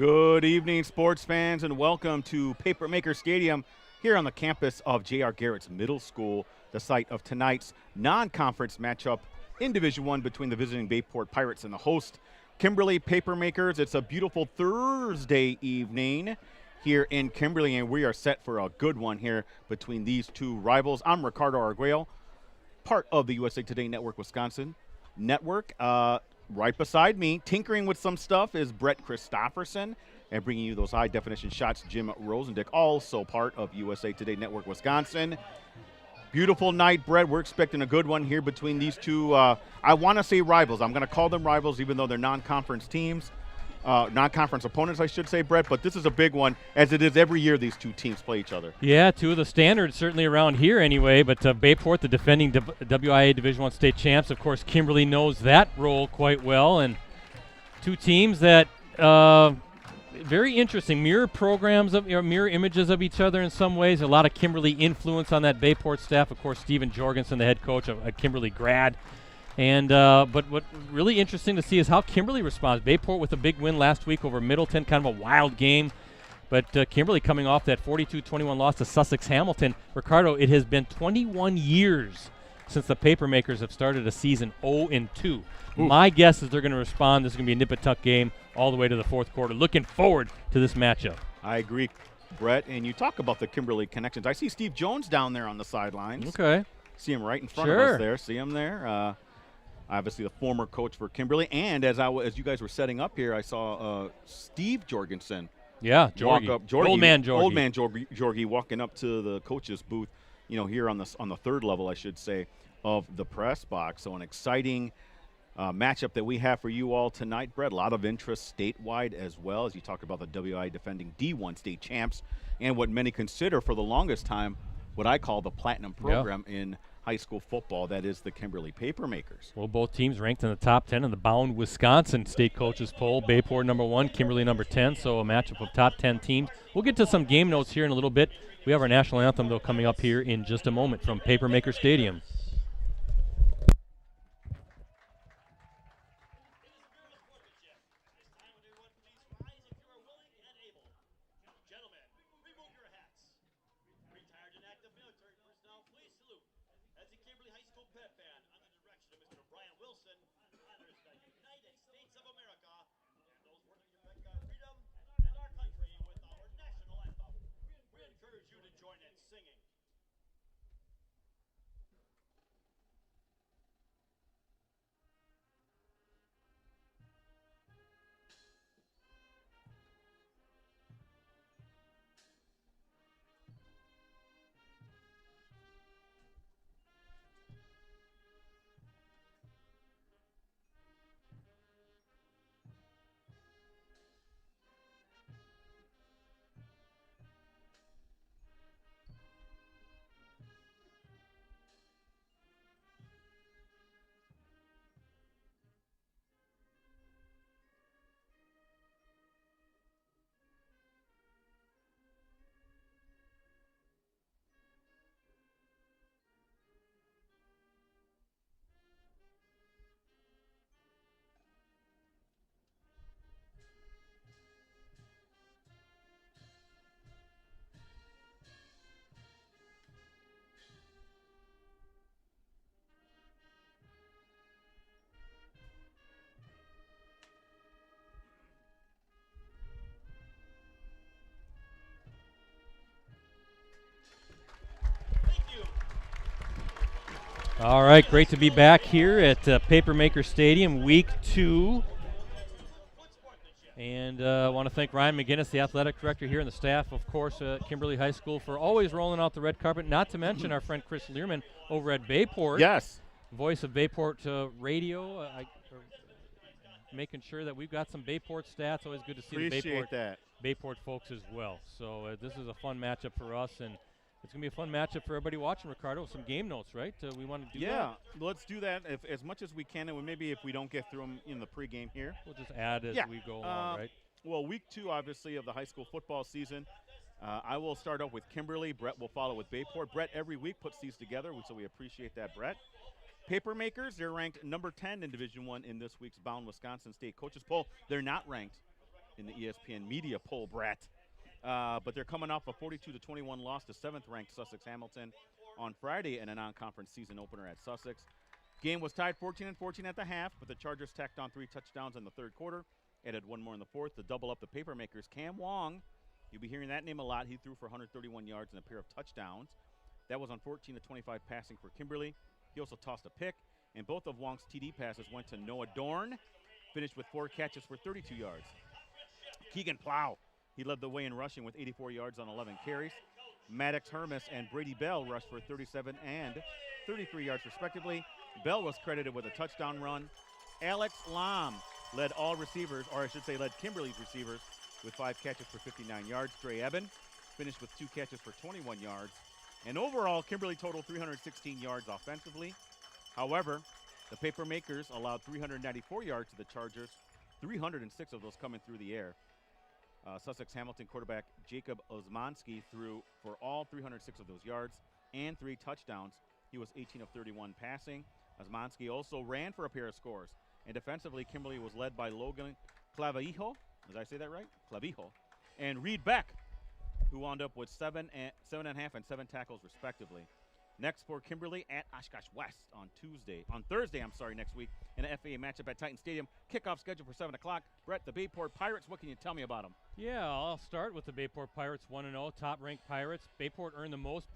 Good evening, sports fans, and welcome to Papermaker Stadium here on the campus of J.R. Garrett's Middle School, the site of tonight's non-conference matchup in Division I between the visiting Bayport Pirates and the host Kimberly Papermakers. It's a beautiful Thursday evening here in Kimberly, and we are set for a good one here between these two rivals. I'm Ricardo Arguello, part of the USA Today Network Wisconsin Network. Right beside me, tinkering with some stuff, is Brett Christopherson, and bringing you those high-definition shots, Jim Rosandick, also part of USA Today Network Wisconsin. Beautiful night, Brett. We're expecting a good one here between these two. I want to say rivals. I'm going to call them rivals, even though they're non-conference teams. Non-conference opponents, I should say, Brett, but this is a big one, as it is every year these two teams play each other. Yeah, two of the standards certainly around here anyway, but Bayport, the defending WIA Division I state champs, of course, Kimberly knows that role quite well, and two teams that very interesting, mirror programs, mirror images of each other in some ways. A lot of Kimberly influence on that Bayport staff. Of course, Steven Jorgensen, the head coach, a Kimberly grad. And but what really interesting to see is how Kimberly responds. Bayport with a big win last week over Middleton, kind of a wild game. But Kimberly coming off that 42-21 loss to Sussex Hamilton. Ricardo, it has been 21 years since the Papermakers have started a season 0-2. My guess is they're going to respond. This is going to be a nip-and-tuck game all the way to the fourth quarter. Looking forward to this matchup. I agree, Brett. And you talk about the Kimberly connections. I see Steve Jones down there on the sidelines. Okay. See him right in front of us there. See him there. Obviously, the former coach for Kimberly, and as you guys were setting up here, I saw Steve Jorgensen. Yeah, walk up, old man Jorgie walking up to the coach's booth. You know, here on the third level, I should say, of the press box. So an exciting matchup that we have for you all tonight, Brett. A lot of interest statewide as well, as you talked about the WI defending D1 state champs, and what many consider for the longest time what I call the platinum program in high school football, that is the Kimberly Papermakers. Well, both teams ranked in the top 10 in the Bound Wisconsin State Coaches Poll. Bayport number 1, Kimberly number 10, so a matchup of top 10 teams. We'll get to some game notes here in a little bit. We have our national anthem, though, coming up here in just a moment from Papermaker Stadium. All right, great to be back here at Papermaker Stadium, week 2. And I want to thank Ryan McGinnis, the athletic director here, and the staff, of course, at Kimberly High School for always rolling out the red carpet, not to mention our friend Chris Learman over at Bayport. Yes. Voice of Bayport Radio, making sure that we've got some Bayport stats. Always good to see the Bayport folks as well. So this is a fun matchup for us, and it's going to be a fun matchup for everybody watching, Ricardo. Some game notes, right? We want to do that? Yeah, let's do that as much as we can, and maybe if we don't get through them in the pregame here. We'll just add as we go along, right? Well, week 2, obviously, of the high school football season. I will start off with Kimberly. Brett will follow with Bayport. Brett every week puts these together, so we appreciate that, Brett. Papermakers, they're ranked number 10 in Division I in this week's Bound Wisconsin State Coaches Poll. They're not ranked in the ESPN media poll, Brett. But they're coming off a 42-21 loss to 7th-ranked Sussex Hamilton on Friday in a non-conference season opener at Sussex. Game was tied 14-14 at the half, but the Chargers tacked on 3 touchdowns in the third quarter, added 1 more in the fourth to double up the Papermakers. Cam Wong, you'll be hearing that name a lot. He threw for 131 yards and a pair of touchdowns. That was on 14-25 passing for Kimberly. He also tossed a pick, and both of Wong's TD passes went to Noah Dorn, finished with 4 catches for 32 yards. Keegan Plow, he led the way in rushing with 84 yards on 11 carries. Maddox Hermes and Brady Bell rushed for 37 and 33 yards respectively. Bell was credited with a touchdown run. Alex Lam led all receivers, or I should say led Kimberly's receivers with 5 catches for 59 yards. Trey Eben finished with 2 catches for 21 yards. And overall, Kimberly totaled 316 yards offensively. However, the Papermakers allowed 394 yards to the Chargers, 306 of those coming through the air. Sussex Hamilton quarterback Jacob Osmanski threw for all 306 of those yards and 3 touchdowns. He was 18 of 31 passing. Osmanski also ran for a pair of scores. And defensively, Kimberly was led by Logan Clavijo. Did I say that right? Clavijo. And Reed Beck, who wound up with 7.5 and 7 tackles respectively. Next for Kimberly at Oshkosh West on Thursday next week in an FAA matchup at Titan Stadium. Kickoff scheduled for 7 o'clock. Brett, the Bayport Pirates, what can you tell me about them? Yeah, I'll start with the Bayport Pirates 1-0, top-ranked Pirates. Bayport earned the most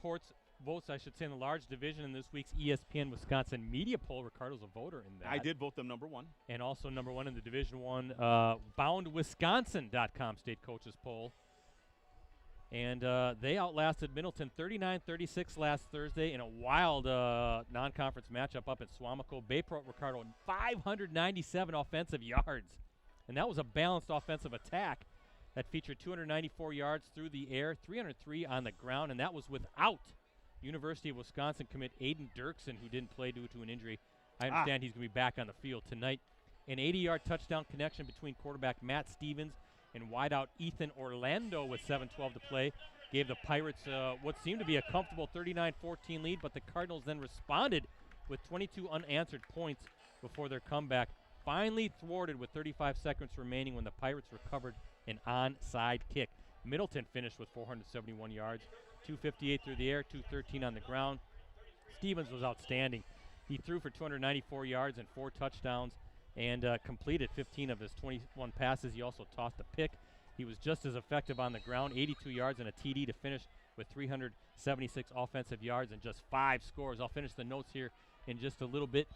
votes, I should say, in the large division in this week's ESPN Wisconsin media poll. Ricardo's a voter in that. I did vote them number 1. And also number 1 in the Division I BoundWisconsin.com state coaches poll. And they outlasted Middleton 39-36 last Thursday in a wild non-conference matchup up at Swamico. Bayport, Ricardo, 597 offensive yards. And that was a balanced offensive attack that featured 294 yards through the air, 303 on the ground, and that was without University of Wisconsin commit Aiden Dirksen, who didn't play due to an injury. I understand he's going to be back on the field tonight. An 80-yard touchdown connection between quarterback Matt Stevens and wideout Ethan Orlando with 7:12 to play gave the Pirates what seemed to be a comfortable 39-14 lead, but the Cardinals then responded with 22 unanswered points before their comeback finally thwarted with 35 seconds remaining when the Pirates recovered an onside kick. Middleton finished with 471 yards, 258 through the air, 213 on the ground. Stevens was outstanding. He threw for 294 yards and 4 touchdowns and completed 15 of his 21 passes. He also tossed a pick. He was just as effective on the ground, 82 yards and a TD to finish with 376 offensive yards and just 5 scores. I'll finish the notes here in just a little bit,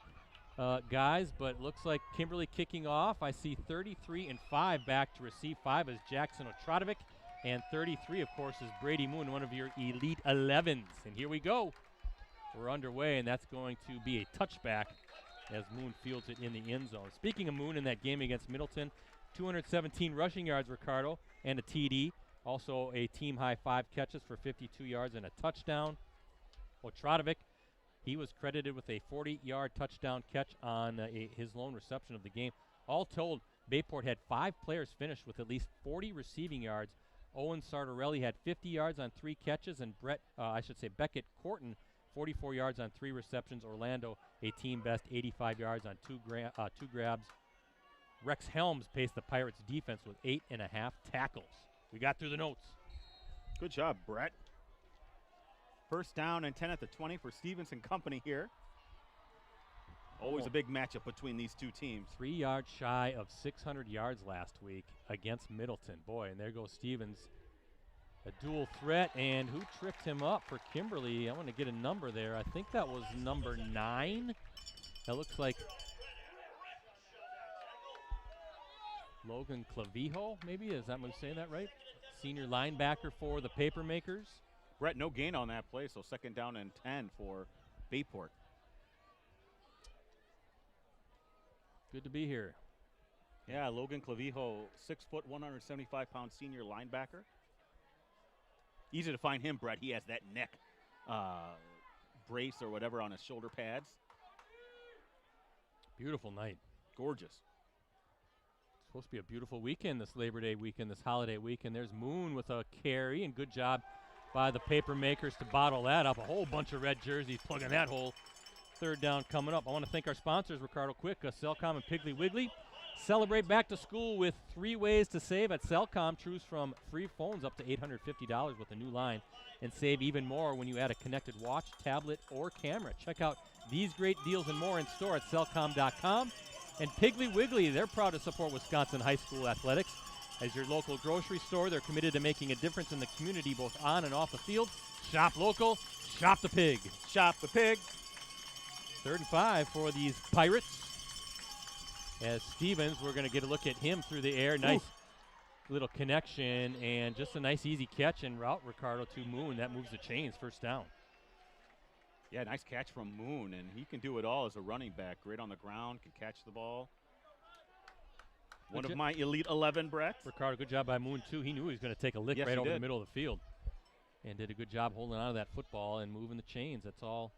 guys, but it looks like Kimberly kicking off. I see 33-5 back to receive. 5 is Jackson Otradovic, and 33, of course, is Brady Moon, one of your Elite 11s. And here we go. We're underway, and that's going to be a touchback as Moon fields it in the end zone. Speaking of Moon, in that game against Middleton, 217 rushing yards, Ricardo, and a TD. Also a team-high 5 catches for 52 yards and a touchdown. Otradovic, he was credited with a 40-yard touchdown catch on his lone reception of the game. All told, Bayport had 5 players finish with at least 40 receiving yards. Owen Sartorelli had 50 yards on 3 catches, and Beckett Corton 44 yards on 3 receptions. Orlando, a team best 85 yards on 2 grabs. Rex Helms paced the Pirates defense with 8.5 tackles. We got through the notes. Good job, Brett. First down and 10 at the 20 for Stevens and company here. Always a big matchup between these two teams. 3 yards shy of 600 yards last week against Middleton. Boy, and there goes Stevens. A dual threat, and who tripped him up for Kimberly? I want to get a number there. I think that was number 9. That looks like Logan Clavijo, maybe? Is that I'm saying that right? Senior linebacker for the Papermakers. Brett, no gain on that play, so second down and 10 for Bayport. Good to be here. Yeah, Logan Clavijo, 6 foot, 175-pound senior linebacker. Easy to find him, Brett. He has that neck brace or whatever on his shoulder pads. Beautiful night. Gorgeous. It's supposed to be a beautiful weekend, this Labor Day weekend, this holiday weekend. There's Moon with a carry, and good job by the Papermakers to bottle that up. A whole bunch of red jerseys plugging that hole. Third down coming up. I want to thank our sponsors, Ricardo, quick. Cellcom and Piggly Wiggly. Celebrate back to school with 3 ways to save at Cellcom. Choose from free phones up to $850 with a new line, and save even more when you add a connected watch, tablet, or camera. Check out these great deals and more in store at Cellcom.com. And Piggly Wiggly, they're proud to support Wisconsin high school athletics. As your local grocery store, they're committed to making a difference in the community both on and off the field. Shop local, shop the pig. Shop the pig. 3rd and 5 for these Pirates. As Stevens, we're going to get a look at him through the air. Nice little connection and just a nice easy catch and route, Ricardo, to Moon. That moves the chains, 1st down. Yeah, nice catch from Moon, and he can do it all as a running back. Great on the ground, can catch the ball. One of my Elite 11, Brett. Ricardo, good job by Moon, too. He knew he was going to take a lick right over the middle of the field. And did a good job holding on to that football and moving the chains. That's all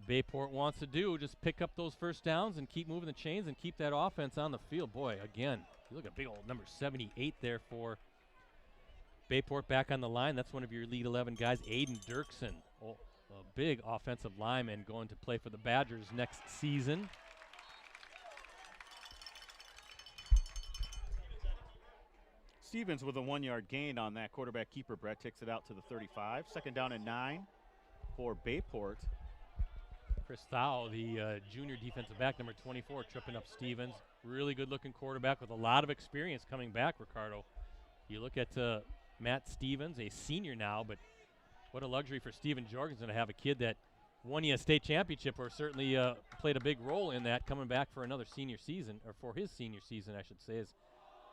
Bayport wants to do. Just pick up those 1st downs and keep moving the chains and keep that offense on the field. Boy, again, you look at big old number 78 there for Bayport back on the line. That's one of your Elite 11 guys, Aiden Dirksen. Oh, a big offensive lineman going to play for the Badgers next season. Stevens with a 1-yard gain on that quarterback keeper. Brett takes it out to the 35. 2nd down and 9 for Bayport. Chris Thau, the junior defensive back, number 24, tripping up Stevens. Really good-looking quarterback with a lot of experience coming back, Ricardo. You look at Matt Stevens, a senior now, but what a luxury for Steven Jorgensen to have a kid that won you a state championship, or certainly played a big role in that, coming back for another senior season, or for his senior season, I should say, is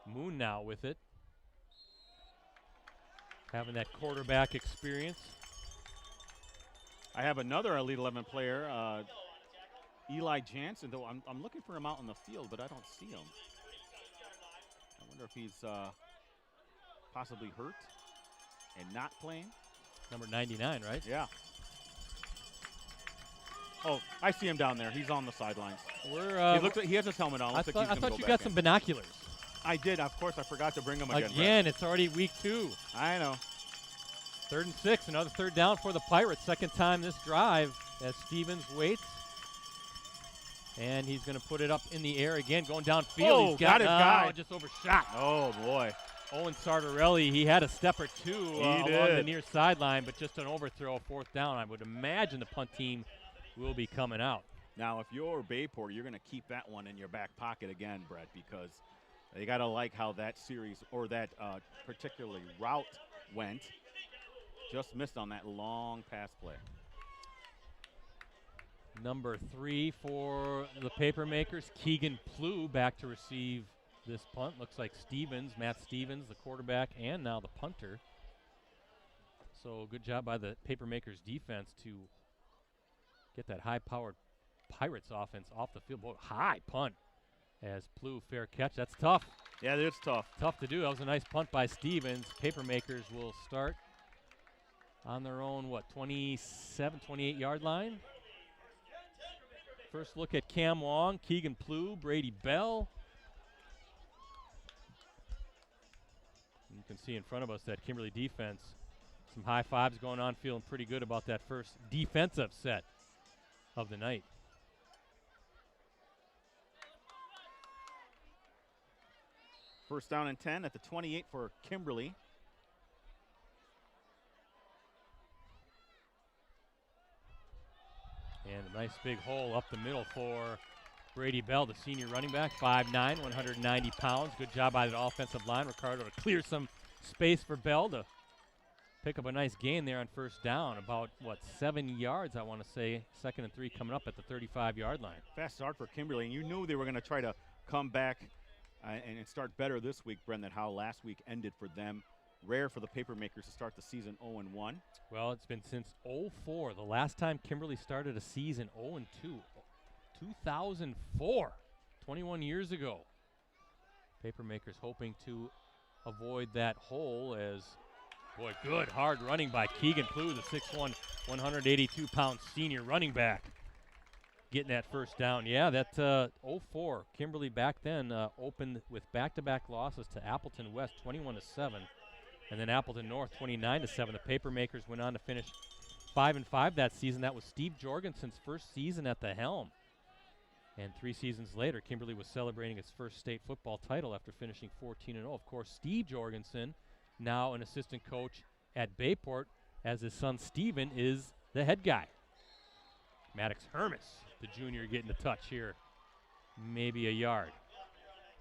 Moon now with it. Having that quarterback experience. I have another Elite 11 player, Eli Jansen, though I'm looking for him out in the field, but I don't see him. I wonder if he's possibly hurt and not playing. Number 99, right? Yeah. Oh, I see him down there. He's on the sidelines. He has his helmet on. I thought you got some binoculars. I did. Of course, I forgot to bring them again. Again, it's already week 2. I know. 3rd and 6, another 3rd down for the Pirates. 2nd time this drive as Stevens waits. And he's going to put it up in the air again, going downfield. Oh, he's got his guy. Just overshot. Oh, boy. Owen Sartorelli, he had a step or two along the near sideline, but just an overthrow, 4th down. I would imagine the punt team will be coming out. Now, if you're Bayport, you're going to keep that one in your back pocket again, Brett, because they got to like how that series or that particularly route went. Just missed on that long pass play. Number 3 for the Papermakers, Keegan Plew, back to receive this punt. Looks like Stevens, Matt Stevens, the quarterback, and now the punter. So good job by the Papermakers defense to get that high-powered Pirates offense off the field. Boy, high punt as Plew, fair catch. That's tough. Yeah, it's tough. Tough to do. That was a nice punt by Stevens. Papermakers will start on their own, 27, 28-yard line. First look at Cam Wong, Keegan Plew, Brady Bell. You can see in front of us that Kimberly defense. Some high fives going on, feeling pretty good about that first defensive set of the night. First down and 10 at the 28 for Kimberly. And a nice big hole up the middle for Brady Bell, the senior running back, 5'9", 190 pounds. Good job by the offensive line, Ricardo, to clear some space for Bell to pick up a nice gain there on 1st down. About, 7 yards, I want to say. 2nd and 3 coming up at the 35-yard line. Fast start for Kimberly, and you knew they were going to try to come back and start better this week, Brendan, how last week ended for them. Rare for the Papermakers to start the season 0-1. Well, it's been since 04. The last time Kimberly started a season 0-2. 2004, 21 years ago. Papermakers hoping to avoid that hole as, boy, good hard running by Keegan Plew, the 6'1", 182-pound senior running back. Getting that 1st down. Yeah, that 04, Kimberly back then opened with back-to-back losses to Appleton West, 21-7. And then Appleton North, 29-7. The Papermakers went on to finish 5-5 that season. That was Steve Jorgensen's first season at the helm. And 3 seasons later, Kimberly was celebrating its first state football title after finishing 14-0. Of course, Steve Jorgensen, now an assistant coach at Bayport, as his son Steven is the head guy. Maddox Hermes, the junior, getting a touch here. Maybe a yard.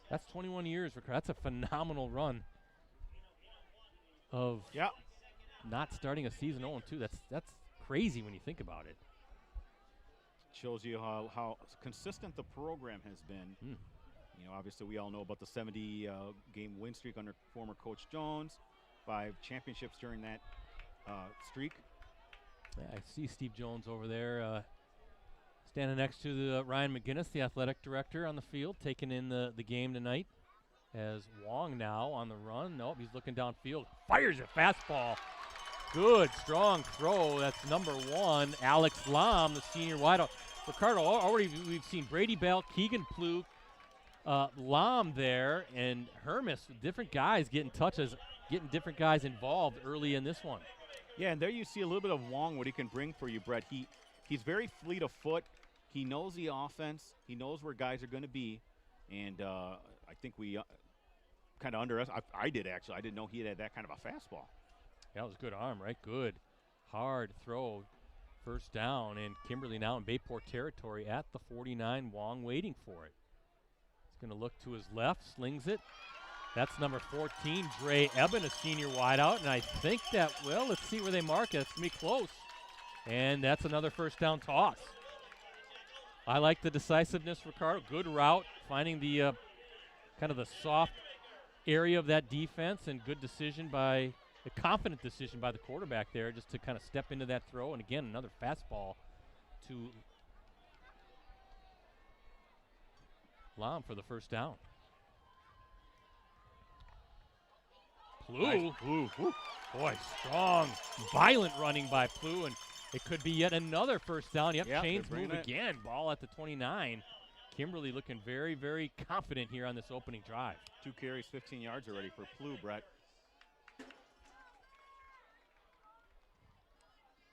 That's 21 years, Ricardo. That's a phenomenal run of not starting a season 0-2. That's crazy when you think about it. Shows you how consistent the program has been. You know, obviously we all know about the 70-game win streak under former Coach Jones, 5 championships during that streak. Yeah, I see Steve Jones over there standing next to the Ryan McGinnis, the athletic director, on the field, taking in the game tonight. As Wong now on the run. Nope, he's looking downfield. Fires a fastball. Good, strong throw. That's number 1, Alex Lam, the senior wideout. Ricardo, already we've seen Brady Bell, Keegan Pluk, Lam there, and Hermes, different guys getting touches, getting different guys involved early in this one. Yeah, and there you see a little bit of Wong, what he can bring for you, Brett. He's very fleet of foot. He knows the offense. He knows where guys are going to be. And I think we kind of underestimated. I did, actually. I didn't know he had that kind of a fastball. That was a good arm, right? Good. Hard throw. First down, and Kimberly now in Bayport territory at the 49. Wong waiting for it. He's going to look to his left, slings it. That's number 14, Dre Eben, a senior wideout. And I think that, well, let's see where they mark it. It's going to be close. And that's another first down toss. I like the decisiveness, Ricardo. Good route, finding the kind of the soft area of that defense, and good decision by a confident decision by the quarterback there just to kind of step into that throw. And again, another fastball to Lam for the first down. Plu. Nice. Plu. Boy, strong, violent running by Plu, and it could be yet another first down. Yep, chains move again. Ball at the 29. Kimberly looking very, very confident here on this opening drive. 2 carries, 15 yards already for Plu, Brett.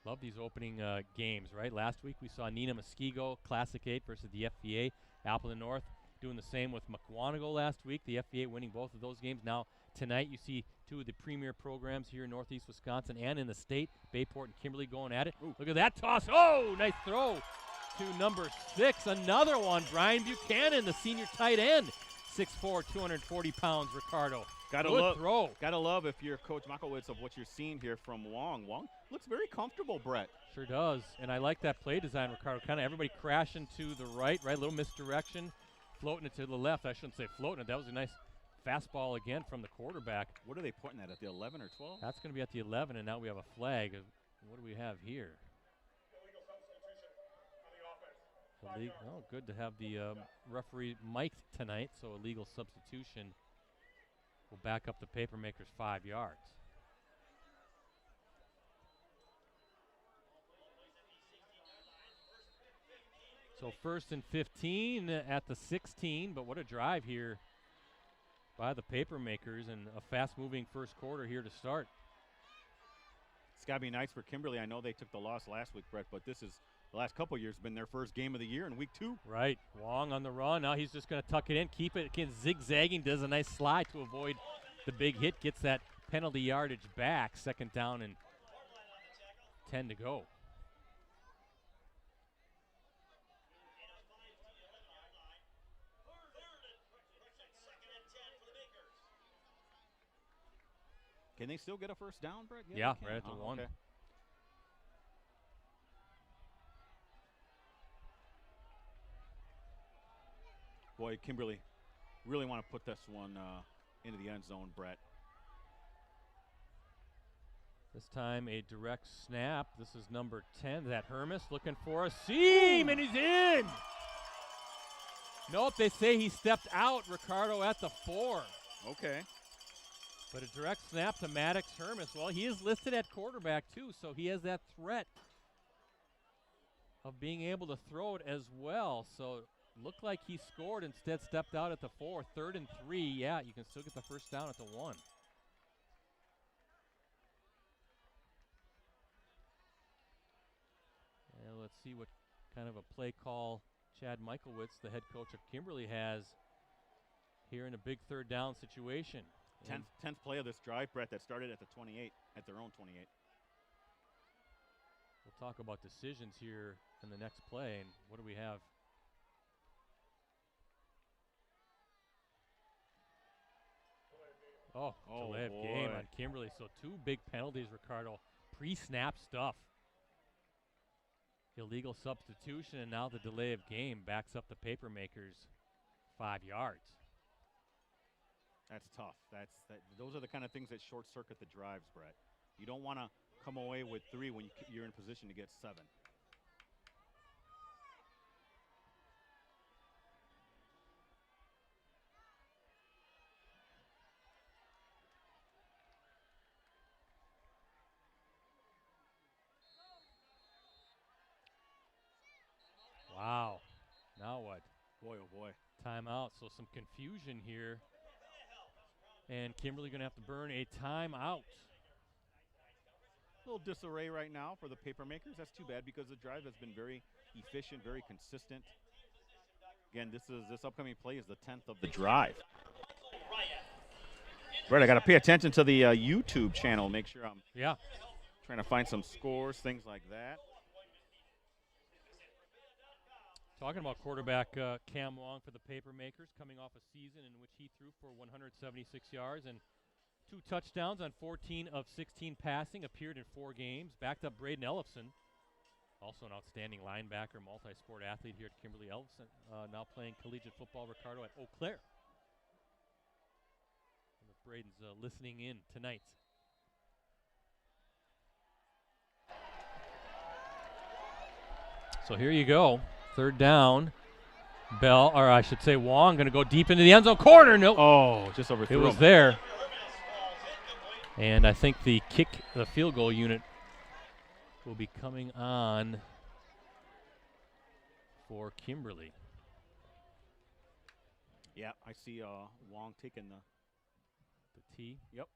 Love these opening games, right? Last week we saw Nina Muskego, Classic 8 versus the FVA. Appleton North doing the same with McWanago last week. The FVA winning both of those games. Now tonight you see 2 of the premier programs here in Northeast Wisconsin and in the state. Bayport and Kimberly going at it. Ooh. Look at that toss. Oh, nice throw to number 6. Another one, Brian Buchanan, the senior tight end. 6'4", 240 pounds, Ricardo. Good throw. Gotta love if you're Coach Makowitz of what you're seeing here from Wong. Wong looks very comfortable, Brett. Sure does. And I like that play design, Ricardo. Kind of everybody crashing to the right, little misdirection. Floating it to the left. I shouldn't say floating it. That was a nice fastball again from the quarterback. What are they pointing at the 11 or 12? That's going to be at the 11, and now we have a flag. What do we have here? Oh, good to have the referee mic'd tonight, so illegal substitution will back up the Papermakers 5 yards. So 1st and 15 at the 16, but what a drive here by the Papermakers, and a fast-moving first quarter here to start. It's got to be nice for Kimberly. I know they took the loss last week, Brett, but this is the last couple of years been their first game of the year in week 2. Right. Wong on the run. Now he's just going to tuck it in, keep it. Again, zigzagging, does a nice slide to avoid the big hit, gets that penalty yardage back. 2nd down and 10 to go. Can they still get a first down, Brett? Yeah, right at the 1. Okay. Boy, Kimberly really want to put this one into the end zone, Brett. This time a direct snap. This is number 10. That Hermes looking for a seam, and he's in. Nope, they say he stepped out, Ricardo, at the 4. Okay. But a direct snap to Maddox Hermes. Well, he is listed at quarterback, too, so he has that threat of being able to throw it as well. So looked like he scored, instead stepped out at the 4. 3rd and 3. Yeah, you can still get the first down at the 1. And let's see what kind of a play call Chad Michaelwitz, the head coach of Kimberly, has here in a big third down situation. 10th play of this drive, Brett, that started at the 28, at their own 28. We'll talk about decisions here in the next play. And what do we have? Delay of game on Kimberly. So 2 big penalties, Ricardo. Pre-snap stuff. Illegal substitution, and now the delay of game backs up the Papermakers 5 yards. That's tough. Those are the kind of things that short-circuit the drives, Brett. You don't want to come away with 3 when you're in position to get 7. Wow. Now what? Boy, oh boy. Timeout. So some confusion here. And Kimberly going to have to burn a timeout. A little disarray right now for the Papermakers. That's too bad because the drive has been very efficient, very consistent. Again, this upcoming play is the 10th of the drive. Brett, I got to pay attention to the YouTube channel. Make sure I'm trying to find some scores, things like that. Talking about quarterback Cam Long for the Papermakers, coming off a season in which he threw for 176 yards and 2 touchdowns on 14 of 16 passing, appeared in 4 games, backed up Braden Ellefson, also an outstanding linebacker, multi-sport athlete here at Kimberly. Ellefson now playing collegiate football, Ricardo, at Eau Claire. And if Braden's listening in tonight. So here you go. Third down. Bell, or I should say Wong, going to go deep into the end zone. Corner, no. Oh, just overthrew it was him. There. And I think the field goal unit will be coming on for Kimberly. Yeah, I see Wong taking the tee. Yep.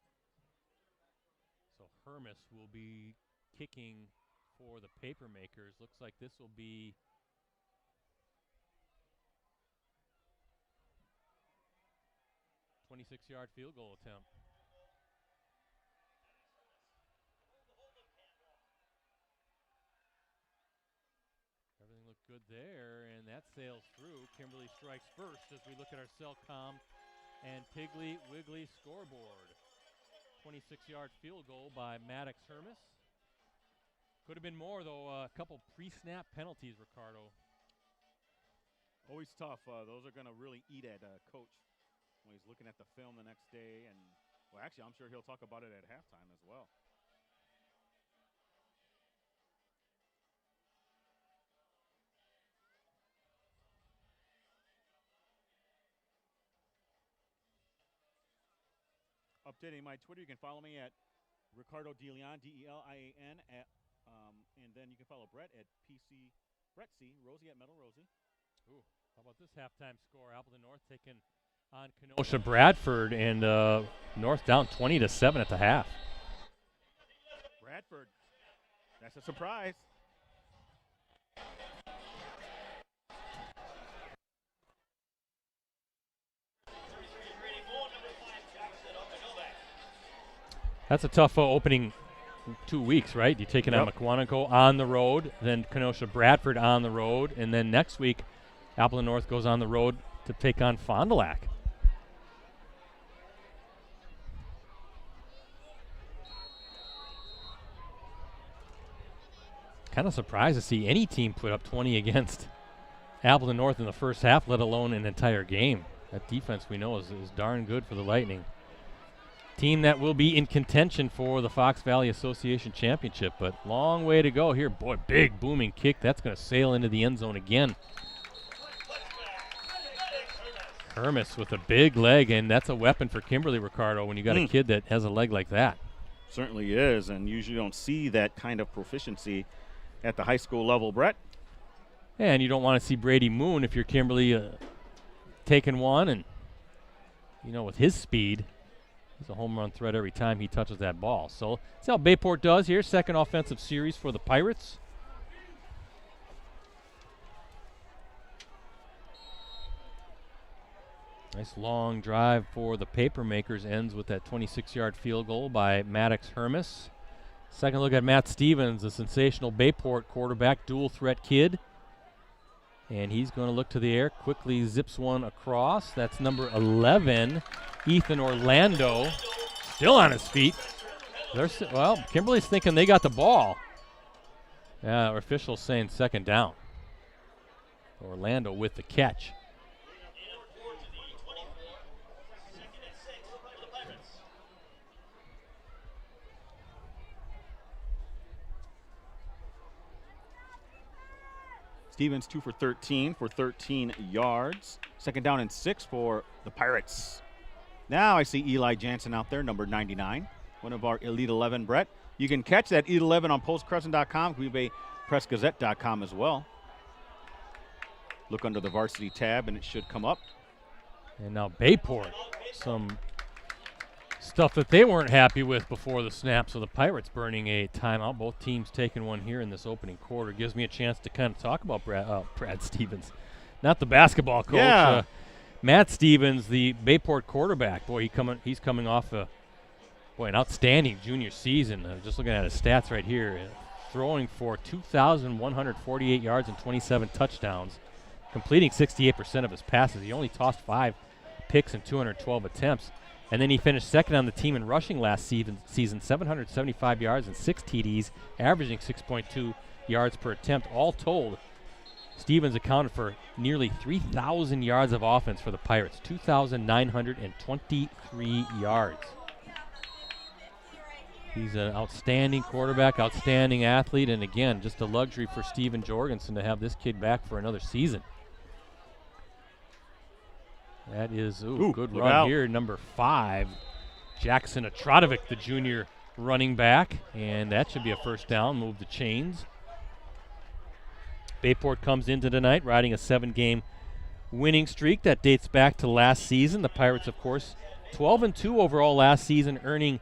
So Hermes will be kicking for the Papermakers. Looks like this will be a 26-yard field goal attempt. Everything looked good there, and that sails through. Kimberly strikes first as we look at our Cellcom and Piggly Wiggly scoreboard. 26-yard field goal by Maddox Hermes. Could have been more, though. A couple pre-snap penalties, Ricardo. Always tough. Those are going to really eat at Coach when he's looking at the film the next day. And, well, actually, I'm sure he'll talk about it at halftime as well. Updating my Twitter, you can follow me at Ricardo DeLian, D-E-L-I-A-N, and then you can follow Brett at PC Brett C, Rosie at Metal Rosie. Ooh, how about this halftime score? Appleton North taking on Kenosha Bradford, and North down 20-7 at the half. Bradford, that's a surprise. That's a tough opening 2 weeks, right? You're taking on McQuantico on the road, then Kenosha Bradford on the road, and then next week, Appleton North goes on the road to take on Fond du Lac. Kind of surprised to see any team put up 20 against Appleton North in the first half, let alone an entire game. That defense we know is darn good for the Lightning. Team that will be in contention for the Fox Valley Association Championship, but long way to go here. Boy, big booming kick. That's going to sail into the end zone again. Hermes with a big leg, and that's a weapon for Kimberly, Ricardo, when you got a kid that has a leg like that. Certainly is, and usually don't see that kind of proficiency at the high school level, Brett. And you don't want to see Brady Moon if you're Kimberly taking one, and, you know, with his speed, he's a home run threat every time he touches that ball. So let's see how Bayport does here. Second offensive series for the Pirates. Nice long drive for the Papermakers, ends with that 26-yard field goal by Maddox Hermes. Second look at Matt Stevens, the sensational Bayport quarterback, dual threat kid. And he's going to look to the air, quickly zips one across. That's number 11, Ethan Orlando, still on his feet. Well, Kimberly's thinking they got the ball. Yeah, our official's saying second down. Orlando with the catch. Stevens 2 for 13 for 13 yards. Second down and 6 for the Pirates. Now I see Eli Jansen out there, number 99, one of our Elite 11, Brett. You can catch that Elite 11 on postcrescent.com, Green Bay Press-Gazette.com as well. Look under the varsity tab and it should come up. And now Bayport, some stuff that they weren't happy with before the snap, so the Pirates burning a timeout. Both teams taking one here in this opening quarter. Gives me a chance to kind of talk about Brad Stevens, not the basketball coach. Yeah. Matt Stevens, the Bayport quarterback. Boy, he's coming off an outstanding junior season. Just looking at his stats right here, throwing for 2,148 yards and 27 touchdowns, completing 68% of his passes. He only tossed 5 picks in 212 attempts. And then he finished second on the team in rushing last season, 775 yards and 6 TDs, averaging 6.2 yards per attempt. All told, Stevens accounted for nearly 3,000 yards of offense for the Pirates, 2,923 yards. He's an outstanding quarterback, outstanding athlete, and again, just a luxury for Steven Jorgensen to have this kid back for another season. That is, good run out here, number 5, Jackson Atrodovic, the junior running back, and that should be a first down, move the chains. Bayport comes into tonight riding a 7-game winning streak that dates back to last season. The Pirates, of course, 12-2 overall last season, earning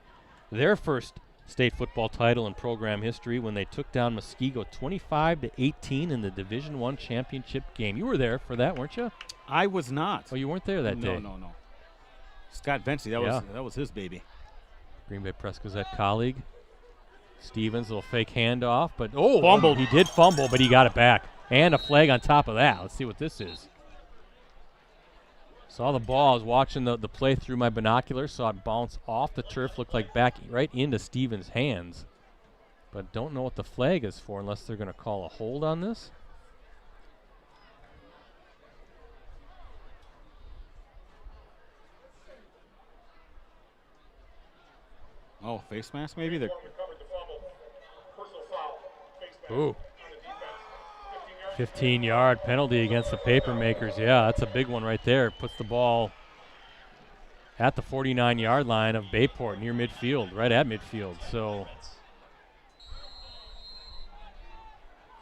their first state football title in program history when they took down Muskego 25-18 in the Division I championship game. You were there for that, weren't you? I was not. Oh, you weren't there that day? No. Scott Vency, that was his baby. Green Bay Press-Gazette colleague. Stevens, little fake handoff, but fumbled. He did fumble, but he got it back. And a flag on top of that. Let's see what this is. Saw the ball. I was watching the play through my binoculars. Saw it bounce off the turf, looked like back right into Stevens' hands. But don't know what the flag is for unless they're going to call a hold on this. Oh, face mask maybe? Ooh. 15-yard penalty against the Papermakers. Yeah, that's a big one right there. Puts the ball at the 49-yard line of Bayport, near midfield, right at midfield. So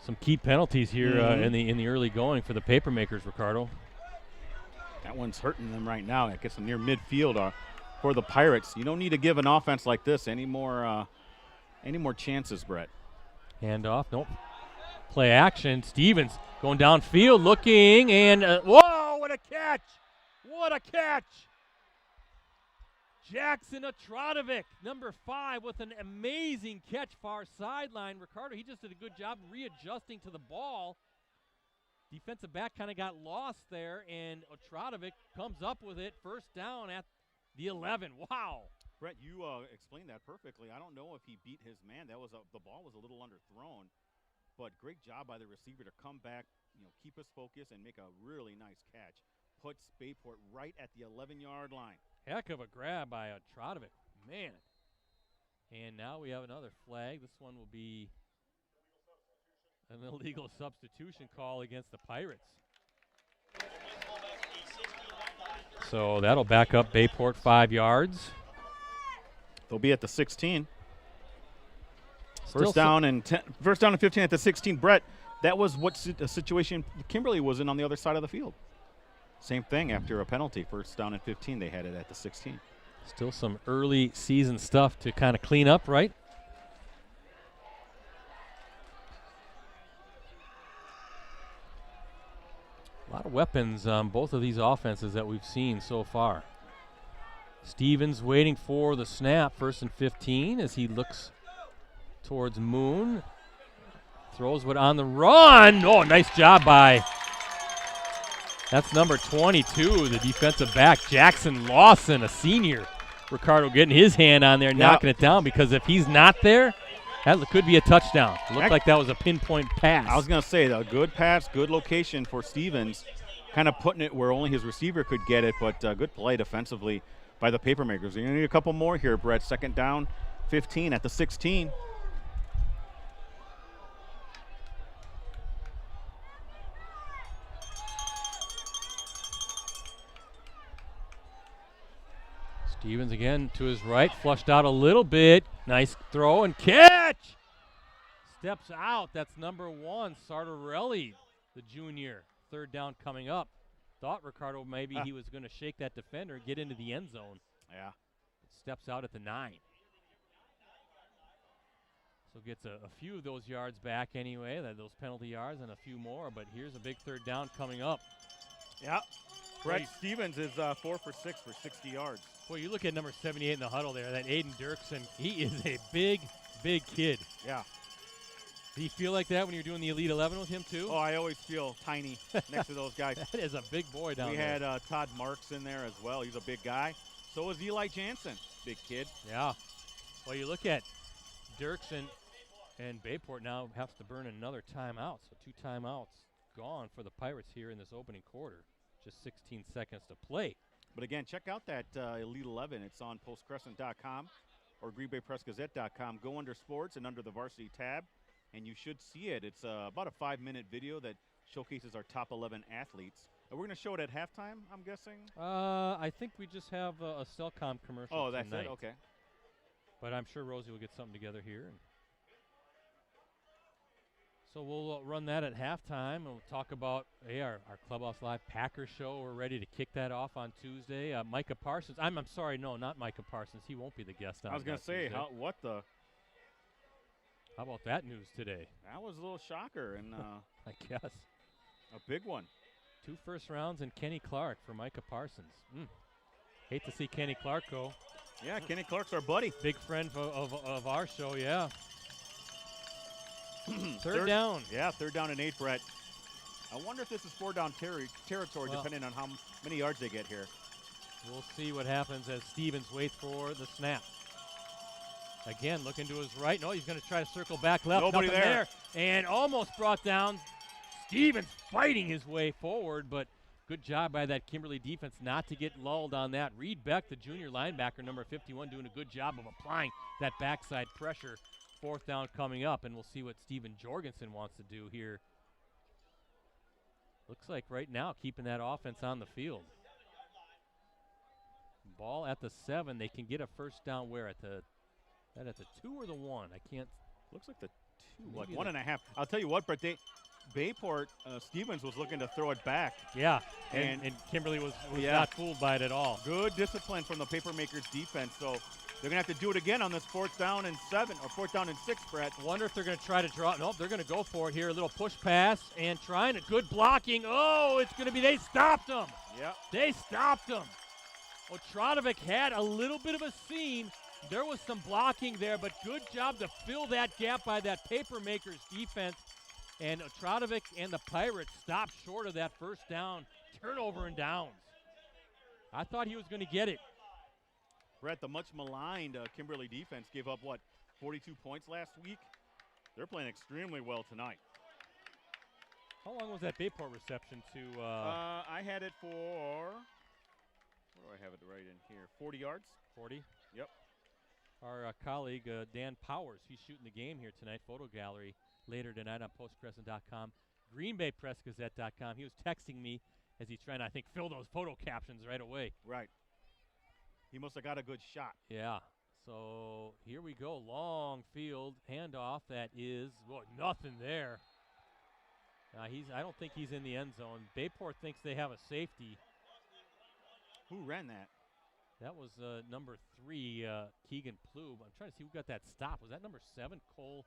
some key penalties here in the early going for the Papermakers, Ricardo. That one's hurting them right now. It gets them near midfield for the Pirates. You don't need to give an offense like this any more chances, Brett. Handoff, nope. Play action. Stevens going downfield, looking, and whoa! What a catch! What a catch! Jackson Atrodovic, number 5, with an amazing catch far sideline. Ricardo, he just did a good job readjusting to the ball. Defensive back kind of got lost there, and Atrodovic comes up with it. First down at the 11. Wow. Brett, you explained that perfectly. I don't know if he beat his man. The ball was a little underthrown, but great job by the receiver to come back, keep his focus and make a really nice catch. Puts Bayport right at the 11-yard line. Heck of a grab by Atrodovic, man. And now we have another flag. This one will be an illegal substitution call against the Pirates. So that'll back up Bayport 5 yards. They'll be at the 16. First down and 15 at the 16. Brett, that was what the situation Kimberly was in on the other side of the field. Same thing after a penalty. First down and 15, they had it at the 16. Still some early season stuff to kind of clean up, right? A lot of weapons on both of these offenses that we've seen so far. Stevens waiting for the snap, 1st and 15 as he looks towards Moon. Throws what on the run. Oh, nice job by, that's number 22, the defensive back, Jackson Lawson, a senior. Ricardo getting his hand on there, knocking it down, because if he's not there, that could be a touchdown. Looked like that was a pinpoint pass. I was going to say, a good pass, good location for Stevens, kind of putting it where only his receiver could get it, but good play defensively by the Papermakers. You're going to need a couple more here, Brett. 2nd down, 15 at the 16. Stevens again to his right, flushed out a little bit. Nice throw and catch. Steps out. That's number 1, Sartorelli, the junior. 3rd down coming up. Thought Ricardo maybe he was going to shake that defender, get into the end zone. Yeah. Steps out at the 9. So gets a few of those yards back anyway, those penalty yards, and a few more. But here's a big 3rd down coming up. Yeah. Brett Stevens is 4 for 6 for 60 yards. Well, you look at number 78 in the huddle there, that Aiden Dirksen. He is a big, big kid. Yeah. Do you feel like that when you're doing the Elite 11 with him, too? Oh, I always feel tiny next to those guys. That is a big boy down there. We had Todd Marks in there as well. He's a big guy. So is Eli Jansen, big kid. Yeah. Well, you look at Dirksen, and Bayport now has to burn another timeout. So 2 timeouts gone for the Pirates here in this opening quarter. Just 16 seconds to play. But again, check out that Elite 11. It's on postcrescent.com or greenbaypressgazette.com. Go under sports and under the varsity tab, and you should see it. It's about a 5-minute video that showcases our top 11 athletes. And we're going to show it at halftime, I'm guessing? I think we just have a Cellcom commercial Oh, that's tonight. it? Okay. But I'm sure Rosie will get something together here. So we'll run that at halftime, and we'll talk about our Clubhouse Live Packers show. We're ready to kick that off on Tuesday. Micah Parsons. I'm sorry, no, not Micah Parsons. He won't be the guest on. I was going to say, Tuesday. what the? How about that news today? That was a little shocker, and I guess a big one. 2 first rounds and Kenny Clark for Micah Parsons. Hate to see Kenny Clark go. Yeah, Kenny Clark's our buddy. Big friend of our show, yeah. Third down. Yeah, 3rd down and 8, Brett. I wonder if this is 4-down territory, depending on how many yards they get here. We'll see what happens as Stevens waits for the snap. Again, looking to his right. No, he's going to try to circle back left. Nobody Nothing there. And almost brought down. Stevens fighting his way forward, but good job by that Kimberly defense not to get lulled on that. Reed Beck, the junior linebacker, number 51, doing a good job of applying that backside pressure. 4th down coming up, and we'll see what Steven Jorgensen wants to do here. Looks like right now keeping that offense on the field. Ball at the 7. They can get a first down where? At the 2 or the 1? I can't. Looks like the 2, like 1.5. I'll tell you what, Brett, Bayport, Stevens was looking to throw it back. Yeah, and Kimberly was not fooled by it at all. Good discipline from the Papermakers defense, so they're going to have to do it again on this 4th down and 7, or 4th down and 6, Brett. Wonder if they're going to try to draw. Nope, they're going to go for it here. A little push pass and trying a good blocking. Oh, it's going to be, they stopped him. Yeah. They stopped him. Otradovic had a little bit of a seam. There was some blocking there, but good job to fill that gap by that Papermakers defense. And Otradovic and the Pirates stopped short of that first down. Turnover and downs. I thought he was going to get it. Brett, the much maligned Kimberly defense gave up, 42 points last week? They're playing extremely well tonight. How long was that Bayport reception to? I had it for, where do I have it right in here? 40 yards? 40? Yep. Our colleague, Dan Powers, he's shooting the game here tonight, photo gallery, later tonight on postcrescent.com, greenbaypressgazette.com. He was texting me as he's trying to, I think, fill those photo captions right away. Right. He must have got a good shot. Yeah. So here we go. Long field handoff. That is, nothing there. I don't think he's in the end zone. Bayport thinks they have a safety. Who ran that? That was number 3, Keegan Plube. I'm trying to see who got that stop. Was that number 7, Cole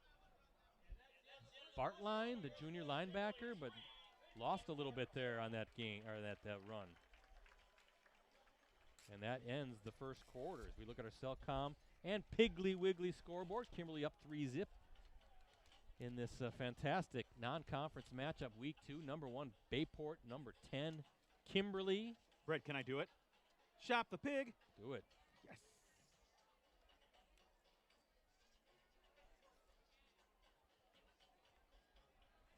Bartline, the junior linebacker? But lost a little bit there on that game, or that run. And that ends the first quarter. As we look at our Cellcom and Piggly Wiggly scoreboards, Kimberly up 3-zip in this fantastic non-conference matchup, week 2. Number 1, Bayport. Number 10, Kimberly. Brett, can I do it? Shop the pig. Do it. Yes.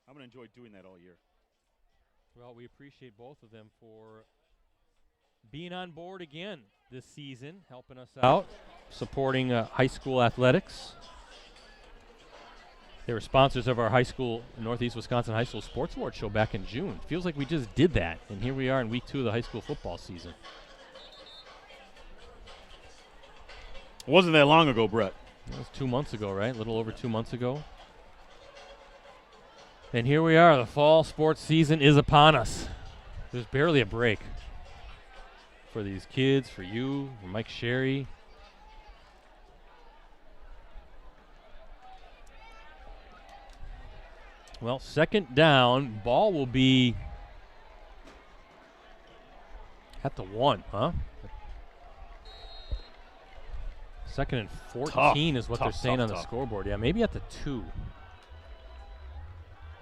I'm going to enjoy doing that all year. Well, we appreciate both of them for being on board again this season, helping us out, supporting high school athletics. They were sponsors of our high school, Northeast Wisconsin High School Sports Award show back in June. Feels like we just did that, and here we are in week 2 of the high school football season. It wasn't that long ago, Brett. That was 2 months ago, right? A little over 2 months ago. And here we are. The fall sports season is upon us. There's barely a break for these kids, for you, for Mike Sherry. Well, second down, ball will be at the 1, huh? Second and 14 is what they're saying on the scoreboard. Yeah, maybe at the 2.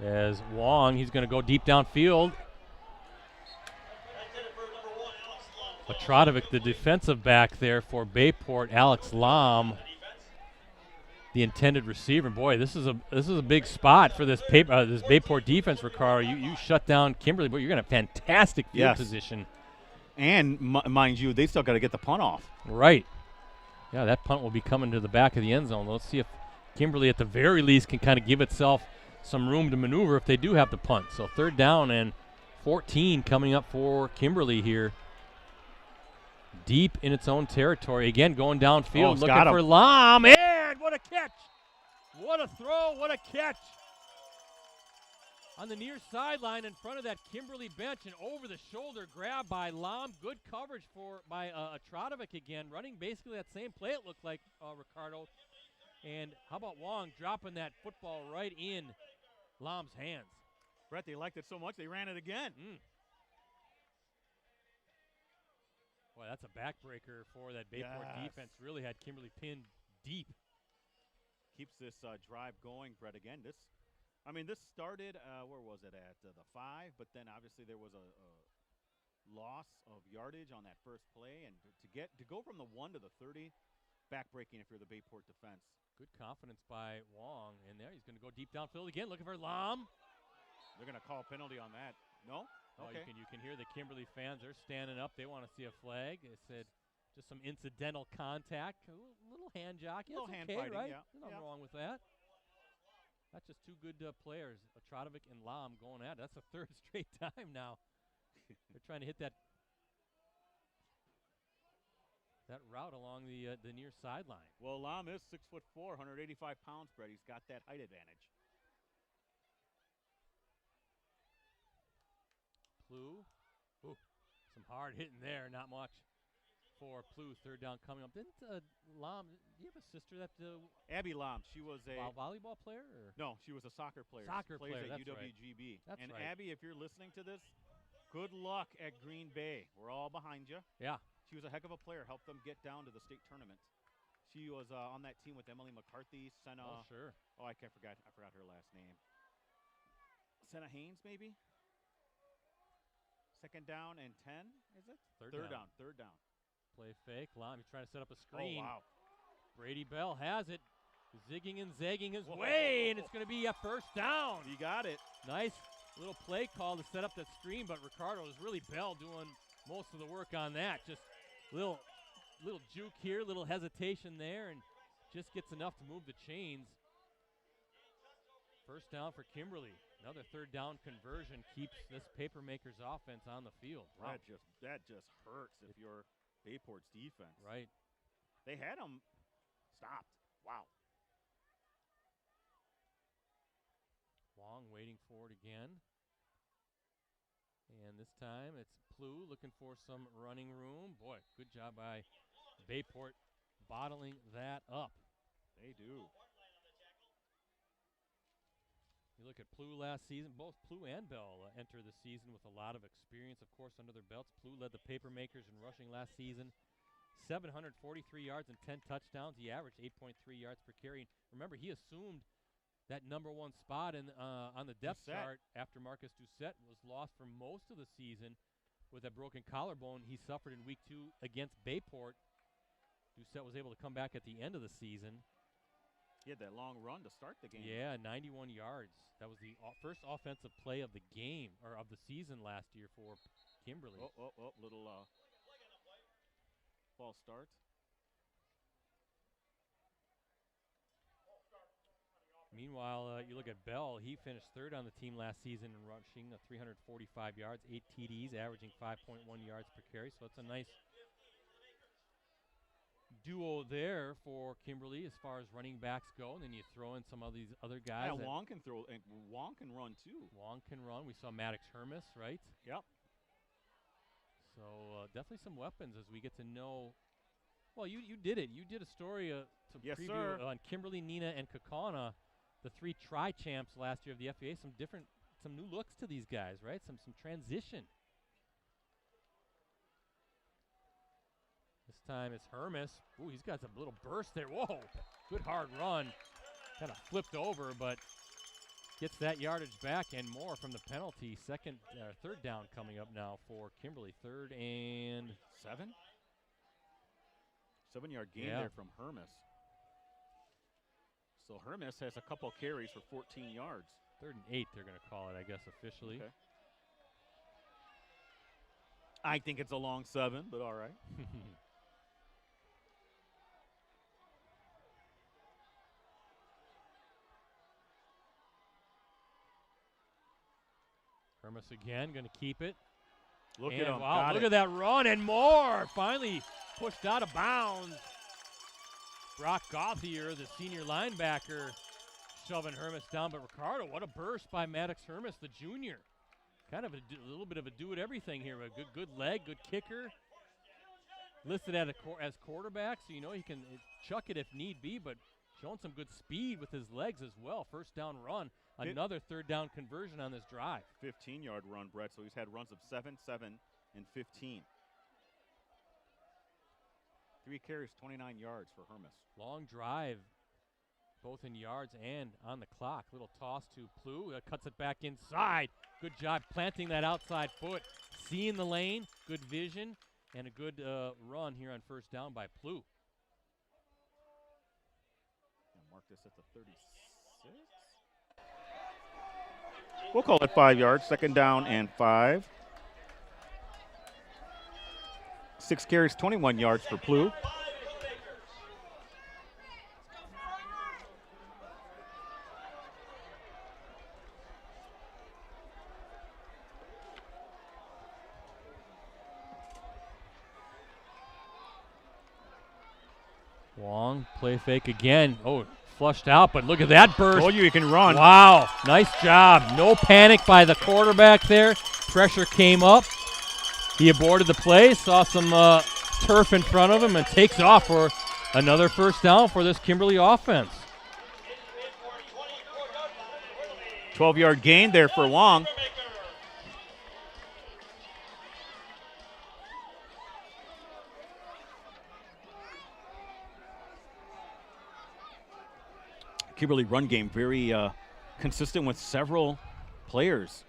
As Wong, he's going to go deep downfield. Petrovic, the defensive back there for Bayport, Alex Lam, the intended receiver. Boy, this is a big spot for this Bayport defense, Ricardo. You shut down Kimberly, but you're going to have fantastic field position. And mind you, they still got to get the punt off. Right. Yeah, that punt will be coming to the back of the end zone. Let's see if Kimberly, at the very least, can kind of give itself some room to maneuver if they do have the punt. So third down and 14 coming up for Kimberly here. Deep in its own territory. Again, going downfield, looking for Lam. And what a catch! What a throw, what a catch! On the near sideline in front of that Kimberly bench, and over the shoulder grab by Lam. Good coverage by Trotovic again, running basically that same play, it looked like, Ricardo. And how about Wong dropping that football right in Lam's hands? Brett, they liked it so much they ran it again. Boy, that's a backbreaker for that Bayport defense. Really had Kimberly pinned deep. Keeps this drive going, Brett. Again, this started, where was it at? The 5, but then obviously there was a loss of yardage on that first play. And to go from the 1 to the 30, backbreaking if you're the Bayport defense. Good confidence by Wong in there. He's going to go deep downfield again, looking for Lam. They're going to call a penalty on that. No? Okay. You can hear the Kimberly fans. They're standing up. They want to see a flag. They said just some incidental contact. A little hand jockey. Little hand fighting, right? yeah. There's nothing wrong with that. That's just two good players, Trotovic and Lam, going at it. That's the 3rd straight time now. They're trying to hit that route along the near sideline. Well, Lam is 6'4", 185 pounds, Brett. He's got that height advantage. Plu. Ooh, some hard hitting there. Not much for Plu. Third down coming up. Didn't Lam, do you have a sister that Abby Lam, she was a volleyball player? Or? No, she was a soccer player. Soccer plays player, at that's UWGB. Right. That's and right. Abby, if you're listening to this, good luck at Green Bay. We're all behind you. Yeah. She was a heck of a player. Helped them get down to the state tournament. She was on that team with Emily McCarthy, Senna. Oh, sure. Oh, I forgot her last name. Senna Haynes, maybe? Second down and 10, is it? Third down. Third down. Play fake. Lam, he's trying to set up a screen. Oh, wow. Brady Bell has it. Zigging and zagging his way, and it's going to be a first down. You got it. Nice little play call to set up that screen, but Ricardo is really Bell doing most of the work on that. Just little juke here, little hesitation there, and just gets enough to move the chains. First down for Kimberly. Another third down conversion keeps this Papermaker's offense on the field. Wow. That just hurts if you're Bayport's defense. Right. They had him stopped. Wow. Wong waiting for it again. And this time it's Plu looking for some running room. Boy, good job by Bayport bottling that up. They do. You look at Plu last season, both Plu and Bell enter the season with a lot of experience, of course, under their belts. Plu led the Papermakers in rushing last season. 743 yards and 10 touchdowns. He averaged 8.3 yards per carry. Remember, he assumed that #1 spot on the depth chart after Marcus Doucette was lost for most of the season with a broken collarbone he suffered in Week 2 against Bayport. Doucette was able to come back at the end of the season. He had that long run to start the game. Yeah, 91 yards. That was the first offensive play of the game, or of the season last year for Kimberly. Little false start. Meanwhile, you look at Bell. He finished third on the team last season in rushing, 345 yards, 8 TDs, averaging 5.1 yards per carry. So it's a nice duo there for Kimberly as far as running backs go. And then you throw in some of these other guys. Yeah, Wong can throw, and Wong can run too. Wong can run. We saw Maddox Hermes, right? Yep. So definitely some weapons as we get to know. Well, you did it. You did a story to preview on Kimberly, Nina, and Kakana, the 3 tri-champs last year of the FBA. Some new looks to these guys, right? Some transition. This time it's Hermes. Ooh, he's got some little burst there. Whoa, good hard run. Kind of flipped over, but gets that yardage back and more from the penalty. Third down coming up now for Kimberly. 3rd and 7. 7-yard gain there from Hermes. So Hermes has a couple carries for 14 yards. 3rd and 8, they're going to call it, I guess, officially. Okay. I think it's a long 7, but all right. Hermes again, going to keep it. Look at him. Wow, look at that run and more. Finally pushed out of bounds. Brock Gauthier, the senior linebacker, shoving Hermes down. But Ricardo, what a burst by Maddox Hermes, the junior. Kind of a little bit of a do-it-everything here. A good leg, good kicker. Listed as quarterback, so you know he can chuck it if need be, but showing some good speed with his legs as well. First down run. Another 3rd down conversion on this drive. 15-yard run, Brett, so he's had runs of 7, 7, and 15. 3 carries, 29 yards for Hermes. Long drive, both in yards and on the clock. Little toss to Plu, cuts it back inside. Good job planting that outside foot, seeing the lane, good vision, and a good run here on first down by Plu. Mark this at the 36. We'll call it 5 yards. 2nd down and 5. 6 carries, 21 yards for Plu. Wong, play fake again. Oh, flushed out, but look at that burst. Told you he can run. Wow, nice job. No panic by the quarterback there. Pressure came up. He aborted the play, saw some turf in front of him, and takes off for another first down for this Kimberly offense. 12-yard gain there for Wong. Kimberly run game very consistent with several players.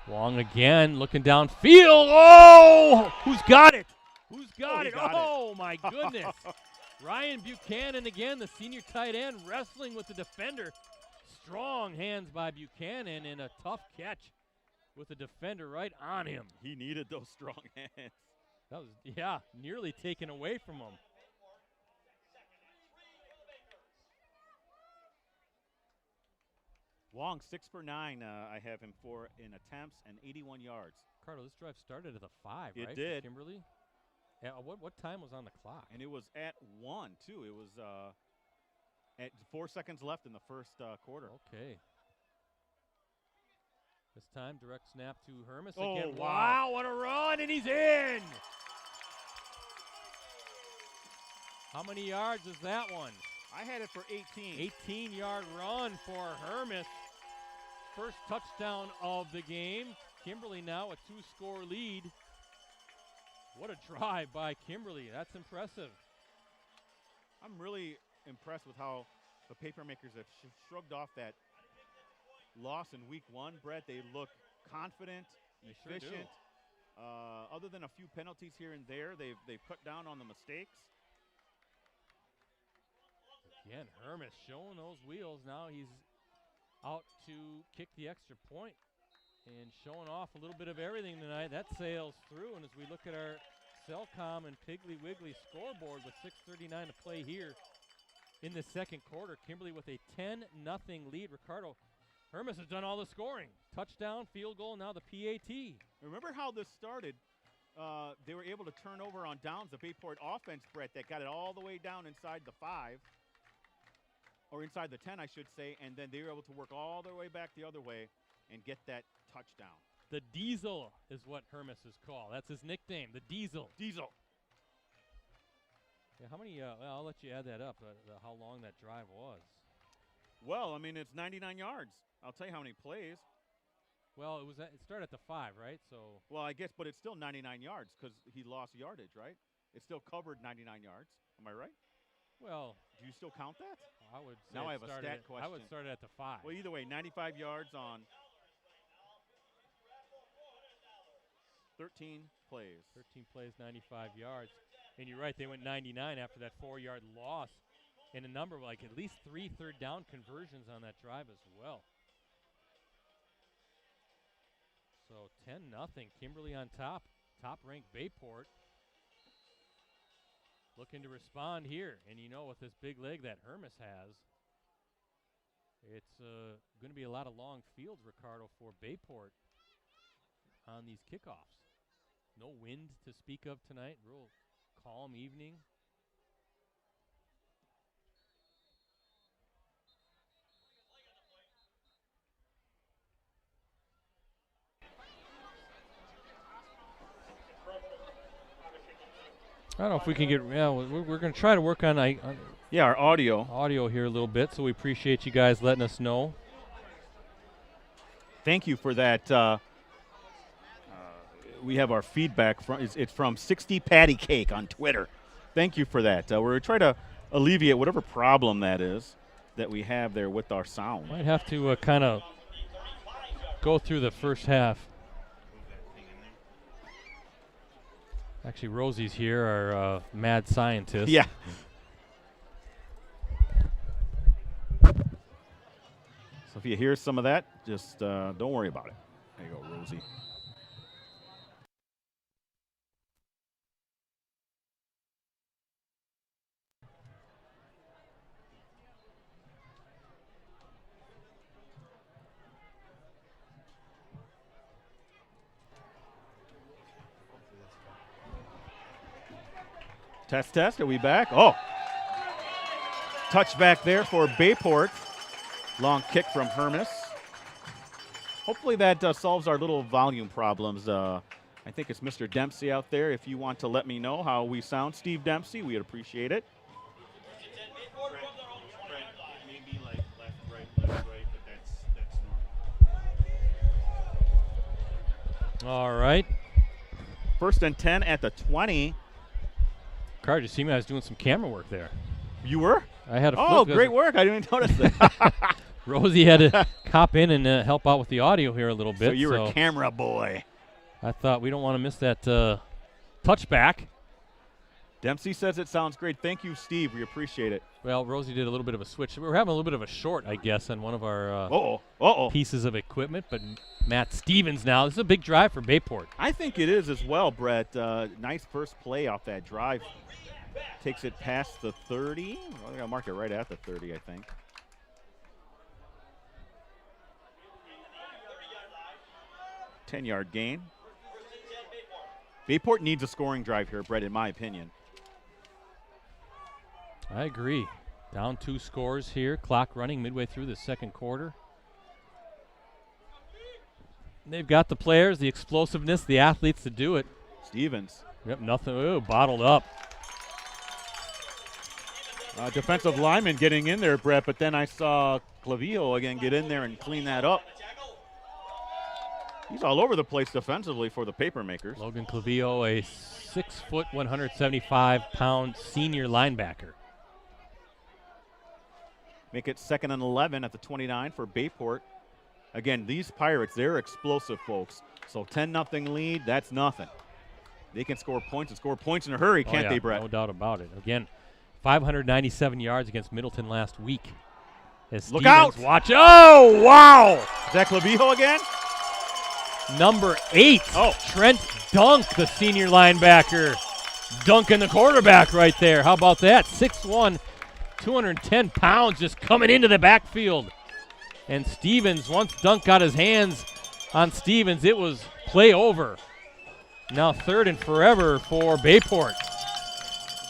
Wong again, looking downfield. Oh, who's got it? Who's got it? Oh, my goodness. Ryan Buchanan again, the senior tight end, wrestling with the defender. Strong hands by Buchanan and a tough catch with the defender right on him. He needed those strong hands. That was, yeah, nearly taken away from him. Wong, 6 for 9. I have him for in attempts and 81 yards. Ricardo, this drive started at the 5, it right? Did. For Kimberly? Yeah, what time was on the clock? And it was at 1, too. It was at 4 seconds left in the first quarter. Okay. This time, direct snap to Hermes again. Wow. Wow, what a run, and he's in! How many yards is that one? I had it for 18. 18-yard run for Hermes. first touchdown of the game. Kimberly now a 2-score lead. What a drive by Kimberly. That's impressive. I'm really impressed with how the Papermakers have shrugged off that loss in week 1, Brett. They look confident, efficient. Sure Other than a few penalties here and there, they've cut down on the mistakes. Again, Hermes showing those wheels. Now he's out to kick the extra point and showing off a little bit of everything tonight. That sails through, and as we look at our Cellcom and Piggly Wiggly scoreboard with 6:39 to play here in the second quarter, Kimberly with a 10-0 lead. Ricardo, Hermes has done all the scoring. Touchdown, field goal, now the PAT. Remember how this started? They were able to turn over on downs, the Bayport offense, Brett, that got it all the way down inside the 5, or inside the 10, I should say, and then they were able to work all the way back the other way and get that touchdown. The Diesel is what Hermes is called. That's his nickname, the Diesel. Diesel. Yeah, how many, well, I'll let you add that up, how long that drive was. Well, I mean, it's 99 yards. I'll tell you how many plays. Well, it started at the 5, right? So. Well, I guess, but it's still 99 yards because he lost yardage, right? It still covered 99 yards. Am I right? Well. Do you still count that? I would say now I have a stat question. I would start it at the 5. Well, either way, 95 yards on 13 plays. 13 plays, 95 yards. And you're right, they went 99 after that 4-yard loss. And a number of like at least 3 third-down conversions on that drive as well. So 10-0, Kimberly on top. Top-ranked Bayport. Looking to respond here. And you know, with this big leg that Hermes has, it's going to be a lot of long fields, Ricardo, for Bayport on these kickoffs. No wind to speak of tonight. Real calm evening. I don't know if we can get. Yeah, we're going to try to work on our audio here a little bit. So we appreciate you guys letting us know. Thank you for that. We have our feedback from. It's from 60 Patty Cake on Twitter. Thank you for that. We're trying to alleviate whatever problem that is that we have there with our sound. Might have to kind of go through the first half. Actually, Rosie's here, our mad scientist. Yeah. So if you hear some of that, just don't worry about it. There you go, Rosie. Test. Are we back? Oh. Touchback there for Bayport. Long kick from Hermes. Hopefully that solves our little volume problems. I think it's Mr. Dempsey out there. If you want to let me know how we sound, Steve Dempsey, we'd appreciate it. Maybe like left, right, but that's normal. All right. 1st and 10 at the 20. Ricardo, you see me? I was doing some camera work there. You were? I had a Oh, great work. I didn't even notice that. Rosie had to hop in and help out with the audio here a little bit. So you were a camera boy. I thought we don't want to miss that touchback. Dempsey says it sounds great. Thank you, Steve. We appreciate it. Well, Rosie did a little bit of a switch. We were having a little bit of a short, I guess, on one of our pieces of equipment. But Matt Stevens now. This is a big drive for Bayport. I think it is as well, Brett. Nice first play off that drive. Takes it past the 30. Well, I got to mark it right at the 30, I think. Ten-yard gain. Bayport needs a scoring drive here, Brett, in my opinion. I agree. Down 2 scores here. Clock running midway through the second quarter. And they've got the players, the explosiveness, the athletes to do it. Stevens. Yep, nothing. Ooh, bottled up. Defensive lineman getting in there, Brett, but then I saw Clavillo again get in there and clean that up. He's all over the place defensively for the Papermakers. Logan Clavillo, a 6 foot, 175-pound senior linebacker. Make it 2nd and 11 at the 29 for Bayport. Again, these Pirates, they're explosive, folks. So 10-0 lead, that's nothing. They can score points and score points in a hurry, can't they, Brett? No doubt about it. Again, 597 yards against Middleton last week. As Look Stevens out! Watch. Oh, wow! Is that Clavijo again? Number 8, Trent Dunk, the senior linebacker. Dunking the quarterback right there. How about that? 6'1", 210 pounds just coming into the backfield. And Stevens, once Dunk got his hands on Stevens, it was play over. Now 3rd and forever for Bayport.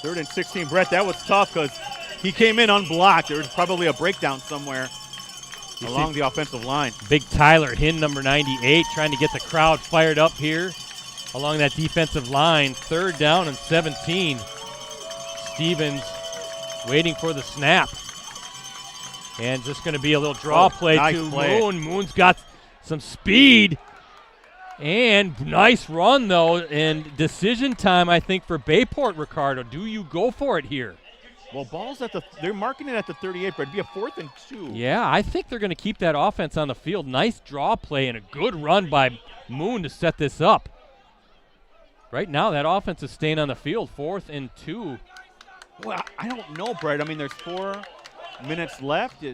3rd and 16, Brett, that was tough because he came in unblocked. There was probably a breakdown somewhere along the offensive line. Big Tyler Hinn, number 98, trying to get the crowd fired up here along that defensive line. 3rd down and 17. Stevens waiting for the snap. And just going to be a little draw play nice to play. Moon. Moon's got some speed. And nice run, though. And decision time, I think, for Bayport, Ricardo. Do you go for it here? Well, ball's at they're marking it at the 38, but it'd be a 4th and 2. Yeah, I think they're going to keep that offense on the field. Nice draw play and a good run by Moon to set this up. Right now, that offense is staying on the field. 4th and 2. Well, I don't know, Brett. I mean, there's 4 minutes left.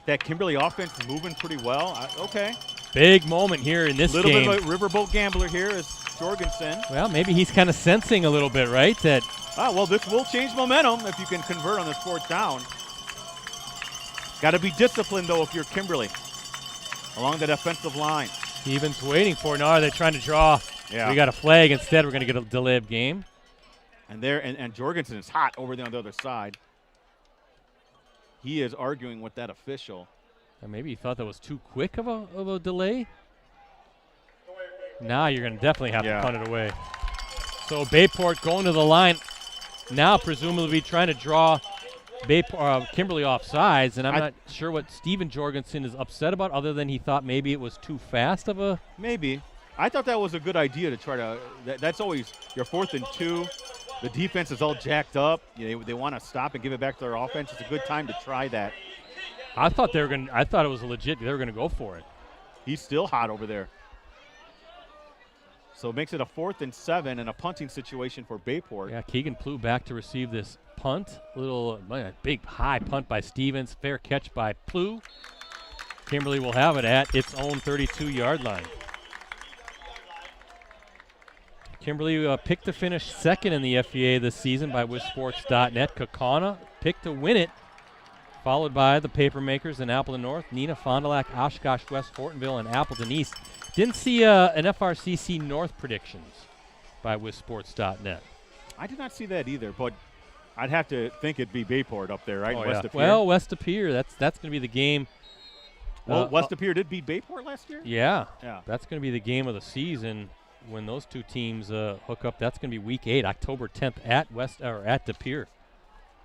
That Kimberly offense is moving pretty well. Okay. Big moment here in this Little game. bit of a riverboat gambler here is Jorgensen. Well, maybe he's kind of sensing a little bit, right? That Well, this will change momentum if you can convert on this 4th down. Got to be disciplined, though, if you're Kimberly along the defensive line. Stevens waiting for it. Now they're trying to draw. Yeah. We got a flag. Instead, we're going to get a delay of game. And Jorgensen is hot over there on the other side. He is arguing with that official. And maybe he thought that was too quick of a delay. Now you're going to definitely have to punt it away. So Bayport going to the line. Now presumably trying to draw Kimberly off sides, and I'm not sure what Steven Jorgensen is upset about other than he thought maybe it was too fast of a... Maybe. I thought that was a good idea to try to that's always your 4th and 2. The defense is all jacked up. They want to stop and give it back to their offense. It's a good time to try that. I thought it was legit. They were going to go for it. He's still hot over there. So it makes it a 4th and 7 and a punting situation for Bayport. Yeah, Keegan Plew back to receive this punt. Big high punt by Stevens. Fair catch by Plew. Kimberly will have it at its own 32-yard line. Kimberly picked to finish 2nd in the FVA this season by WisSports.net. Kaukauna picked to win it, followed by the Papermakers in Appleton North, Nina, Fond du Lac, Oshkosh West, Fortinville, and Appleton East. Didn't see an FRCC North predictions by WisSports.net. I did not see that either, but I'd have to think it'd be Bayport up there, right? West of Pier. Well, West of Pier, that's going to be the game. Well, West of Pier did beat Bayport last year? Yeah. Yeah. That's going to be the game of the season when those two teams hook up. That's going to be Week 8, October 10th at De Pere.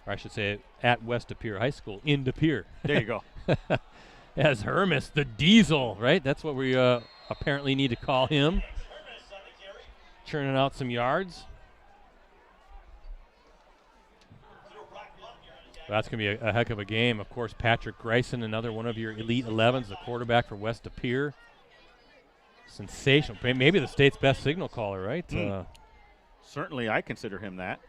Or I should say at West De Pere High School in De Pere. There you go. As Hermes, the Diesel, right? That's what we apparently need to call him. Churning out some yards. That's going to be a heck of a game. Of course, Patrick Greisen, another one of your Elite 11s, the quarterback for West De Pere. Sensational. Maybe the state's best signal caller, right? Certainly, I consider him that.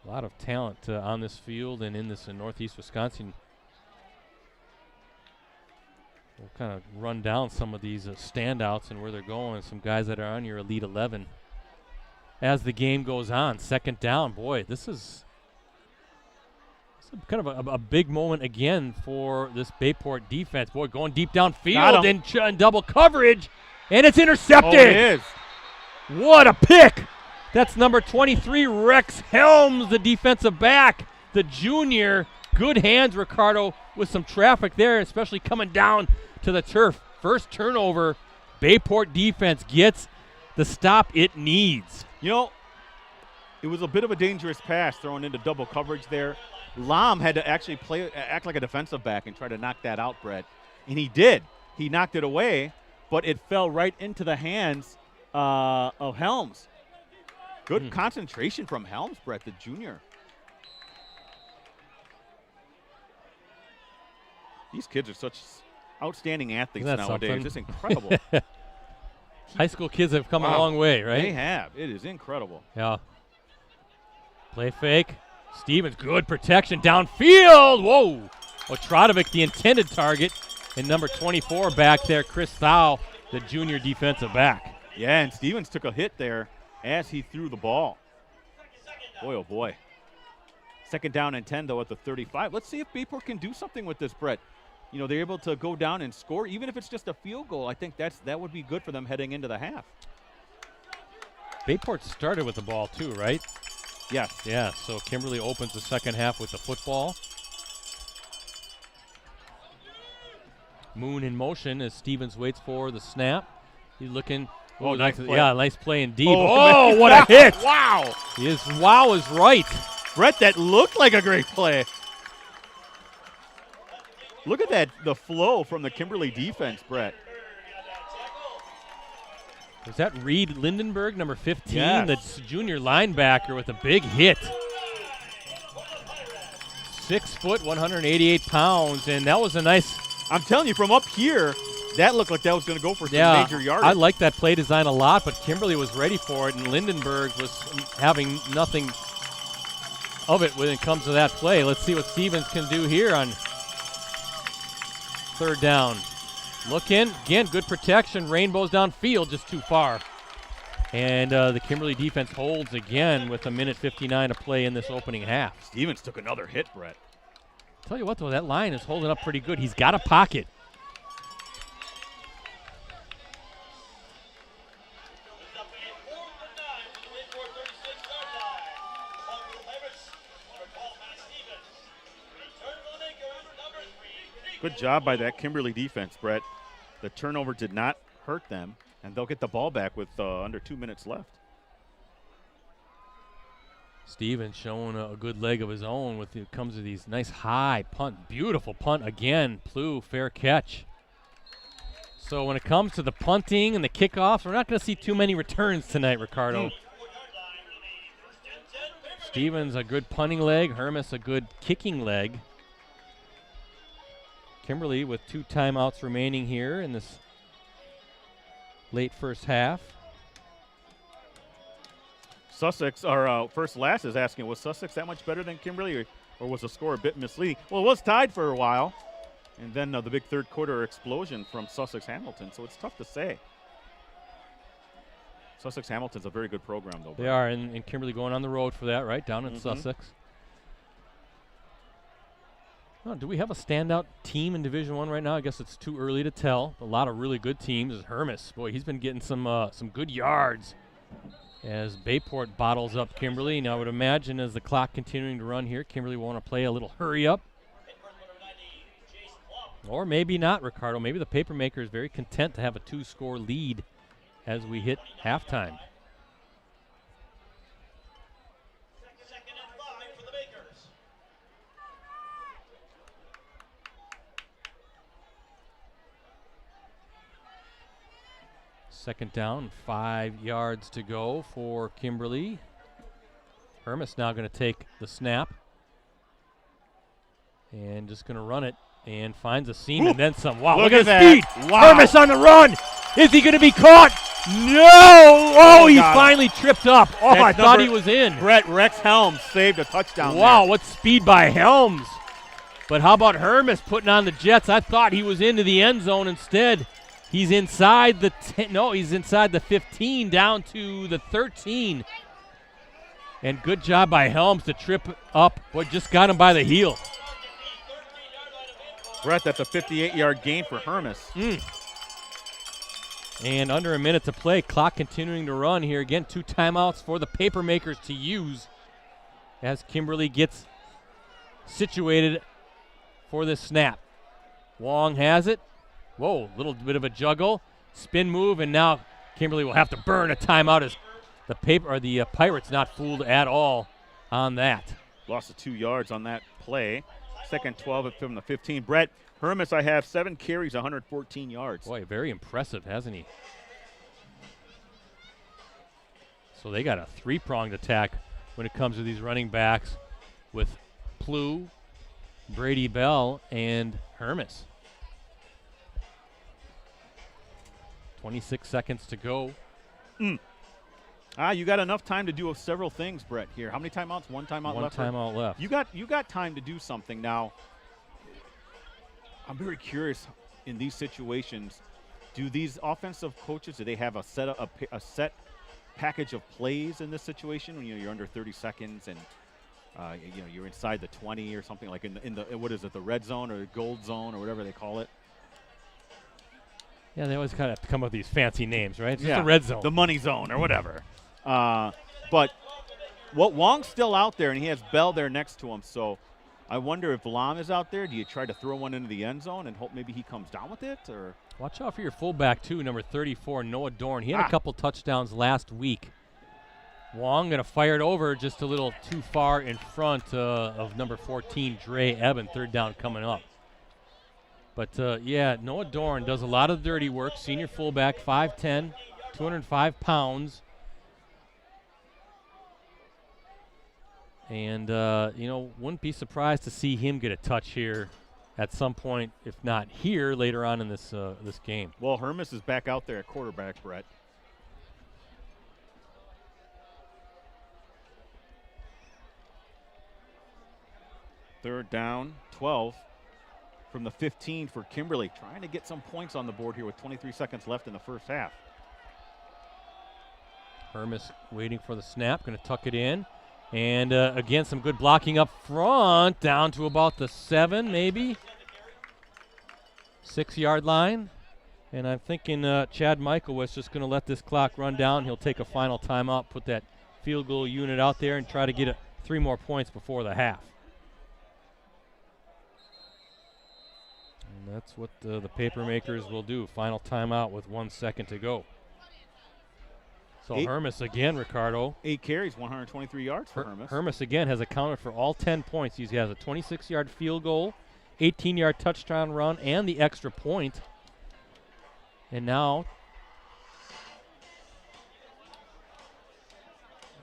A lot of talent on this field and in Northeast Wisconsin. We'll kind of run down some of these standouts and where they're going. Some guys that are on your Elite 11 as the game goes on. 2nd down. Boy, this is kind of a big moment again for this Bayport defense. Boy, going deep downfield and double coverage, and it's intercepted. Oh, it is. What a pick. That's number 23, Rex Helms, the defensive back, the junior. Good hands, Ricardo, with some traffic there, especially coming down to the turf. First turnover, Bayport defense gets the stop it needs. You know, It was a bit of a dangerous pass thrown into double coverage there. Lam had to actually act like a defensive back and try to knock that out, Brett. And he did. He knocked it away, but it fell right into the hands of Helms. Good concentration from Helms, Brett, the junior. These kids are such outstanding athletes nowadays. Something? It's incredible. High school kids have come a long way, right? They have. It is incredible. Yeah. Play fake. Stevens, good protection downfield. Whoa. Otradovic, the intended target. And number 24 back there, Chris Thau, the junior defensive back. Yeah, and Stevens took a hit there as he threw the ball. Boy, oh boy. 2nd down and 10, though, at the 35. Let's see if Bayport can do something with this, Brett. You know, they're able to go down and score. Even if it's just a field goal, I think that would be good for them heading into the half. Bayport started with the ball, too, right? Yes. Yeah, so Kimberly opens the second half with the football. Moon in motion as Stevens waits for the snap. He's looking. Oh, nice play. Yeah, nice play indeed. Oh, What a hit. Wow. Wow is right. Brett, that looked like a great play. Look at that, the flow from the Kimberly defense, Brett. Was that Reed Lindenberg, number 15, Yes. the junior linebacker with a big hit? 6 foot, 188 pounds, and that was a nice. I'm telling you, from up here, that looked like that was going to go for some major yardage. I like that play design a lot, but Kimberly was ready for it, and Lindenberg was having nothing of it when it comes to that play. Let's see what Stevens can do here on 3rd down. Look in. Again, good protection. Rainbows downfield, just too far. And the Kimberly defense holds again with 1:59 to play in this opening half. Stevens took another hit, Brett. Tell you what, though, that line is holding up pretty good. He's got a pocket. Good job by that Kimberly defense, Brett. The turnover did not hurt them, and they'll get the ball back with under 2 minutes left. Stevens showing a good leg of his own with it comes to these nice high punt. Beautiful punt again. Plew, fair catch. So when it comes to the punting and the kickoffs, we're not going to see too many returns tonight, Ricardo. Stevens a good punting leg. Hermes a good kicking leg. Kimberly with 2 timeouts remaining here in this late first half. Sussex, our first last is asking, was Sussex that much better than Kimberly, or was the score a bit misleading? Well, it was tied for a while, and then the big third quarter explosion from Sussex-Hamilton, so it's tough to say. Sussex-Hamilton's a very good program, though. They are, and Kimberly going on the road for that, right, down in Sussex. Oh, do we have a standout team in Division I right now? I guess it's too early to tell. A lot of really good teams. Hermes, boy, he's been getting some good yards as Bayport bottles up Kimberly. Now I would imagine as the clock continuing to run here, Kimberly will want to play a little hurry up. Or maybe not, Ricardo. Maybe the Papermaker is very content to have a 2-score lead as we hit halftime. Second down, 5 yards to go for Kimberly. Hermes now going to take the snap and just going to run it and finds a seam and then some. Wow, look at the speed. Wow. Hermes on the run. Is he going to be caught? No. Oh, he finally tripped up. Oh, I thought he was in. Brett, Rex Helms saved a touchdown. Wow, there. what speed by Helms. But how about Hermes putting on the Jets? I thought he was into the end zone instead. He's inside the he's inside the 15 down to the 13. And good job by Helms to trip up. Boy, just got him by the heel. Brett, that's a 58-yard gain for Hermes. And under a minute to play. Clock continuing to run here. Again, 2 timeouts for the Papermakers to use as Kimberly gets situated for this snap. Wong has it. Whoa, little bit of a juggle. Spin move, and now Kimberly will have to burn a timeout as the Pirates not fooled at all on that. Loss of 2 yards on that play. Second 12 from the 15. Brett Hermes, I have 7 carries, 114 yards. Boy, very impressive, hasn't he? So they got a 3-pronged attack when it comes to these running backs with Plu, Brady Bell, and Hermes. 26 seconds to go. You got enough time to do several things, Brett, here. How many timeouts? One timeout left? One timeout left. You got time to do something. Now, I'm very curious in these situations, do these offensive coaches, do they have a set package of plays in this situation when you're under 30 seconds and you're inside the 20 or something, like in the what is it, the red zone or the gold zone or whatever they call it? Yeah, they always kind of have to come up with these fancy names, right? It's just the red zone. The money zone or whatever. But Wong's still out there, and he has Bell there next to him. So I wonder if Lam is out there. Do you try to throw one into the end zone and hope maybe he comes down with it? Or watch out for your fullback, too, number 34, Noah Dorn. He had a couple touchdowns last week. Wong going to fire it over just a little too far in front of number 14, Dre Eben, third down coming up. But, Noah Dorn does a lot of dirty work. Senior fullback, 5'10", 205 pounds. And, wouldn't be surprised to see him get a touch here at some point, if not here, later on in this game. Well, Hermes is back out there at quarterback, Brett. Third down, 12 from the 15 for Kimberly, trying to get some points on the board here with 23 seconds left in the first half. Hermes waiting for the snap, going to tuck it in. And, again, some good blocking up front, down to about the 7, maybe. 6-yard line. And I'm thinking Chad Michael was just going to let this clock run down. He'll take a final timeout, put that field goal unit out there, and try to get 3 more points before the half. And that's what the Papermakers will do. Final timeout with 1 second to go. So Hermes again, Ricardo. 8 carries, 123 yards for Hermes. Hermes again has accounted for all 10 points. He has a 26-yard field goal, 18-yard touchdown run, and the extra point. And now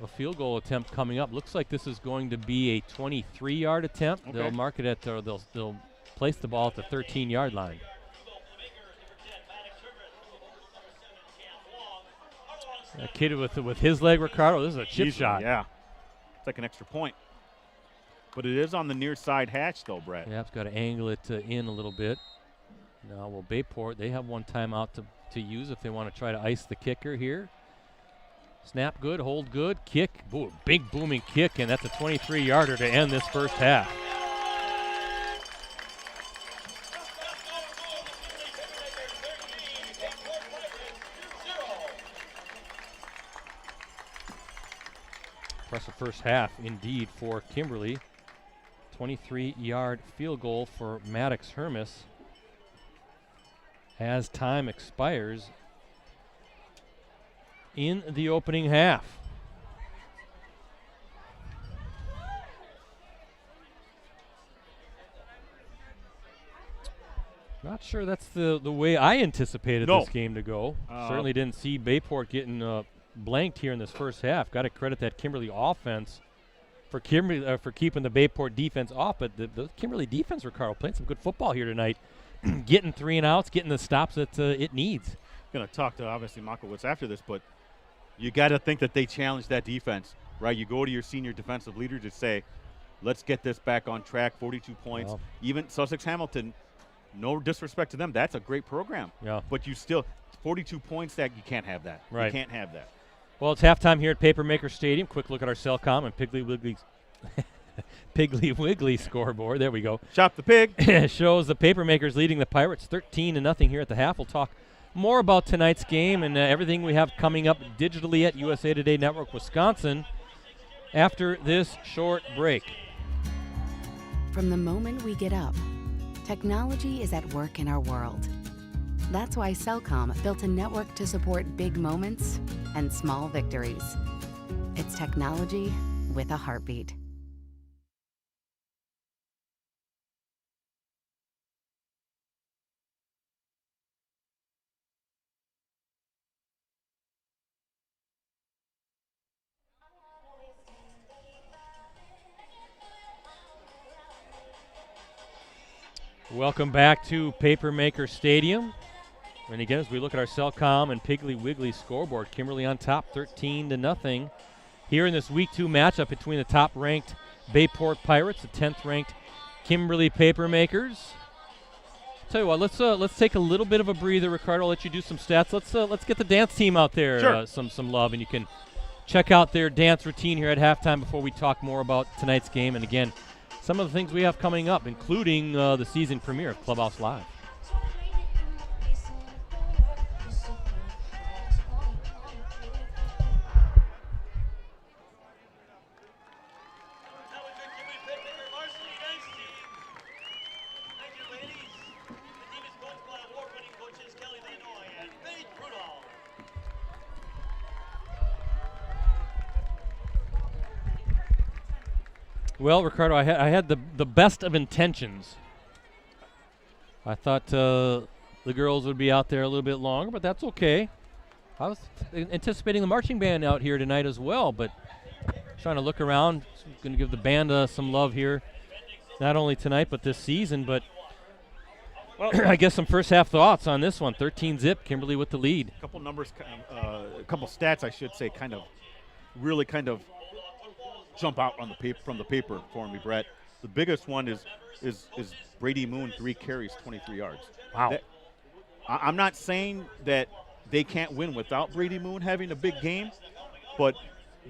a field goal attempt coming up. Looks like this is going to be a 23-yard attempt. Okay. They'll mark it at, or they'll place the ball at the 13-yard line. A kid with his leg, Ricardo, this is a chip shot. Yeah, it's like an extra point. But it is on the near side hatch, though, Brett. Yeah, it's got to angle it in a little bit. Now, Bayport, they have one timeout to use if they want to try to ice the kicker here. Snap good, hold good, kick. Ooh, big booming kick, and that's a 23-yarder to end this first half. Impressive first half, indeed, for Kimberly. 23-yard field goal for Maddox Hermes as time expires in the opening half. Not sure that's the way I anticipated this game to go. Certainly didn't see Bayport getting blanked here in this first half. Got to credit that Kimberly offense for keeping the Bayport defense off, but the Kimberly defense, Ricardo, playing some good football here tonight, getting 3 and outs, getting the stops that it needs. Going to talk to obviously Makowitz after this, but you got to think that they challenged that defense, right? You go to your senior defensive leader to say, let's get this back on track. 42 points. Well, even Sussex Hamilton, no disrespect to them, that's a great program. Yeah. But you still 42 points, that you can't have that. Right. You can't have that. Well, it's halftime here at Papermaker Stadium. Quick look at our Cellcom and Piggly Wiggly scoreboard. There we go. Shop the pig. Shows the Papermakers leading the Pirates 13-0 here at the half. We'll talk more about tonight's game and everything we have coming up digitally at USA Today Network Wisconsin after this short break. From the moment we get up, technology is at work in our world. That's why Cellcom built a network to support big moments and small victories. It's technology with a heartbeat. Welcome back to Papermaker Stadium. And again, as we look at our Cellcom and Piggly Wiggly scoreboard, Kimberly on top 13-0 here in this Week 2 matchup between the top-ranked Bayport Pirates, the 10th-ranked Kimberly Papermakers. Tell you what, let's take a little bit of a breather, Ricardo. I'll let you do some stats. Let's get the dance team out there Sure. some love, and you can check out their dance routine here at halftime before we talk more about tonight's game. And again, some of the things we have coming up, including the season premiere of Clubhouse Live. Well, Ricardo, I had the best of intentions. I thought the girls would be out there a little bit longer, but that's okay. I was anticipating the marching band out here tonight as well, but trying to look around. Going to give the band some love here, not only tonight but this season. But well, I guess some first half thoughts on this one. 13-zip, Kimberly with the lead. A couple numbers, a couple stats, I should say, really jump out on the paper from the paper for me, Brett. The biggest one is Brady Moon, 3 carries, 23 yards. Wow. I'm not saying that they can't win without Brady Moon having a big game, but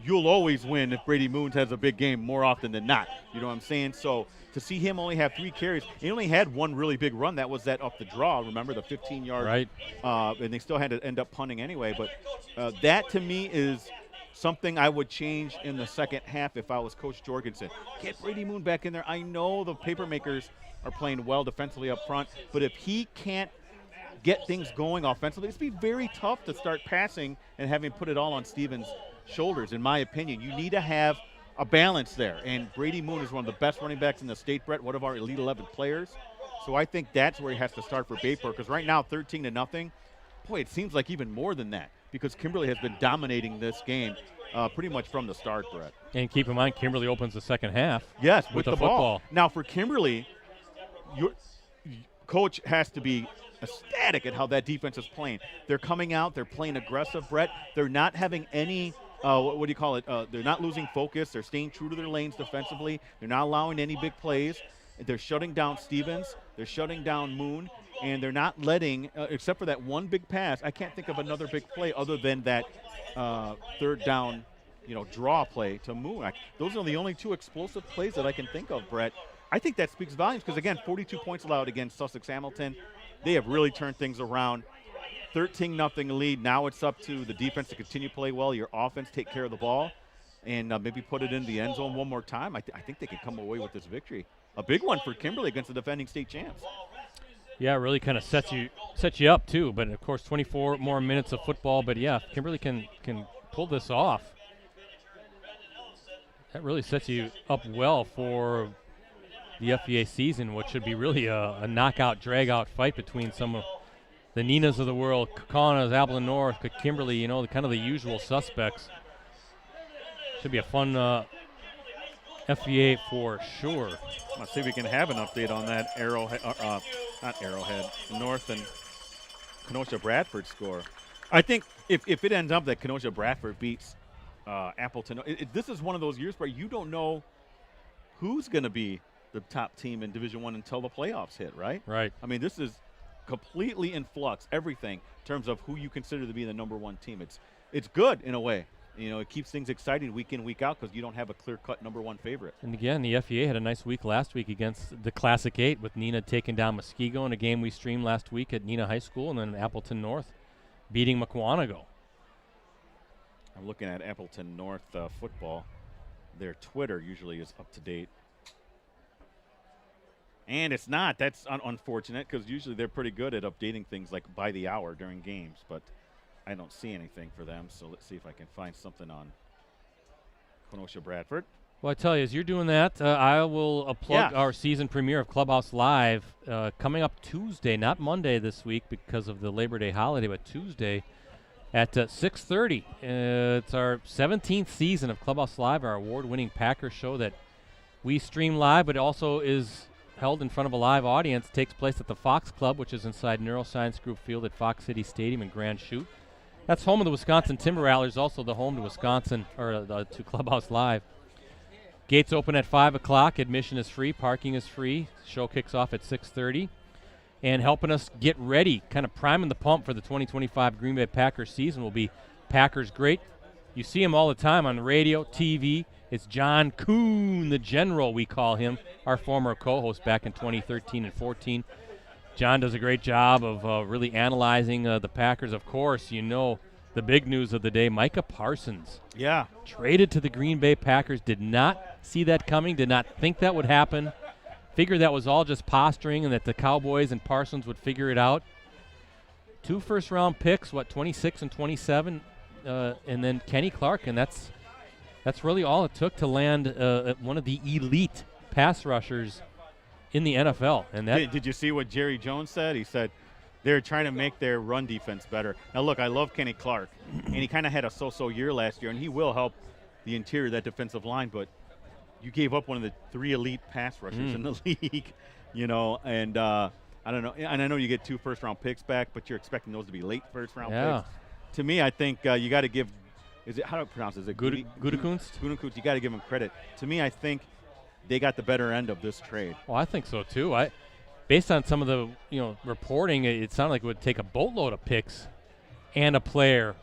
you'll always win if Brady Moon has a big game more often than not. You know what I'm saying? So to see him only have 3 carries, he only had one really big run. That was that up the draw. Remember the 15-yard? Right. And they still had to end up punting anyway. But that to me is something I would change in the second half if I was Coach Jorgensen. Get Brady Moon back in there. I know the Papermakers are playing well defensively up front, but if he can't get things going offensively, it's be very tough to start passing and having put it all on Stevens' shoulders, in my opinion. You need to have a balance there, and Brady Moon is one of the best running backs in the state, Brett, one of our Elite 11 players. So I think that's where he has to start for Bayport, because right now 13-0, boy, it seems like even more than that, because Kimberly has been dominating this game pretty much from the start, Brett. And keep in mind, Kimberly opens the second half. Yes, with the football. ball. Now for Kimberly, your coach has to be ecstatic at how that defense is playing. They're coming out, they're playing aggressive, Brett. They're not having any, what do you call it? They're not losing focus. They're staying true to their lanes defensively. They're not allowing any big plays. They're shutting down Stevens. They're shutting down Moon. And they're not letting, except for that one big pass, I can't think of another big play other than that third down, draw play to Moon. Those are the only 2 explosive plays that I can think of, Brett. I think that speaks volumes because, again, 42 points allowed against Sussex Hamilton. They have really turned things around. 13-0 lead. Now it's up to the defense to continue to play well, your offense take care of the ball, and maybe put it in the end zone one more time. I think they can come away with this victory. A big one for Kimberly against the defending state champs. Yeah, it really kind of sets you up too. But of course, 24 more minutes of football. But yeah, Kimberly can pull this off. That really sets you up well for the FVA season, which should be really a knockout, drag-out fight between some of the Ninas of the world, Kaukauna, Abilene North, Kimberly. Kind of the usual suspects. Should be a fun FVA for sure. Let's see if we can have an update on that not Arrowhead, North and Kenosha Bradford score. I think if it ends up that Kenosha Bradford beats Appleton, this is one of those years where you don't know who's going to be the top team in Division I until the playoffs hit, right? Right. I mean, this is completely in flux, everything in terms of who you consider to be the number 1 team. It's good in a way. It keeps things exciting week in, week out because you don't have a clear-cut number 1 favorite. And again, the FEA had a nice week last week against the Classic 8 with Nina taking down Muskego in a game we streamed last week at Nina High School, and then Appleton North beating Mukwonago. I'm looking at Appleton North football. Their Twitter usually is up to date. And it's not. That's unfortunate because usually they're pretty good at updating things like by the hour during games, but I don't see anything for them. So let's see if I can find something on Kenosha Bradford. Well, I tell you, as you're doing that, I will plug our season premiere of Clubhouse Live coming up Tuesday, not Monday this week because of the Labor Day holiday, but Tuesday at 6:30. It's our 17th season of Clubhouse Live, our award-winning Packers show that we stream live, but also is held in front of a live audience. Takes place at the Fox Club, which is inside Neuroscience Group Field at Fox City Stadium in Grand Chute. That's home of the Wisconsin Timber Rattlers, also the home to Wisconsin or to Clubhouse Live. Gates open at 5 o'clock. Admission is free. Parking is free. Show kicks off at 6:30. And helping us get ready, kind of priming the pump for the 2025 Green Bay Packers season will be Packers great. You see him all the time on the radio, TV. It's John Kuhn, the General, we call him, our former co-host back in 2013 and 14. John does a great job of really analyzing the Packers. Of course, you know the big news of the day, Micah Parsons. Yeah. Traded to the Green Bay Packers. Did not see that coming, did not think that would happen. Figured that was all just posturing and that the Cowboys and Parsons would figure it out. 2 first-round picks, 26 and 27, and then Kenny Clark, and that's really all it took to land one of the elite pass rushers in the NFL. And that Did you see what Jerry Jones said? He said they're trying to make their run defense better. Now, look, I love Kenny Clark, and he kind of had a so-so year last year, and he will help the interior of that defensive line, but you gave up one of the 3 elite pass rushers in the league, you know, and I don't know. And I know you get 2 first-round picks back, but you're expecting those to be late first-round picks. To me, I think you got to give – how do I pronounce it? Is it Gutekunst? Gutekunst, you got to give him credit. To me, I think they got the better end of this trade. Well, I think so, too. Based on some of the reporting, it sounded like it would take a boatload of picks and a player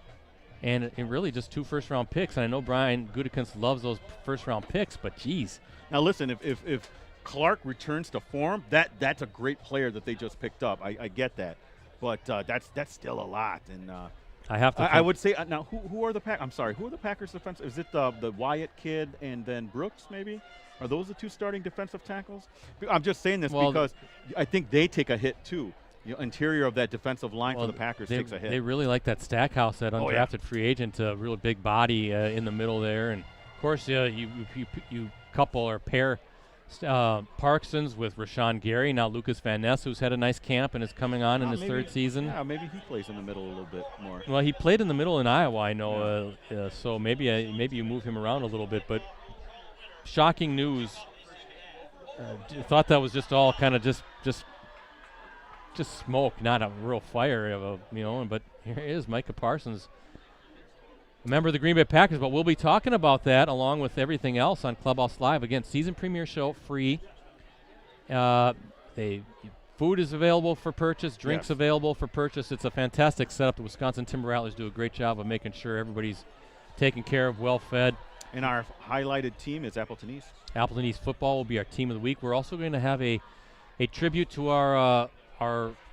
and it really just 2 first-round picks. And I know Brian Gutekunst loves those first-round picks, but geez. Now, listen, if Clark returns to form, that's a great player that they just picked up. I get that. But that's still a lot. And I have to. I would say now who are the Packers? I'm sorry, who are the Packers defense? Is it the Wyatt kid and then Brooks maybe? Are those the 2 starting defensive tackles? I'm just saying this because I think they take a hit too. Interior of that defensive line for the Packers takes a hit. They really like that Stackhouse, that undrafted free agent, a real big body in the middle there. And of course, you couple or pair Parksons with Rashawn Gary. Now Lucas Van Ness, who's had a nice camp and is coming on in his 3rd season. Yeah, maybe he plays in the middle a little bit more. Well, he played in the middle in Iowa, I know. So maybe you move him around a little bit. But shocking news. Thought that was just all kind of just smoke, not a real fire but here is Micah Parsons, a member of the Green Bay Packers. But we'll be talking about that along with everything else on Clubhouse Live. Again, season premiere show, free. Food is available for purchase, drinks available for purchase. It's a fantastic setup. The Wisconsin Timber Rattlers do a great job of making sure everybody's taken care of, well fed. And our highlighted team is Appleton East. Appleton East football will be our team of the week. We're also going to have a tribute to our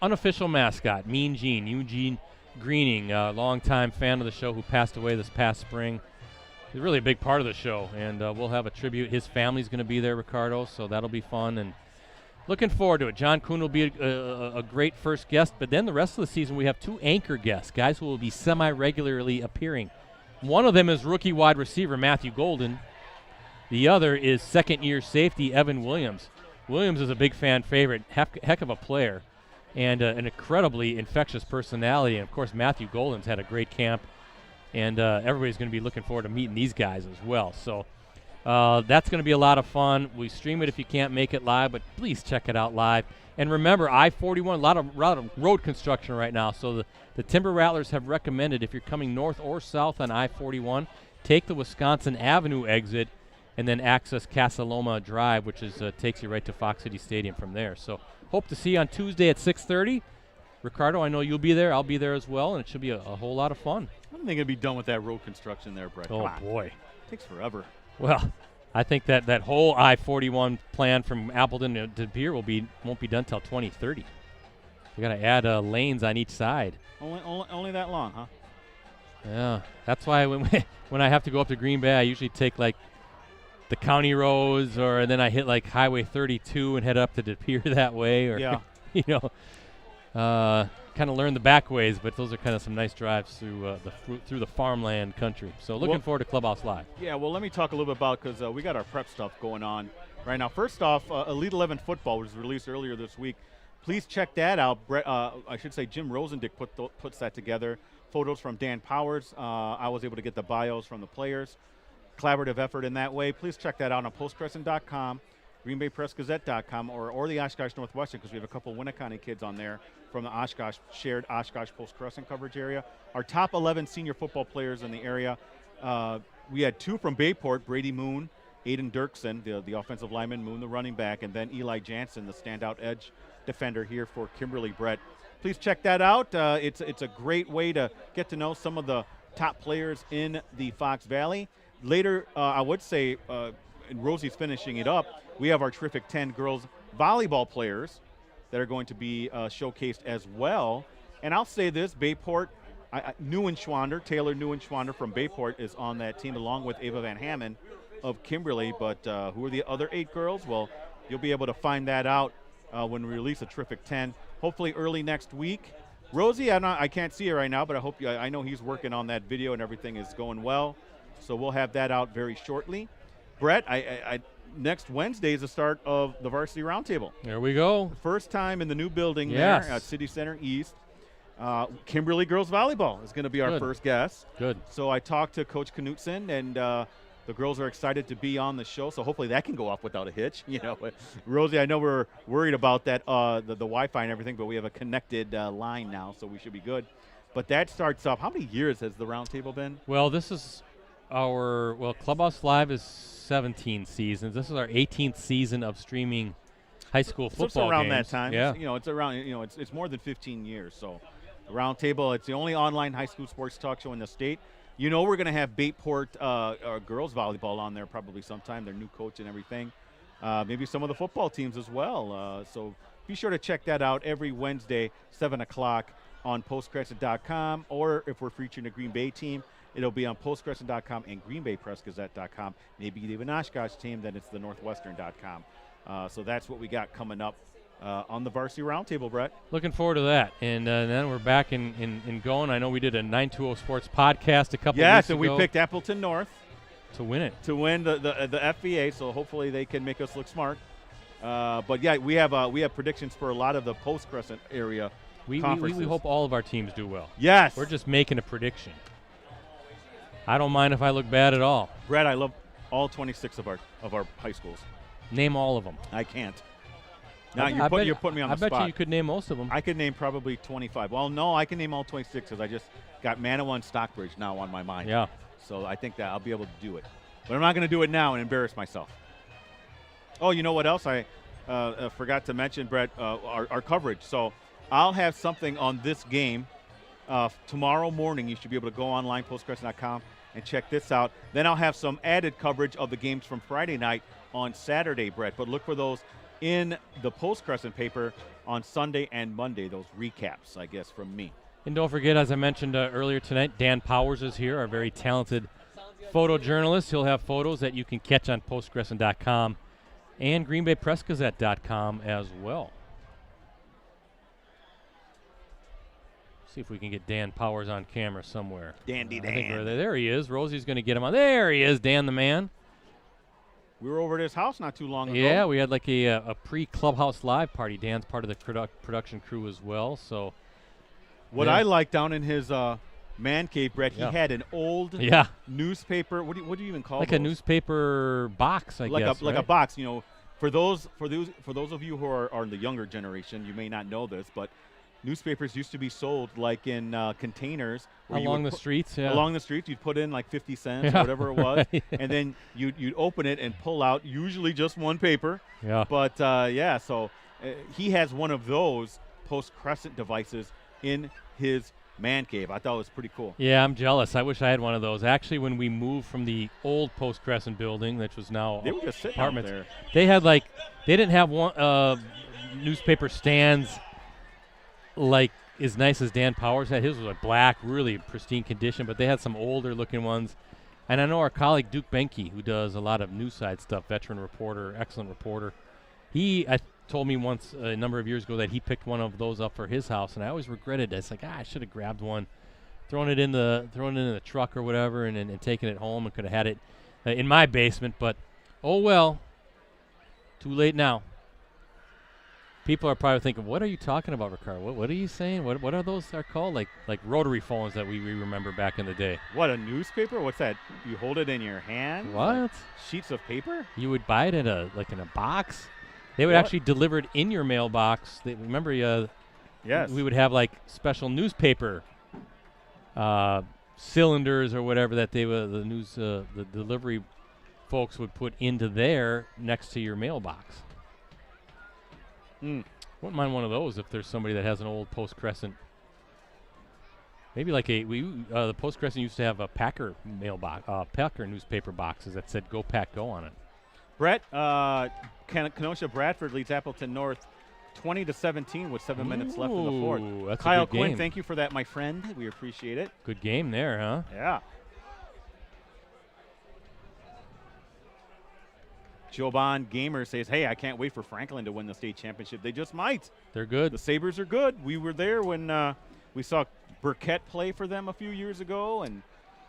unofficial mascot, Mean Gene, Eugene Greening, a longtime fan of the show who passed away this past spring. He's really a big part of the show, and we'll have a tribute. His family's going to be there, Ricardo, so that'll be fun. And looking forward to it. John Kuhn will be a great first guest, but then the rest of the season we have 2 anchor guests, guys who will be semi-regularly appearing. One of them is rookie wide receiver Matthew Golden. The other is second-year safety Evan Williams. Williams is a big fan favorite, heck of a player, and an incredibly infectious personality. And, of course, Matthew Golden's had a great camp, and everybody's going to be looking forward to meeting these guys as well. So that's going to be a lot of fun. We stream it if you can't make it live, but please check it out live. And remember, I-41, a lot of road construction right now. So the Timber Rattlers have recommended if you're coming north or south on I-41, take the Wisconsin Avenue exit and then access Casa Loma Drive, which takes you right to Fox City Stadium from there. So hope to see you on Tuesday at 6:30. Ricardo, I know you'll be there. I'll be there as well, and it should be a whole lot of fun. I don't think it'll be done with that road construction there, Brett. Oh, boy. It takes forever. Well, I think that whole I-41 plan from Appleton to De Beer won't be done till 2030. We got to add lanes on each side. Only that long, huh? Yeah, that's why when I have to go up to Green Bay, I usually take like the county roads, and then I hit like Highway 32 and head up to De Pere that way, or Yeah. kind of learn the back ways. But those are kind of some nice drives through the farmland country. So looking forward to Clubhouse Live. Yeah, well, let me talk a little bit about, because we got our prep stuff going on right now. First off, Elite 11 football was released earlier this week. Please check that out. I should say Jim Rosandick puts that together. Photos from Dan Powers. I was able to get the bios from the players. Collaborative effort in that way. Please check that out on postcrescent.com, greenbaypressgazette.com, or the Oshkosh Northwestern, because we have a couple Winneconne kids on there from the shared Oshkosh Post Crescent coverage area. Our top 11 senior football players in the area. We had 2 from Bayport, Brady Moon, Aiden Dirksen, the offensive lineman, Moon the running back, and then Eli Jansen, the standout edge defender here for Kimberly. Brett, please check that out. It's a great way to get to know some of the top players in the Fox Valley. Later, I would say, and Rosie's finishing it up, we have our terrific 10 girls volleyball players that are going to be showcased as well. And I'll say this, Bayport, Taylor Neuenschwander from Bayport is on that team, along with Ava Van Hammond of Kimberly. But who are the other 8 girls? Well, you'll be able to find that out when we release a terrific 10, hopefully early next week. Rosie, I can't see her right now, but I know he's working on that video and everything is going well. So we'll have that out very shortly. Brett, next Wednesday is the start of the Varsity Roundtable. There we go. First time in the new building Yes. there at City Center East. Kimberly Girls Volleyball is going to be our Good. first guest. Good. So I talked to Coach Knutson, and the girls are excited to be on the show. So hopefully that can go off without a hitch. But Rosie, I know we're worried about that, the Wi-Fi and everything, but we have a connected line now, so we should be good. But that starts off. How many years has the Roundtable been? Well, this is Clubhouse Live is 17 seasons. This is our 18th season of streaming high school football so it's around games. that time. Yeah. It's around. It's more than 15 years. So, the Roundtable. It's the only online high school sports talk show in the state. We're going to have Bayport girls volleyball on there probably sometime. Their new coach and everything. Maybe some of the football teams as well. So be sure to check that out every Wednesday, 7 o'clock on postcrescent.com, or if we're featuring a Green Bay team, it'll be on postcrescent.com and greenbaypressgazette.com. Maybe even Oshkosh team, then it's the northwestern.com. So that's what we got coming up on the Varsity Roundtable, Brett. Looking forward to that. And then we're back in going. I know we did a 920 Sports podcast a couple weeks ago. Yes, and we picked Appleton North to win it. To win the FVA, so hopefully they can make us look smart. But yeah, we have predictions for a lot of the Post Crescent area conferences. We hope all of our teams do well. Yes. We're just making a prediction. I don't mind if I look bad at all. Brett, I love all 26 of our high schools. Name all of them. I can't. Now you're putting me on the spot. I bet you could name most of them. I could name probably 25. Well, no, I can name all 26 because I just got Manawa and Stockbridge now on my mind. Yeah. So I think that I'll be able to do it. But I'm not going to do it now and embarrass myself. Oh, you know what else I forgot to mention, Brett? Our coverage. So I'll have something on this game tomorrow morning. You should be able to go online, postcrescent.com, and check this out. Then I'll have some added coverage of the games from Friday night on Saturday, Brett. But look for those in the Post Crescent paper on Sunday and Monday, those recaps, I guess, from me. And don't forget, as I mentioned earlier tonight, Dan Powers is here, our very talented photojournalist. He'll have photos that you can catch on postcrescent.com and greenbaypressgazette.com as well. See if we can get Dan Powers on camera somewhere. Dandy Dan. I think there he is. Rosie's going to get him on. There he is, Dan the man. We were over at his house not too long ago. Yeah, we had like a pre-Clubhouse Live party. Dan's part of the production crew as well. So, what I like down in his man cave, Brett, he had an old newspaper. What do you even call it? Like those? A newspaper box, I guess. Like a box. For those of you who are the younger generation, you may not know this, but newspapers used to be sold like in containers along the streets. Yeah, along the streets, you'd put in like 50 cents or whatever it was, and then you'd open it and pull out usually just one paper. Yeah. But so he has one of those Post Crescent devices in his man cave. I thought it was pretty cool. Yeah, I'm jealous. I wish I had one of those. Actually, when we moved from the old Post Crescent building, which was now they were just sitting apartments, out there. They had they didn't have one newspaper stands like as nice as Dan Powers had. His was like black, really pristine condition, but they had some older looking ones. And I know our colleague Duke Benke, who does a lot of news side stuff, veteran reporter, excellent reporter. He told me once a number of years ago that he picked one of those up for his house, and I always regretted it. It's like, I should have grabbed one, thrown it in the truck or whatever, and taken it home, and could have had it in my basement. But oh well, too late now. People are probably thinking, what are you talking about, Ricardo? What are you saying? What are those are called? Like rotary phones that we remember back in the day. What, a newspaper? What's that? You hold it in your hand? What? Like sheets of paper? You would buy it in a box. They would actually deliver it in your mailbox. Remember, yes. We would have like special newspaper cylinders or whatever that the delivery folks would put into there next to your mailbox. Wouldn't mind one of those if there's somebody that has an old Post Crescent. Maybe like the Post Crescent used to have a Packer mailbox, Packer newspaper boxes that said "Go Pack Go" on it. Brett, Kenosha Bradford leads Appleton North 20-17 with 7 minutes left in the fourth. That's Kyle a good Quinn, game. thank you for that, my friend. We appreciate it. Good game there, huh? Yeah. Joban Gamer says, hey, I can't wait for Franklin to win the state championship. They just might. They're good. The Sabres are good. We were there when we saw Burkett play for them a few years ago and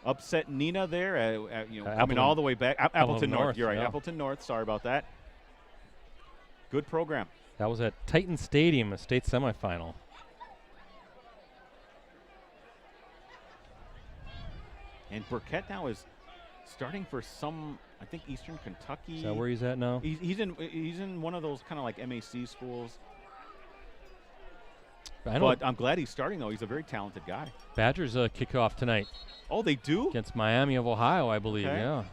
upset Nina there, coming all the way back. Appleton North, you're right. Yeah. Appleton North, sorry about that. Good program. That was at Titan Stadium, a state semifinal. And Burkett now is starting for I think Eastern Kentucky. Is that where he's at now? He's in one of those kind of like MAC schools. But I'm glad he's starting, though. He's a very talented guy. Badgers kick off tonight. Oh, they do? Against Miami of Ohio, I believe, Okay. yeah.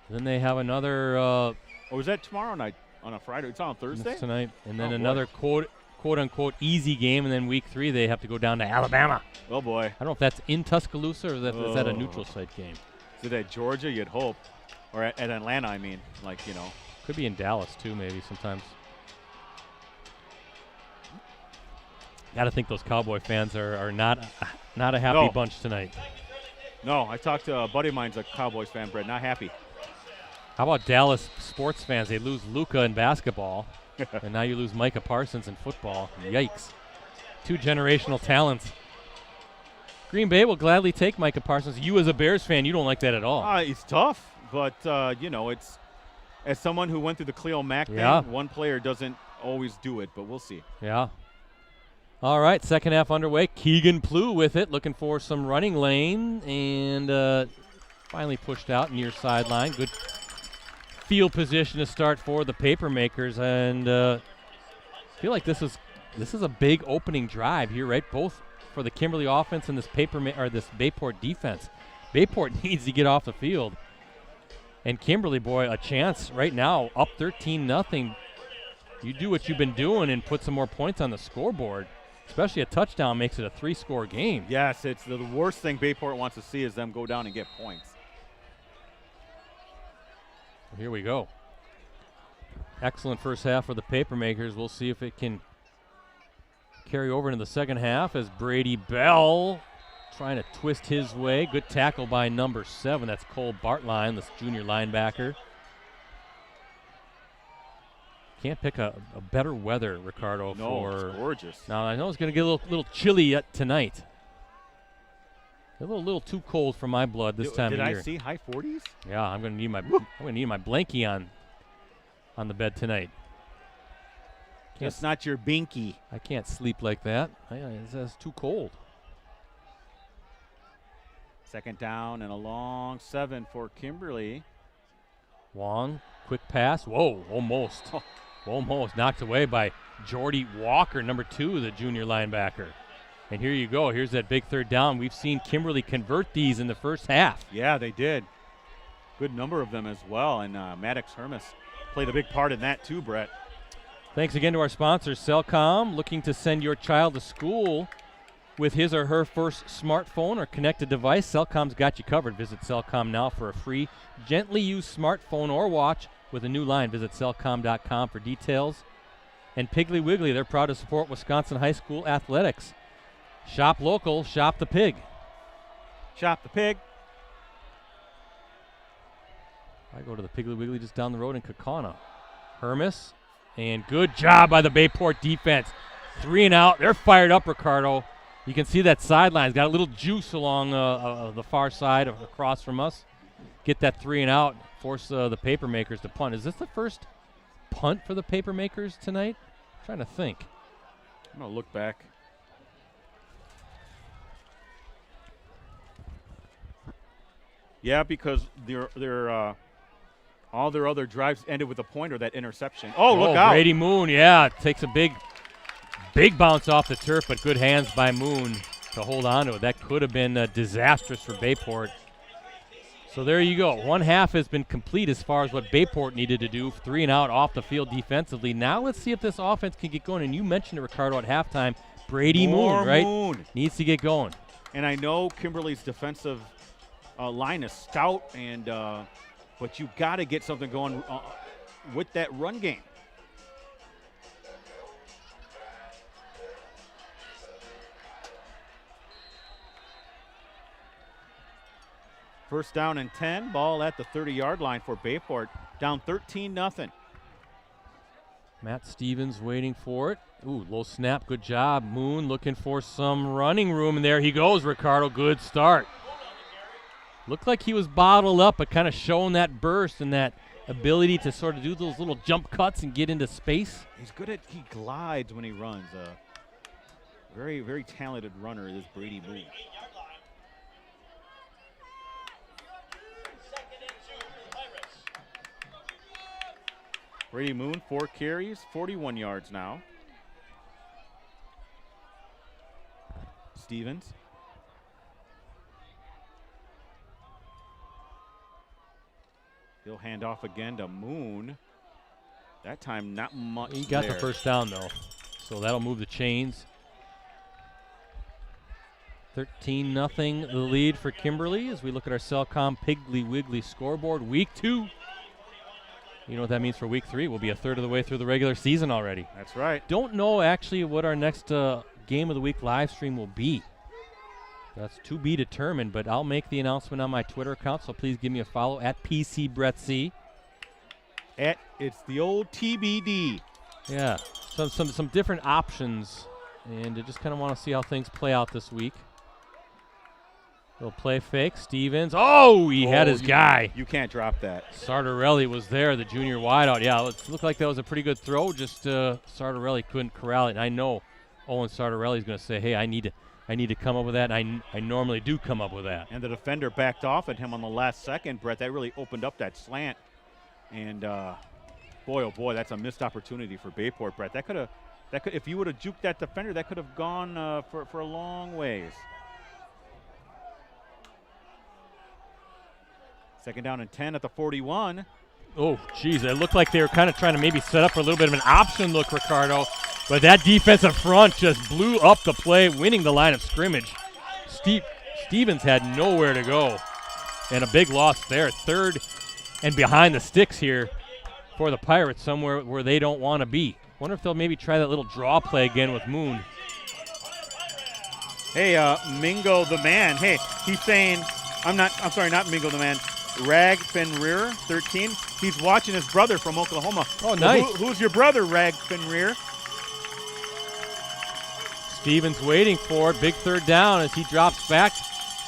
Then they have another is that tomorrow night on a Friday? It's on Thursday? it's tonight. And then Oh, another quote-unquote easy game, and then week 3 they have to go down to Alabama. Oh, boy. I don't know if that's in Tuscaloosa or is that a neutral site game. Is it at Georgia? You'd hope. Or at Atlanta, I mean. Could be in Dallas, too, maybe sometimes. Got to think those Cowboy fans are not a happy bunch tonight. No, I talked to a buddy of mine's a Cowboys fan, Brett. Not happy. How about Dallas sports fans? They lose Luka in basketball, and now you lose Micah Parsons in football. Yikes. 2 generational talents. Green Bay will gladly take Micah Parsons. You as a Bears fan, you don't like that at all. It's tough, but, it's as someone who went through the Cleo Mack thing, one player doesn't always do it, but we'll see. Yeah. All right, second half underway. Keegan Plew with it, looking for some running lane, and finally pushed out near sideline. Good field position to start for the Papermakers, and I feel like this is a big opening drive here, right? Both for the Kimberly offense and this Bayport defense. Bayport needs to get off the field, and Kimberly, boy, a chance right now, up 13-0. You do what you've been doing and put some more points on the scoreboard. Especially a touchdown makes it a 3-score game. Yes, it's the worst thing Bayport wants to see is them go down and get points. Here we go. Excellent first half for the Papermakers. We'll see if it can carry over into the second half as Brady Bell trying to twist his way. Good tackle by number 7. That's Cole Bartline, this junior linebacker. Can't pick a better weather, Ricardo. No, it's gorgeous. Now, I know it's going to get a little chilly tonight. A little too cold for my blood this time of year. Did I see high 40s? Yeah, I'm going to need my blankie on the bed tonight. It's not your binky. I can't sleep like that. It's too cold. Second down and a long 7 for Kimberly. Wong, quick pass. Whoa, almost. Almost knocked away by Jordy Walker, number 2, the junior linebacker. And here you go. Here's that big third down. We've seen Kimberly convert these in the first half. Yeah, they did. Good number of them as well. And Maddox Hermes played a big part in that too, Brett. Thanks again to our sponsors, Cellcom. Looking to send your child to school with his or her first smartphone or connected device, Cellcom's got you covered. Visit Cellcom now for a free, gently used smartphone or watch with a new line. Visit Cellcom.com for details. And Piggly Wiggly, they're proud to support Wisconsin high school athletics. Shop local, shop the pig. Shop the pig. I go to the Piggly Wiggly just down the road in Kaukauna. Hermes, and good job by the Bayport defense. 3 and out. They're fired up, Ricardo. You can see that sideline's got a little juice along the far side across from us. Get that 3 and out. Force the Papermakers to punt. Is this the first punt for the Papermakers tonight? I'm trying to think. I'm going to look back. Yeah, because all their other drives ended with a point or that interception. Oh, look out. Brady Moon, yeah, takes a big bounce off the turf, but good hands by Moon to hold on to it. That could have been disastrous for Bayport. So there you go. One half has been complete as far as what Bayport needed to do. 3 and out off the field defensively. Now let's see if this offense can get going. And you mentioned it, Ricardo, at halftime. Brady Moon, right? Moon needs to get going. And I know Kimberly's defensive line is stout, and but you got to get something going with that run game. First down and 10, ball at the 30-yard line for Bayport, down 13-0. Matt Stevens waiting for it. Ooh, low snap, good job. Moon looking for some running room, and there he goes, Ricardo, good start. Looked like he was bottled up, but kind of showing that burst and that ability to sort of do those little jump cuts and get into space. He's good at, he glides when he runs. Very, very talented runner is Brady Moon. Brady Moon, 4 carries, 41 yards now. Stevens. He'll hand off again to Moon. That time not much. He got the first down though, so that'll move the chains. 13-0 the lead for Kimberly as we look at our Cellcom Piggly Wiggly scoreboard. Week 2. You know what that means for week 3? We'll be a third of the way through the regular season already. That's right. Don't know actually what our next game of the week live stream will be. That's to be determined, but I'll make the announcement on my Twitter account, so please give me a follow at PCBrettC. It's the old TBD. Yeah, some different options, and I just kind of want to see how things play out this week. Little play fake, Stevens. Oh, he had his guy. You can't drop that. Sartorelli was there, the junior wideout. Yeah, it looked like that was a pretty good throw. Just Sartorelli couldn't corral it. And I know Owen Sartorelli is going to say, hey, I need to come up with that. And I normally do come up with that. And the defender backed off at him on the last second, Brett. That really opened up that slant. And boy, oh boy, that's a missed opportunity for Bayport, Brett. That could if you would have juked that defender, that could have gone for a long ways. Second down and 10 at the 41. Oh, geez, it looked like they were kind of trying to maybe set up for a little bit of an option look, Ricardo. But that defensive front just blew up the play, winning the line of scrimmage. Stevens had nowhere to go. And a big loss there. Third and behind the sticks here for the Pirates, somewhere where they don't want to be. Wonder if they'll maybe try that little draw play again with Moon. Hey, Mingo the man. Hey, he's saying, I'm sorry, not Mingo the man. Rag Fenrir, 13. He's watching his brother from Oklahoma. Oh, nice. Who's your brother, Rag Fenrir? Stevens waiting for it. Big third down as he drops back.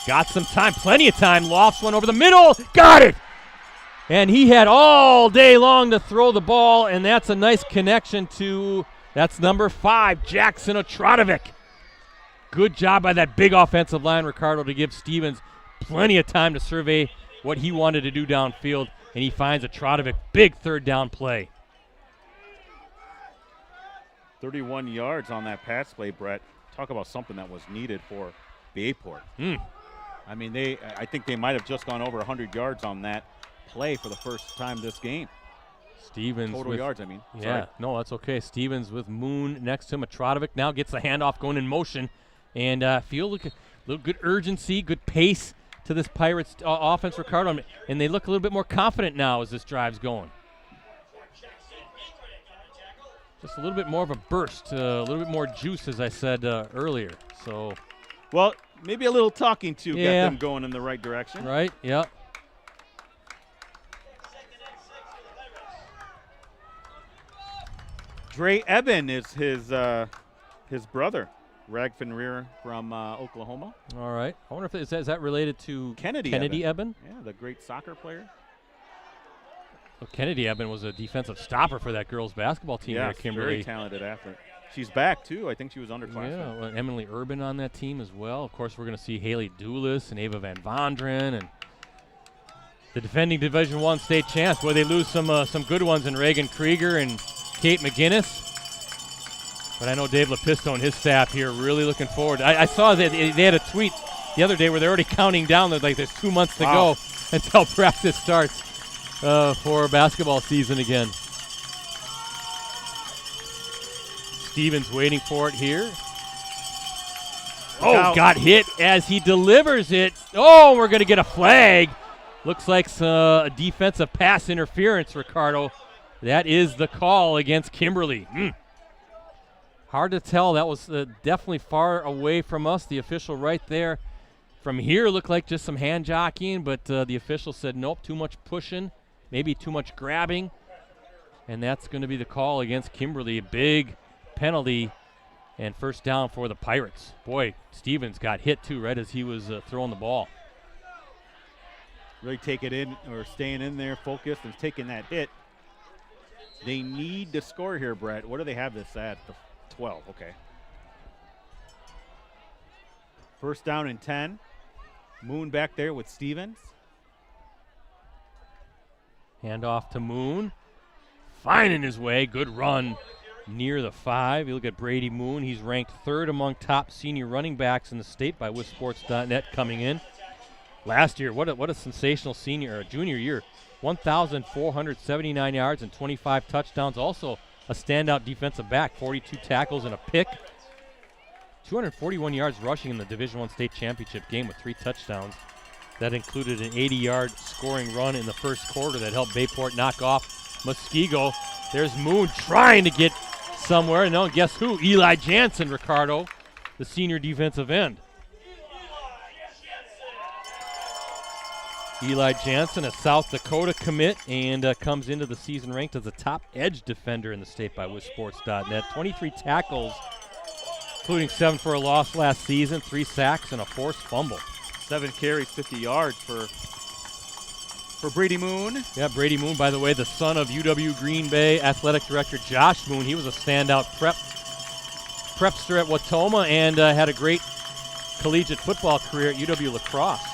Got some time, plenty of time. Lofts one over the middle. Got it! And he had all day long to throw the ball, and that's a nice connection to, that's number 5, Jackson Otradovic. Good job by that big offensive line, Ricardo, to give Stevens plenty of time to survey what he wanted to do downfield, and he finds Otradovic. Big third down play. 31 yards on that pass play, Brett. Talk about something that was needed for Bayport. I mean, I think they might have just gone over 100 yards on that play for the first time this game. Stevens total yards, I mean. Yeah, sorry. No, that's okay. Stevens with Moon next to him. Otradovic now gets the handoff going in motion, and feel like a little good urgency, good pace to this Pirates offense, Ricardo, and they look a little bit more confident now as this drive's going. Just a little bit more of a burst, a little bit more juice, as I said earlier. So, well, maybe a little talking to get them going in the right direction. Right, yeah. Dre Eben is his brother, Rag Fenrir from Oklahoma. All right. I wonder if is that related to Kennedy Eben? Yeah, the great soccer player. Well, Kennedy Eben was a defensive stopper for that girls basketball team here Yeah, at Kimberly. very talented athlete. She's back, too. I think she was underclassmen. Yeah, well, Emily Urban on that team as well. Of course, we're going to see Haley Doulis and Ava Van Vondren and the defending Division I state champs. Boy, they lose some good ones in Reagan Krieger and Kate McGinnis. But I know Dave Lepisto and his staff here really looking forward. I saw that they had a tweet the other day where they're already counting down. They're like, there's 2 months to go until practice starts for basketball season again. Stevens waiting for it here. Oh, got hit as he delivers it. Oh, we're going to get a flag. Looks like a defensive pass interference, Ricardo. That is the call against Kimberly. Hard to tell. That was definitely far away from us. The official right there. From here looked like just some hand jockeying, but the official said nope, too much pushing, maybe too much grabbing. And that's going to be the call against Kimberly. A big penalty and first down for the Pirates. Boy, Stevens got hit too right as he was throwing the ball. Really take it in or staying in there, focused and taking that hit. They need to score here, Brett. What do they have this at? The 12, okay. First down and 10. Moon back there with Stevens. Hand off to Moon. Finding his way. Good run near the 5. You look at Brady Moon. He's ranked 3rd among top senior running backs in the state by WisSports.net coming in. Last year, what a sensational junior year. 1,479 yards and 25 touchdowns. Also a standout defensive back, 42 tackles and a pick. 241 yards rushing in the Division I state championship game with 3 touchdowns. That included an 80-yard scoring run in the first quarter that helped Bayport knock off Muskego. There's Moon trying to get somewhere. No, guess who? Eli Jansen, Ricardo, the senior defensive end. Eli Jansen, a South Dakota commit, and comes into the season ranked as the top edge defender in the state by WisSports.net. 23 tackles, including 7 for a loss last season, 3 sacks, and a forced fumble. 7 carries, 50 yards for Brady Moon. Yeah, Brady Moon, by the way, the son of UW Green Bay athletic director Josh Moon. He was a standout prepster at Watoma and had a great collegiate football career at UW La Crosse.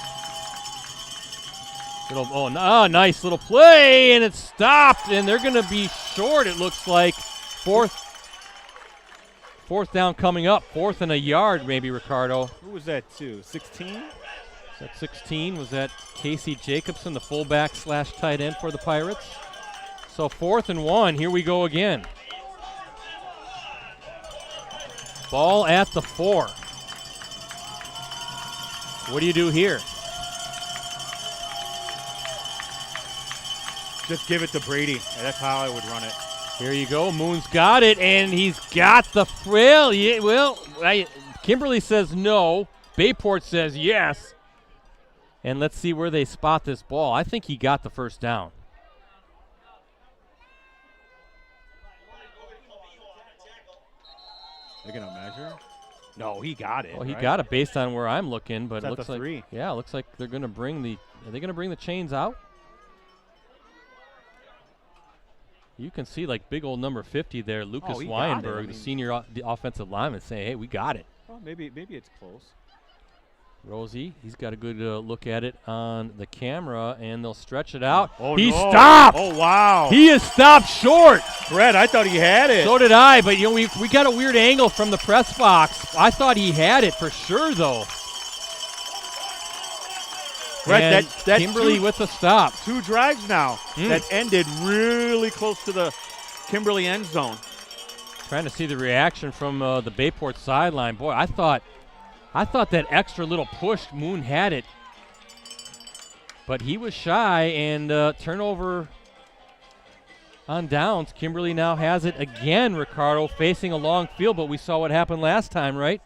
Nice little play, and it stopped, and they're going to be short, it looks like. Fourth down coming up, 4th and a yard maybe, Ricardo. Who was that to? 16? Is that 16? Was that Casey Jacobson, the fullback / tight end for the Pirates? So 4th and 1, here we go again. Ball at the 4. What do you do here? Just give it to Brady. That's how I would run it. Here you go. Moon's got it, and he's got the frill. Yeah, Kimberly says no. Bayport says yes. And let's see where they spot this ball. I think he got the first down. They're going to measure? No, he got it. Well, he got it based on where I'm looking, but it looks like 3. Yeah, it looks like they're going to bring the. Are they going to bring the chains out? You can see like big old number 50 there, Lucas Weinberg, the senior offensive lineman, saying, "Hey, we got it." Well, maybe it's close. Rosie, he's got a good look at it on the camera, and they'll stretch it out. Oh, he no. stopped. Oh, wow. He is stopped short. Brett, I thought he had it. So did I, but we got a weird angle from the press box. I thought he had it for sure, though. Brett, that's Kimberly with the stop. 2 drives now that ended really close to the Kimberly end zone. Trying to see the reaction from the Bayport sideline. Boy, I thought that extra little push, Moon had it. But he was shy, and turnover on downs. Kimberly now has it again, Ricardo, facing a long field, but we saw what happened last time, right?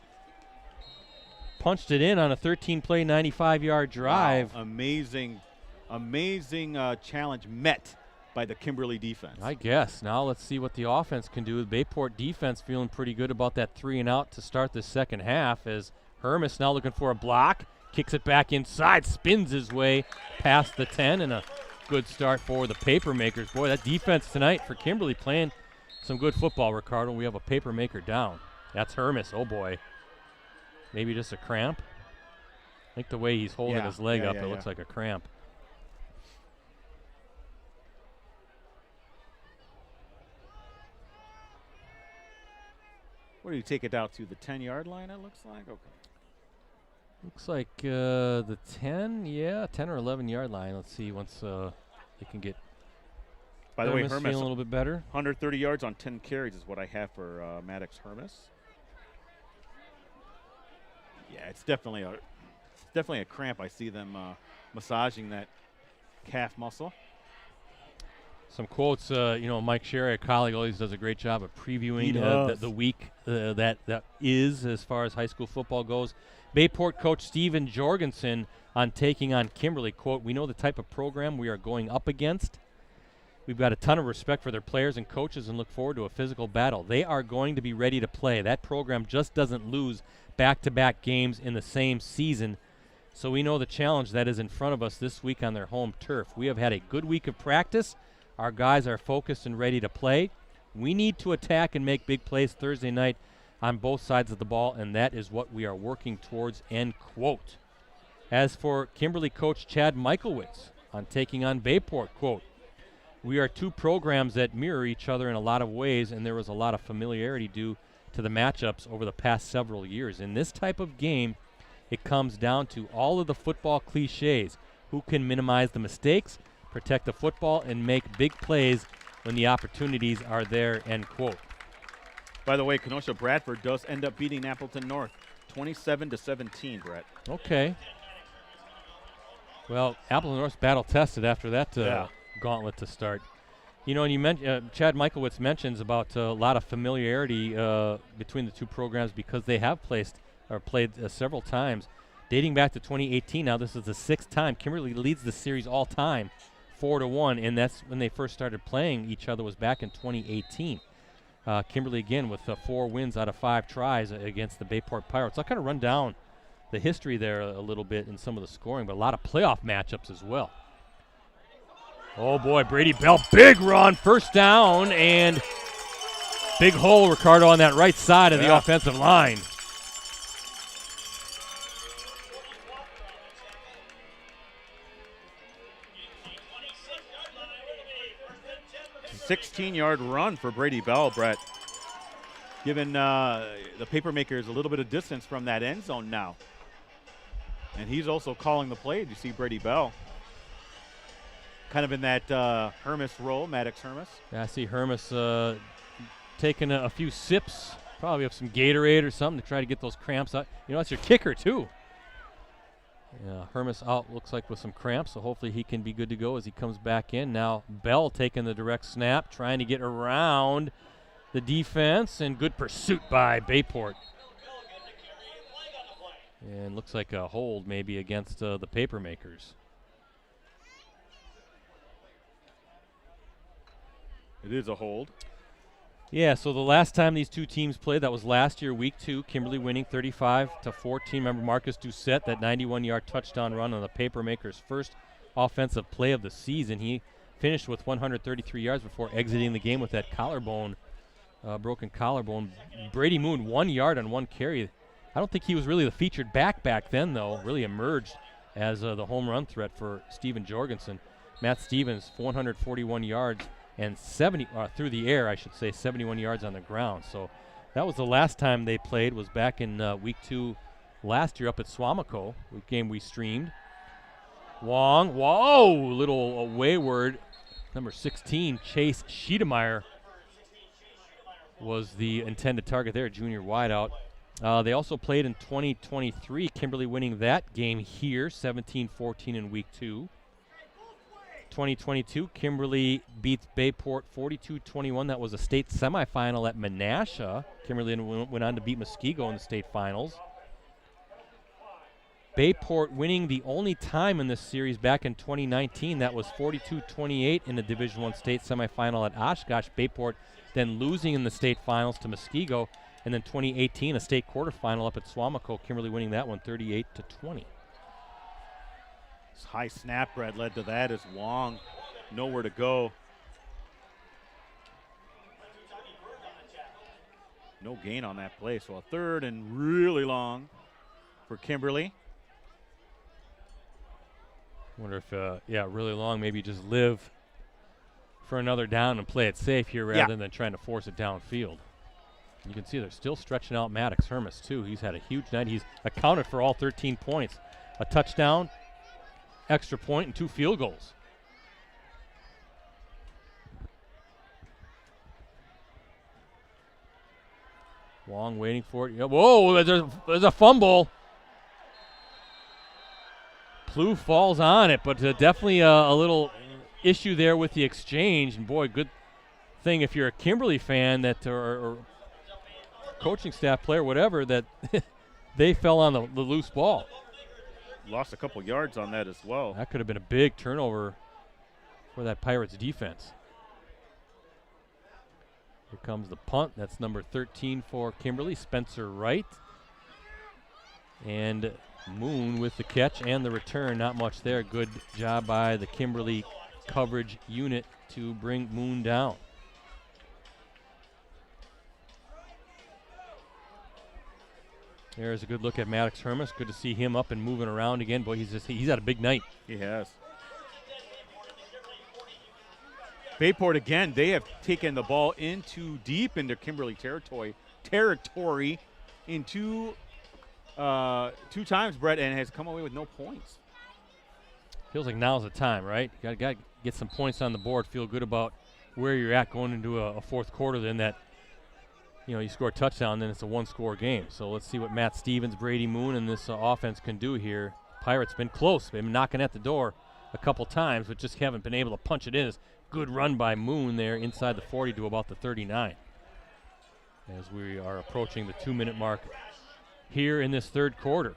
Punched it in on a 13-play, 95-yard drive. Wow. Amazing challenge met by the Kimberly defense. I guess. Now let's see what the offense can do. The Bayport defense feeling pretty good about that 3-and-out to start the second half as Hermes now looking for a block. Kicks it back inside, spins his way past the 10, and a good start for the Papermakers. Boy, that defense tonight for Kimberly playing some good football, Ricardo. We have a Papermaker down. That's Hermes. Oh, boy. Maybe just a cramp. I think the way he's holding his leg up, it looks like a cramp. What do you take it out to the 10-yard line, it looks like? Okay. Looks like the 10, 10 or 11-yard line. Let's see once they can get. By the way, Hermes feeling a little bit better. 130 yards on 10 carries is what I have for Maddox Hermes. Yeah, it's definitely a cramp. I see them massaging that calf muscle. Some quotes, Mike Sherry, a colleague, always does a great job of previewing the week that is as far as high school football goes. Bayport coach Steven Jorgensen on taking on Kimberly. Quote, "We know the type of program we are going up against. We've got a ton of respect for their players and coaches and look forward to a physical battle. They are going to be ready to play. That program just doesn't lose back-to-back games in the same season. So we know the challenge that is in front of us this week on their home turf. We have had a good week of practice. Our guys are focused and ready to play. We need to attack and make big plays Thursday night on both sides of the ball, and that is what we are working towards," end quote. As for Kimberly coach Chad Michaelwitz on taking on Bayport, quote, "We are two programs that mirror each other in a lot of ways, and there was a lot of familiarity due to the matchups over the past several years. In this type of game, it comes down to all of the football cliches. Who can minimize the mistakes, protect the football, and make big plays when the opportunities are there," end quote. By the way, Kenosha Bradford does end up beating Appleton North 27-17, Brett. Okay. Well, Appleton North's battle tested after that gauntlet to start. You know, and you mentioned Chad Michaelwitz mentions about a lot of familiarity between the two programs because they have played several times. Dating back to 2018 now, this is the 6th time. Kimberly leads the series all time, 4-1, and that's when they first started playing each other was back in 2018. Kimberly again with 4 wins out of 5 tries against the Bayport Pirates. I'll kind of run down the history there a little bit in some of the scoring, but a lot of playoff matchups as well. Oh boy, Brady Bell, big run, first down, and big hole, Ricardo, on that right side of the offensive line. A 16-yard run for Brady Bell, Brett. Giving the Papermakers a little bit of distance from that end zone now. And he's also calling the play. You see Brady Bell kind of in that Hermes role, Maddox Hermes. Yeah, I see Hermes taking a few sips, probably of some Gatorade or something to try to get those cramps out. You know, that's your kicker, too. Yeah, Hermes out, looks like, with some cramps, so hopefully he can be good to go as he comes back in. Now Bell taking the direct snap, trying to get around the defense, and good pursuit by Bayport. And looks like a hold maybe against the Papermakers. It is a hold. Yeah, so the last time these two teams played, that was last year, week 2, Kimberly winning 35-14. Remember Marcus Doucette, that 91-yard touchdown run on the Papermakers' first offensive play of the season. He finished with 133 yards before exiting the game with that collarbone, broken collarbone. Brady Moon, 1 yard on 1 carry. I don't think he was really the featured back then, though. Really emerged as the home run threat for Steven Jorgensen. Matt Stevens, 441 yards. And 70 through the air, I should say, 71 yards on the ground. So that was the last time they played, was back in week 2 last year up at Swamico, the game we streamed. Wong, whoa, little wayward. Number 16, Chase Schiedemeyer was the intended target there, junior wideout. They also played in 2023, Kimberly winning that game here, 17-14 in week 2. 2022, Kimberly beats Bayport 42-21. That was a state semifinal at Menasha. Kimberly went on to beat Muskego in the state finals. Bayport winning the only time in this series back in 2019. That was 42-28 in the Division I state semifinal at Oshkosh. Bayport then losing in the state finals to Muskego. And then 2018, a state quarterfinal up at Swamico. Kimberly winning that one 38-20. This high snap, Brett, led to that as Wong nowhere to go. No gain on that play, so a third and really long for Kimberly. Wonder if, really long, maybe just live for another down and play it safe here rather than trying to force it downfield. You can see they're still stretching out Maddox Hermes, too. He's had a huge night. He's accounted for all 13 points. A touchdown, extra point, and 2 field goals. Wong waiting for it. Whoa, there's a fumble. Plouffe falls on it, but definitely a little issue there with the exchange. And, boy, good thing if you're a Kimberly fan that or coaching staff player, whatever, that they fell on the loose ball. Lost a couple yards on that as well. That could have been a big turnover for that Pirates defense. Here comes the punt. That's number 13 for Kimberly, Spencer Wright. And Moon with the catch and the return. Not much there. Good job by the Kimberly coverage unit to bring Moon down. There's a good look at Maddox Hermes. Good to see him up and moving around again. Boy, he's had a big night. He has. Bayport again, they have taken the ball deep into Kimberly territory in two times, Brett, and has come away with no points. Feels like now's the time, right? You got to get some points on the board. Feel good about where you're at going into a fourth quarter. Then that, you score a touchdown, then it's a one-score game. So let's see what Matt Stevens, Brady Moon, and this offense can do here. Pirates been close. They've been knocking at the door a couple times, but just haven't been able to punch it in. Good run by Moon there inside the 40 to about the 39. As we are approaching the 2-minute mark here in this third quarter.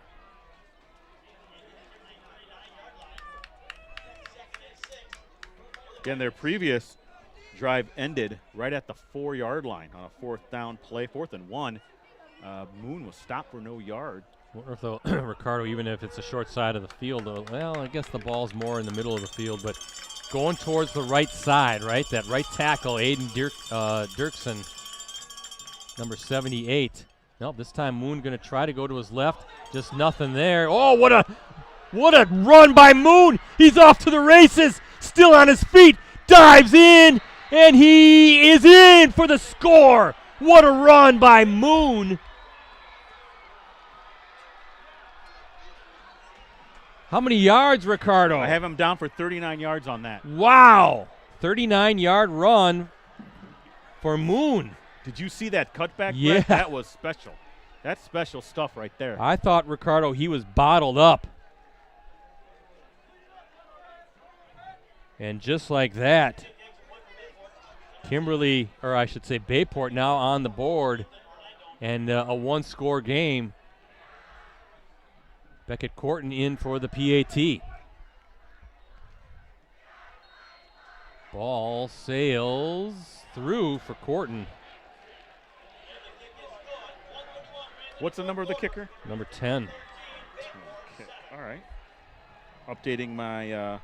Again, their previous drive ended right at the 4-yard line on a fourth down play, 4th and 1. Moon was stopped for no yard. Wonder if Ricardo, even if it's a short side of the field, well, I guess the ball's more in the middle of the field, but going towards the right side, right? That right tackle, Aiden Dirksen, number 78. Nope, this time Moon going to try to go to his left. Just nothing there. Oh, what a run by Moon. He's off to the races, still on his feet, dives in, and he is in for the score. What a run by Moon. How many yards, Ricardo? I have him down for 39 yards on that. Wow. 39-yard run for Moon. Did you see that cutback? Yeah. Brett? That was special. That's special stuff right there. I thought, Ricardo, he was bottled up. And just like that, Kimberly, or I should say Bayport, now on the board and a one-score game. Beckett Corton in for the PAT. Ball sails through for Corton. What's the number of the kicker? Number 10. Okay. All right. Updating my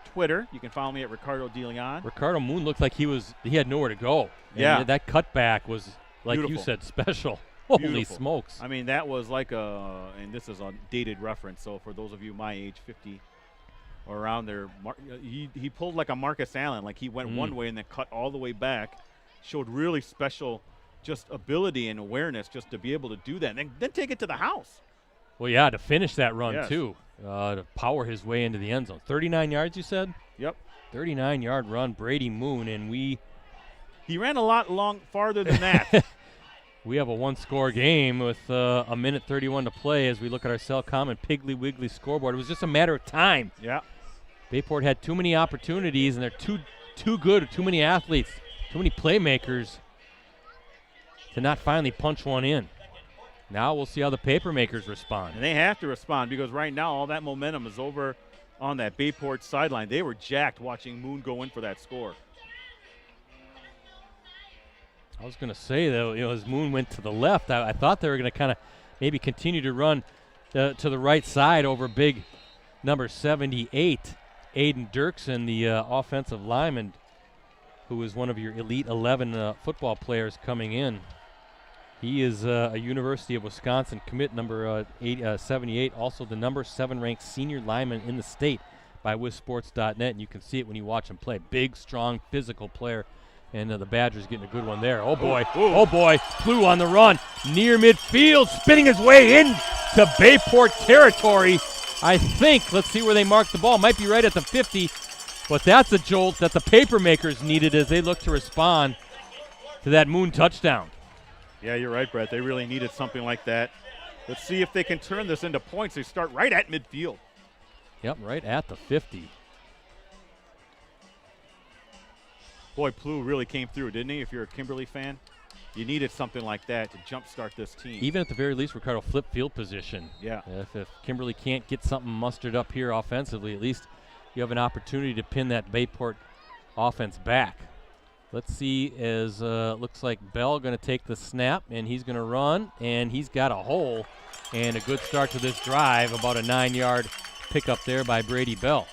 Twitter. You can follow me at Ricardo DeLeon. Ricardo Moon looked like he had nowhere to go. Yeah. And that cutback was, like Beautiful. you said, special. Holy Beautiful. smokes. I mean, that was like and this is a dated reference, so for those of you my age, 50 or around there, he pulled like a Marcus Allen, like he went one way and then cut all the way back, showed really special just ability and awareness just to be able to do that, and then take it to the house. Well, yeah, to finish that run, Yes. too, to power his way into the end zone. 39 yards, you said? Yep. 39-yard run, Brady Moon, and He ran a lot farther than that. we have a one-score game with a minute 31 to play as we look at our Cellcom and Piggly Wiggly scoreboard. It was just a matter of time. Yeah. Bayport had too many opportunities, and they're too good, too many athletes, too many playmakers to not finally punch one in. Now we'll see how the Papermakers respond. And they have to respond because right now all that momentum is over on that Bayport sideline. They were jacked watching Moon go in for that score. I was going to say, though, as Moon went to the left, I thought they were going to kind of maybe continue to run to the right side over big number 78, Aiden Dirksen, the offensive lineman, who is one of your Elite 11 football players coming in. He is a University of Wisconsin commit, number 78, also the number 7 ranked senior lineman in the state by WisSports.net, and you can see it when you watch him play. Big, strong, physical player. And the Badgers getting a good one there. Oh, boy. Ooh. Oh, boy. Flew on the run. Near midfield. Spinning his way into Bayport territory. I think. Let's see where they mark the ball. Might be right at the 50. But that's a jolt that the Papermakers needed as they look to respond to that Moon touchdown. Yeah, you're right, Brett. They really needed something like that. Let's see if they can turn this into points. They start right at midfield. Yep, right at the 50. Boy, Plough really came through, didn't he? If you're a Kimberly fan, you needed something like that to jumpstart this team. Even at the very least, Ricardo, flip field position. Yeah. If Kimberly can't get something mustered up here offensively, at least you have an opportunity to pin that Bayport offense back. Let's see, as looks like Bell going to take the snap, and he's going to run, and he's got a hole, and a good start to this drive, about a 9-yard pickup there by Brady Bell.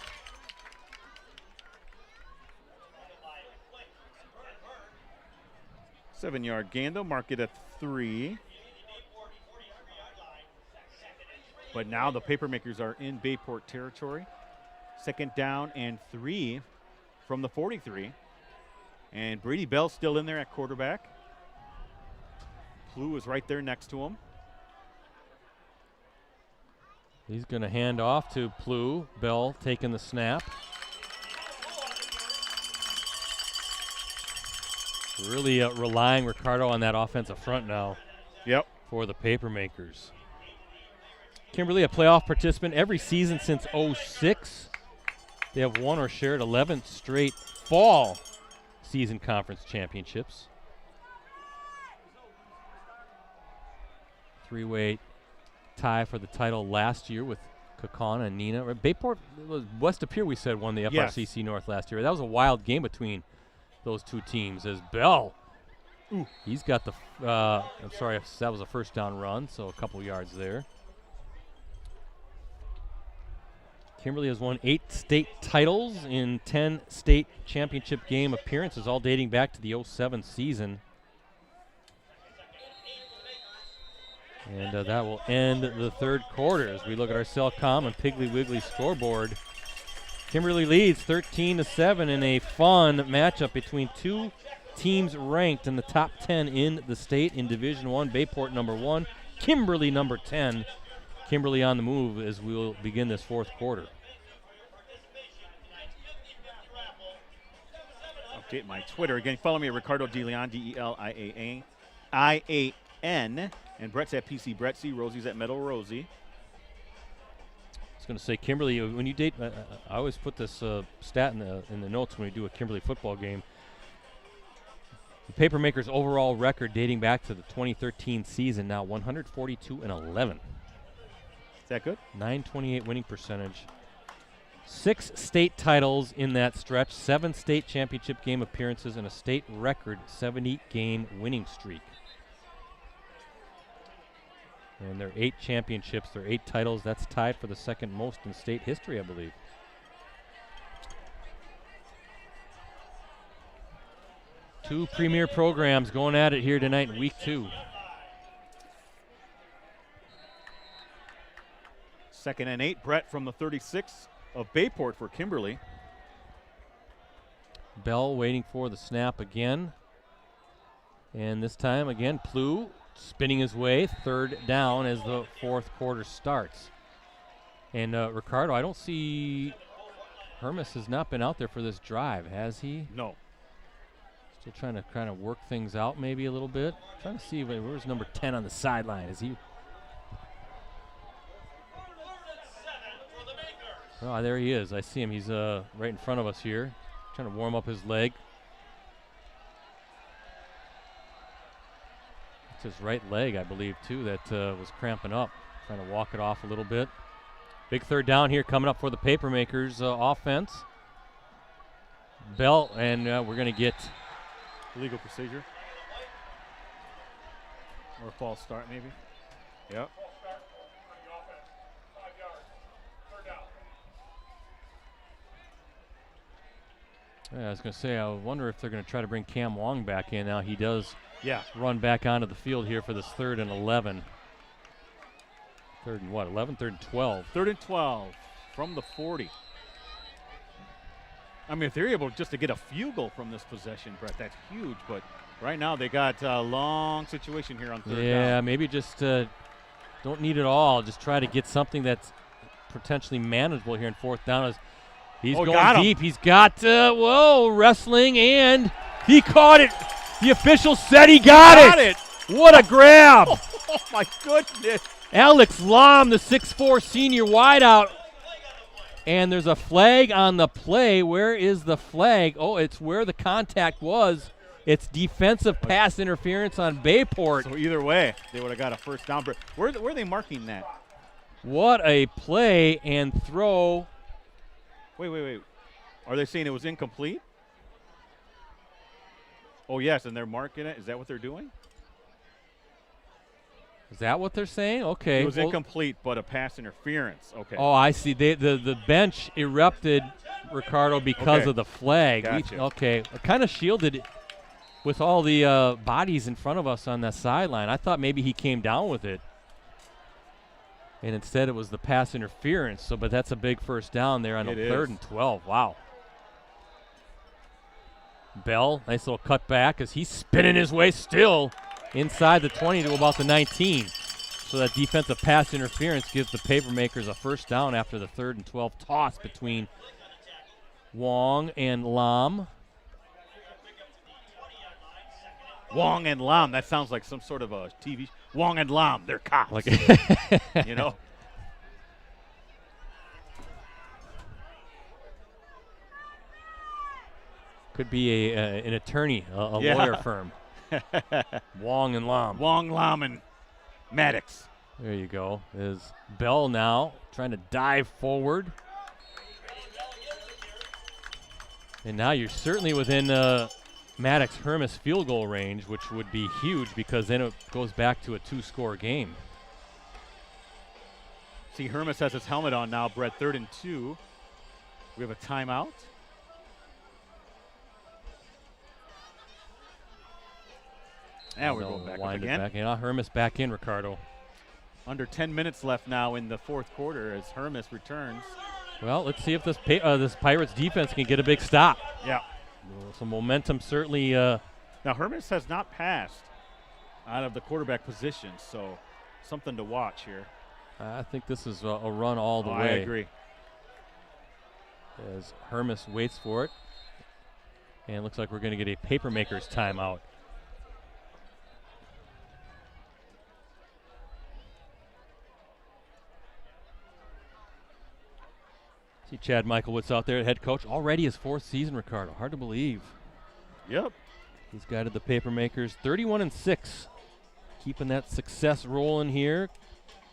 7-yard gain, they'll mark it at 3. But now the Papermakers are in Bayport territory. 2nd down and 3 from the 43. And Brady Bell's still in there at quarterback. Plough is right there next to him. He's going to hand off to Plough. Bell taking the snap. Really relying, Ricardo, on that offensive front now. Yep. For the Papermakers. Kimberly, a playoff participant every season since '06. They have won or shared 11 straight fall season conference championships. 3-way tie for the title last year with Kakana and Nina. Bayport, it was West of Pier, we said, won the FRCC North last year. That was a wild game between those two teams as Bell, he's got the, I'm sorry, that was a first down run, so a couple yards there. Kimberly has won 8 state titles in 10 state championship game appearances, all dating back to the '07 season. And that will end the third quarter as we look at our Cellcom and Piggly Wiggly scoreboard. Kimberly leads 13-7 in a fun matchup between two teams ranked in the top 10 in the state in Division I. Bayport number 1, Kimberly number 10. Kimberly on the move as we'll begin this fourth quarter. Update my Twitter. Again, follow me at Ricardo DeLeon, DeLian. And Brett's at PC Brett C. Rosie's at Metal Rosie. I was going to say, Kimberly, when you date, I always put this stat in the notes when we do a Kimberly football game. The Papermakers' overall record dating back to the 2013 season, now 142-11. Is that good? .928 winning percentage. 6 state titles in that stretch, 7 state championship game appearances, and a state record 70-game winning streak. And their 8 championships, their 8 titles, that's tied for the second most in state history, I believe. Two premier programs going at it here tonight in week 2. 2nd and 8. Brett from the 36 of Bayport for Kimberly. Bell waiting for the snap again. And this time, again, Plough spinning his way, 3rd down as the fourth quarter starts. And Ricardo, I don't see Hermes has not been out there for this drive, has he? No. Still trying to kind of work things out maybe a little bit. Trying to see where's number 10 on the sideline. Is he? Oh, there he is. I see him. He's right in front of us here, trying to warm up his leg. his right leg, I believe, too, that was cramping up. Trying to walk it off a little bit. Big third down here coming up for the Papermakers offense. Bell, and we're going to get Illegal procedure. Or a false start, maybe. Yep. Yeah, I was going to say, I wonder if they're going to try to bring Cam Wong back in. Now he does run back onto the field here for this 3rd and 11. 3rd and what, 11? 3rd and 12. 3rd and 12 from the 40. I mean, if they're able just to get a field goal from this possession, Brett, that's huge. But right now they got a long situation here on 3rd down. Yeah, maybe just don't need it all. Just try to get something that's potentially manageable here in 4th down. As he's going deep. He's got, wrestling, and he caught it. The official said he got it. What a grab. Oh, my goodness. Alex Lom, the 6'4 senior wideout. And there's a flag on the play. Where is the flag? Oh, it's where the contact was. It's defensive pass interference on Bayport. So either way, they would have got a 1st down. Where are they marking that? What a play and throw. Wait. Are they saying it was incomplete? Oh, yes, and they're marking it. Is that what they're doing? Is that what they're saying? Okay. It was incomplete, but a pass interference. Okay. Oh, I see. The bench erupted, Ricardo, because of the flag. Gotcha. Okay. Kind of shielded with all the bodies in front of us on that sideline. I thought maybe he came down with it. And instead it was the pass interference. So, but that's a big 1st down there on the 3rd and 12. Wow. Bell, nice little cut back as he's spinning his way still inside the 20 to about the 19. So that defensive pass interference gives the Papermakers a 1st down after the 3rd and 12 toss between Wong and Lam. Wong and Lam, that sounds like some sort of a TV. Wong and Lam, they're cops. Like you know? Could be an attorney, a lawyer firm. Wong and Lam. Wong, Lam, and Maddox. There you go. Is Bell now trying to dive forward. And now you're certainly within Maddox Hermes field goal range, which would be huge because then it goes back to a 2-score game. See, Hermes has his helmet on now, Brett. 3rd and 2. We have a timeout. And we're going back up again. Yeah, Hermes back in, Ricardo. Under 10 minutes left now in the 4th quarter as Hermes returns. Well, let's see if this Pirates defense can get a big stop. Yeah. Some momentum certainly. Now, Hermes has not passed out of the quarterback position, so something to watch here. I think this is a run all the way. I agree. As Hermes waits for it. And it looks like we're going to get a Papermakers timeout. See Chad Michaelwitz out there, head coach. Already his 4th season, Ricardo. Hard to believe. Yep. He's guided the Papermakers 31-6. Keeping that success rolling here.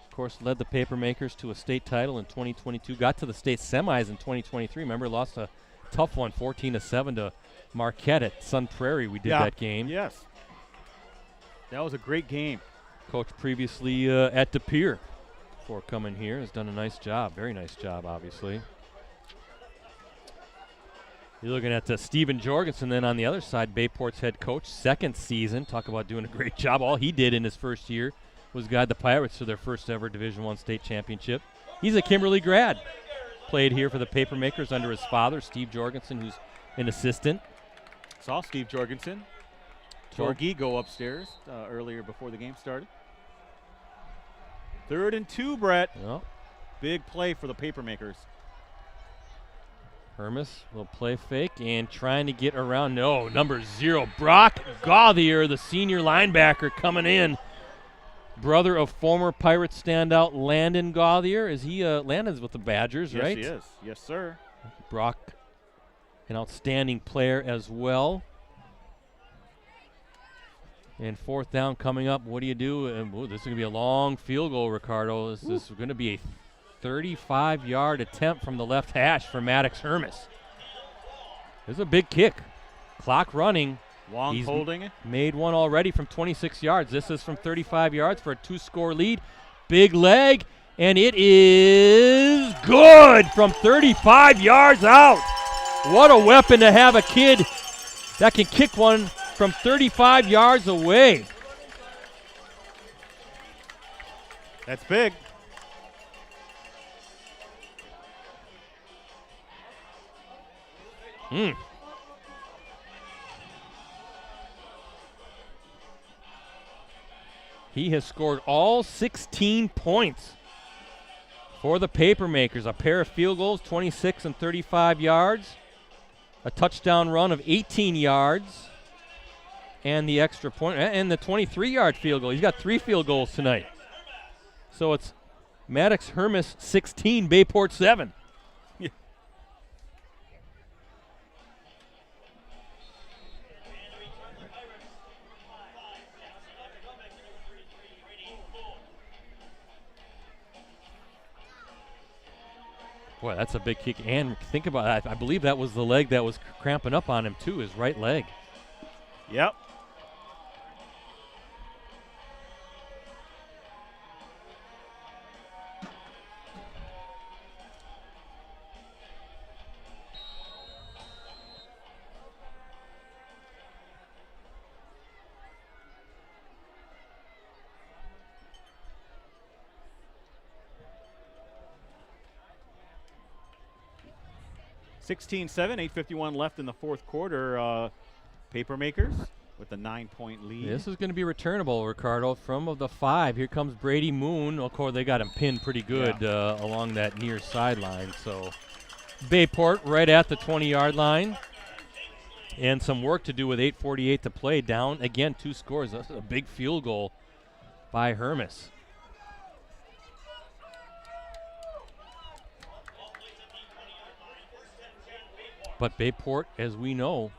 Of course, led the Papermakers to a state title in 2022. Got to the state semis in 2023. Remember, lost a tough one, 14-7 to Marquette at Sun Prairie. We did that game. Yes. That was a great game. Coach previously at De Pere before coming here. Has done a nice job. Very nice job, obviously. You're looking at Steven Jorgensen then on the other side, Bayport's head coach, 2nd season. Talk about doing a great job. All he did in his 1st year was guide the Pirates to their 1st ever Division I state championship. He's a Kimberly grad. Played here for the Papermakers under his father, Steve Jorgensen, who's an assistant. Saw Steve Jorgensen. Jorgie go upstairs earlier before the game started. 3rd and 2, Brett. Yep. Big play for the Papermakers. Hermes will play fake and trying to get around. No, number 0, Brock Gauthier, the senior linebacker coming in. Brother of former Pirates standout Landon Gauthier. Is he Landon's with the Badgers, right? Yes, he is. Yes, sir. Brock, an outstanding player as well. And 4th down coming up. What do you do? And this is going to be a long field goal, Ricardo. This is going to be a 35-yard attempt from the left hash for Maddox Hermes. This is a big kick. Clock running. Long He's holding it. Made one already from 26 yards. This is from 35 yards for a 2-score lead. Big leg, and it is good from 35 yards out. What a weapon to have a kid that can kick one from 35 yards away. That's big. He has scored all 16 points for the Papermakers. A pair of field goals, 26 and 35 yards. A touchdown run of 18 yards. And the extra point, and the 23-yard field goal. He's got 3 field goals tonight. So it's Maddox Hermes 16, Bayport 7. Boy, that's a big kick. And think about that. I believe that was the leg that was cramping up on him, too, his right leg. Yep. (16-7), 8:51 left in the 4th quarter. Papermakers with the 9-point lead. This is going to be returnable, Ricardo, from the 5. Here comes Brady Moon. Of course, they got him pinned pretty good along that near sideline. So Bayport right at the 20-yard line. And some work to do with 8:48 to play. Down again, 2 scores. That's a big field goal by Hermes. But Bayport, as we know,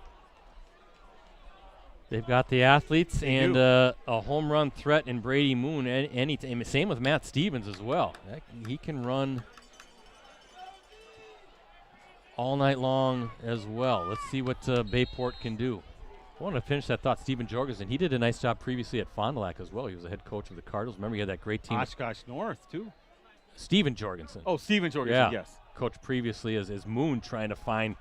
they've got the athletes and a home run threat in Brady Moon. Same with Matt Stevens as well. He can run all night long as well. Let's see what Bayport can do. I want to finish that thought. Steven Jorgensen, he did a nice job previously at Fond du Lac as well. He was the head coach of the Cardinals. Remember, he had that great team. Oshkosh North, too. Steven Jorgensen. Oh, Steven Jorgensen, Yeah. yes. Coached previously as Moon, trying to find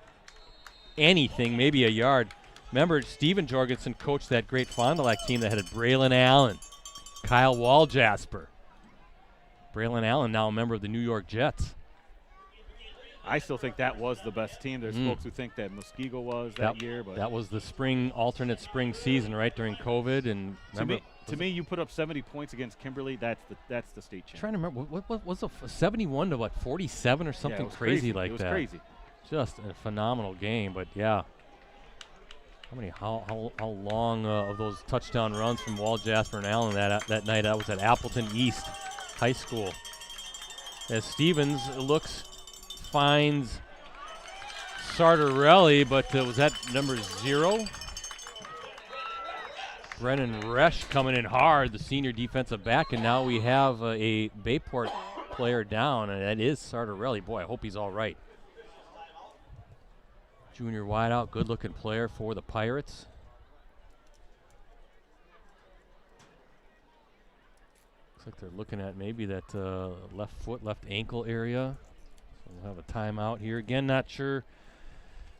anything, maybe a yard. Remember, Steven Jorgensen coached that great Fond du Lac team that had Braylon Allen, Kyle Waljasper. Braylon Allen, now a member of the New York Jets. I still think that was the best team. There's folks who think that Muskego was that year. But that was the alternate spring season, right, during COVID. And to me, you put up 70 points against Kimberly, that's the state champ. I'm trying to remember, what was 71 to 47 or something crazy like that? It was crazy. Just a phenomenal game, but yeah. How long of those touchdown runs from Waljasper and Allen that night? That was at Appleton East High School. As Stevens finds Sartorelli, but was that number 0? Brennan Resch coming in hard, the senior defensive back, and now we have a Bayport player down, and that is Sartorelli. Boy, I hope he's all right. Junior wideout, good-looking player for the Pirates. Looks like they're looking at maybe that left foot, left ankle area. So we'll have a timeout here. Again, not sure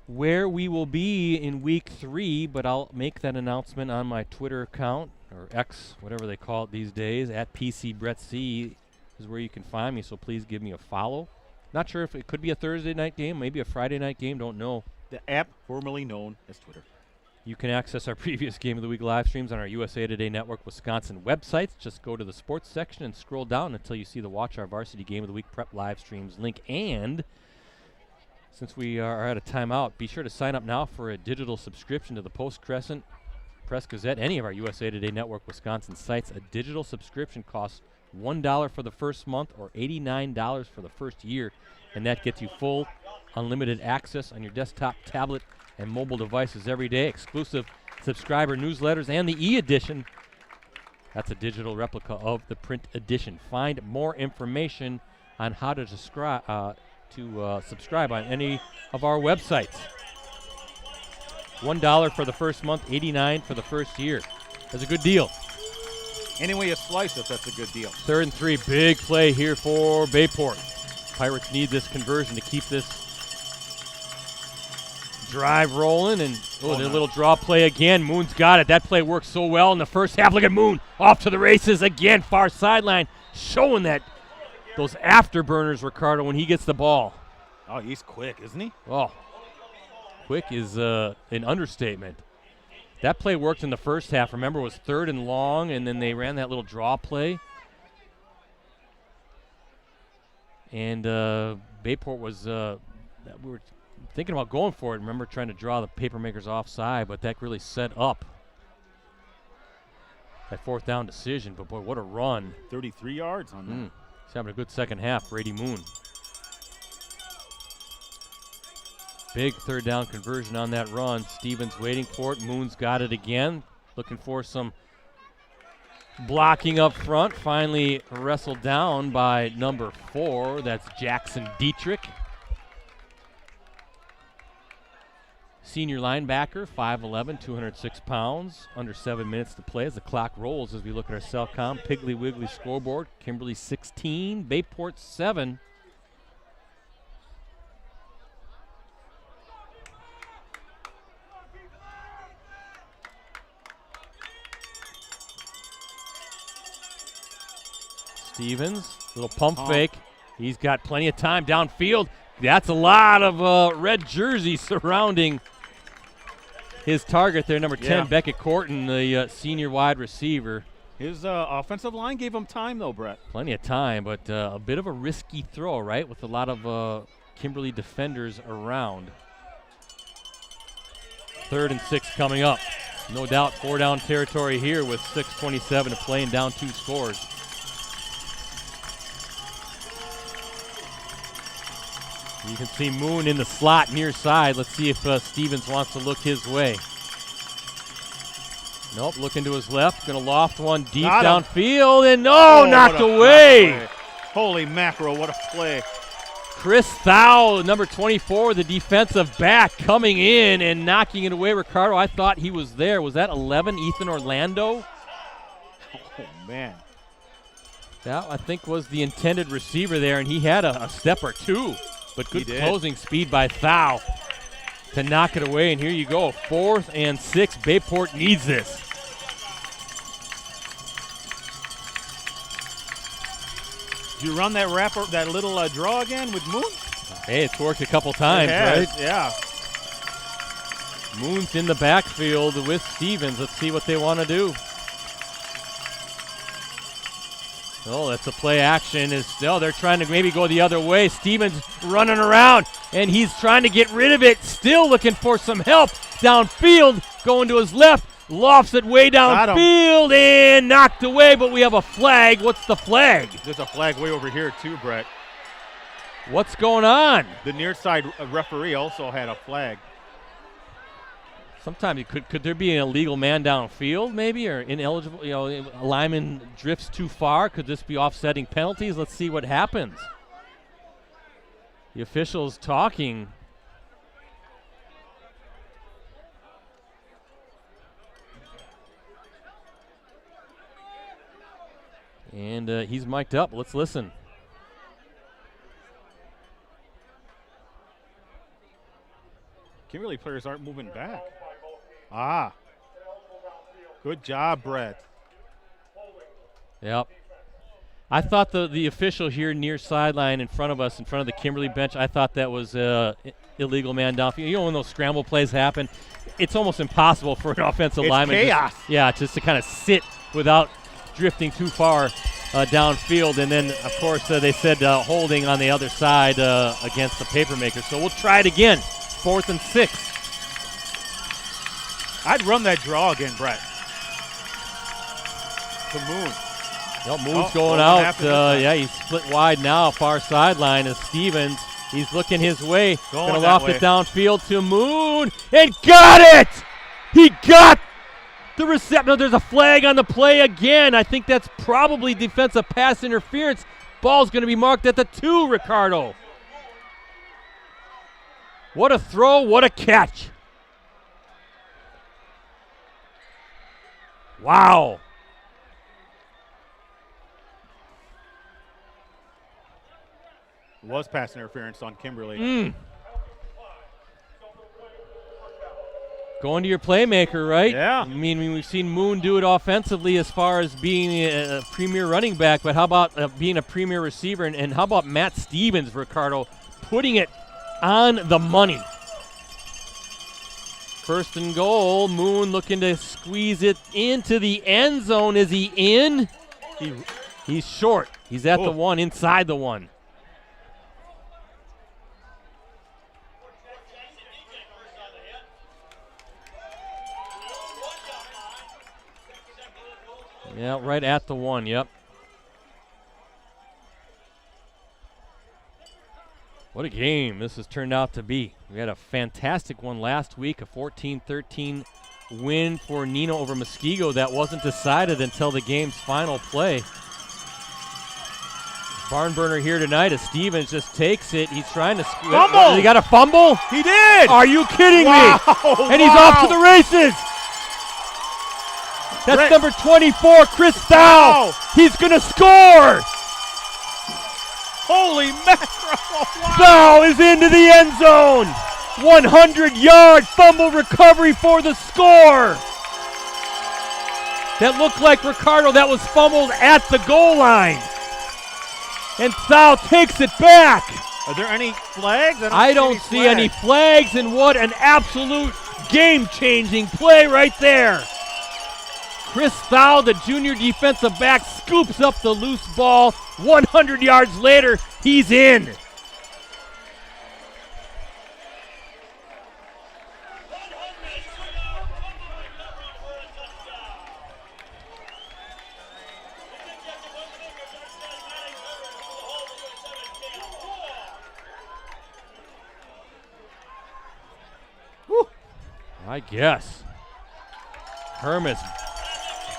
where we will be in week 3, but I'll make that announcement on my Twitter account, or X, whatever they call it these days, at PCBrettC is where you can find me, so please give me a follow. Not sure if it could be a Thursday night game, maybe a Friday night game, don't know. The app formerly known as Twitter. You can access our previous Game of the Week live streams on our USA Today Network Wisconsin websites. Just go to the sports section and scroll down until you see the Watch Our Varsity Game of the Week prep live streams link. And since we are at a timeout, be sure to sign up now for a digital subscription to the Post-Crescent, Press Gazette, any of our USA Today Network Wisconsin sites. A digital subscription costs $1 for the first month or $89 for the first year, and that gets you full unlimited access on your desktop, tablet, and mobile devices every day. Exclusive subscriber newsletters and the e-edition. That's a digital replica of the print edition. Find more information on how to subscribe on any of our websites. $1 for the first month, $89 for the first year. That's a good deal. Any way you slice it, that's a good deal. 3rd and 3, big play here for Bayport. Pirates need this conversion to keep this drive rolling, and their little draw play again. Moon's got it. That play worked so well in the first half. Look at Moon off to the races again, far sideline, showing that those afterburners, Ricardo, when he gets the ball. Oh, he's quick, isn't he? Oh, quick is an understatement. That play worked in the first half. Remember, it was 3rd and long, and then they ran that little draw play. And Bayport was we were thinking about going for it. Remember trying to draw the Papermakers offside, but that really set up that 4th down decision. But boy, what a run. 33 yards on that. He's having a good second half, Brady Moon. Big 3rd down conversion on that run. Stevens waiting for it. Moon's got it again. Looking for some blocking up front. Finally wrestled down by number 4. That's Jackson Dietrich. Senior linebacker, 5'11", 206 pounds. Under 7 minutes to play as the clock rolls as we look at our Cellcom Piggly Wiggly scoreboard. Kimberly 16, Bayport 7. Stevens, little pump fake. He's got plenty of time downfield. That's a lot of red jerseys surrounding his target there, number 10, Beckett Corton, the senior wide receiver. His offensive line gave him time, though, Brett. Plenty of time, but a bit of a risky throw, right, with a lot of Kimberly defenders around. 3rd and 6 coming up. No doubt 4-down territory here with 6:27 to play and down 2 scores. You can see Moon in the slot near side. Let's see if Stevens wants to look his way. Nope, looking to his left. Going to loft one deep downfield, and knocked away. Holy mackerel, what a play. Chris Thau, number 24, the defensive back, coming in and knocking it away. Ricardo, I thought he was there. Was that 11, Ethan Orlando? Oh, man. That, I think, was the intended receiver there, and he had a step or two. But good closing speed by Thau to knock it away. And here you go, 4th and 6. Bayport needs this. Did you run that that little draw again with Moon? Hey, it's worked a couple times, right? Yeah. Moon's in the backfield with Stevens. Let's see what they want to do. Oh, that's a play action. They're trying to maybe go the other way. Stevens running around, and he's trying to get rid of it. Still looking for some help downfield. Going to his left. Lofts it way downfield and knocked away, but we have a flag. What's the flag? There's a flag way over here, too, Brett. What's going on? The near side referee also had a flag. Sometimes could there be an illegal man downfield maybe, or ineligible, a lineman drifts too far? Could this be offsetting penalties? Let's see what happens. The officials talking. And he's mic'd up. Let's listen. Kimberly players aren't moving back. Good job, Brett. Yep. I thought the official here near sideline in front of us, in front of the Kimberly bench, I thought that was illegal man downfield. When those scramble plays happen, it's almost impossible for an offensive lineman. Chaos. Just to kind of sit without drifting too far downfield. And then, of course, they said holding on the other side against the Papermaker. So we'll try it again. 4th and 6. I'd run that draw again, Brett. To Moon. Moon's going out. He's split wide now, far sideline is Stevens. He's looking his way. Going to loft it downfield to Moon. And got it! He got The reception. No, there's a flag on the play again. I think that's probably defensive pass interference. Ball's going to be marked at the 2, Ricardo. What a throw, what a catch. Wow. Was pass interference on Kimberly. Going to your playmaker, right? Yeah. I mean, we've seen Moon do it offensively as far as being a premier running back, but how about being a premier receiver? And how about Matt Stevens, Ricardo, putting it on the money? First and goal, Moon looking to squeeze it into the end zone. Is he in? He's short. He's at the 1, inside the 1. Yeah, right at the 1, yep. What a game this has turned out to be. We had a fantastic one last week, a 14-13 win for Nino over Muskego that wasn't decided until the game's final play. Barn burner here tonight as Stevens just takes it. He's trying to fumble. He got a fumble? He did. Are you kidding Wow. me? And he's off to the races. That's number 24, Chris Thau. He's going to score. Holy mackerel. Wow. Thau is into the end zone. 100-yard fumble recovery for the score. That looked like Ricardo. That was fumbled at the goal line. And Thau takes it back. Are there any flags? I don't see any flags, and what an absolute game-changing play right there. Chris Thau, the junior defensive back, scoops up the loose ball. 100 yards later, he's in. Whew. I guess. Hermes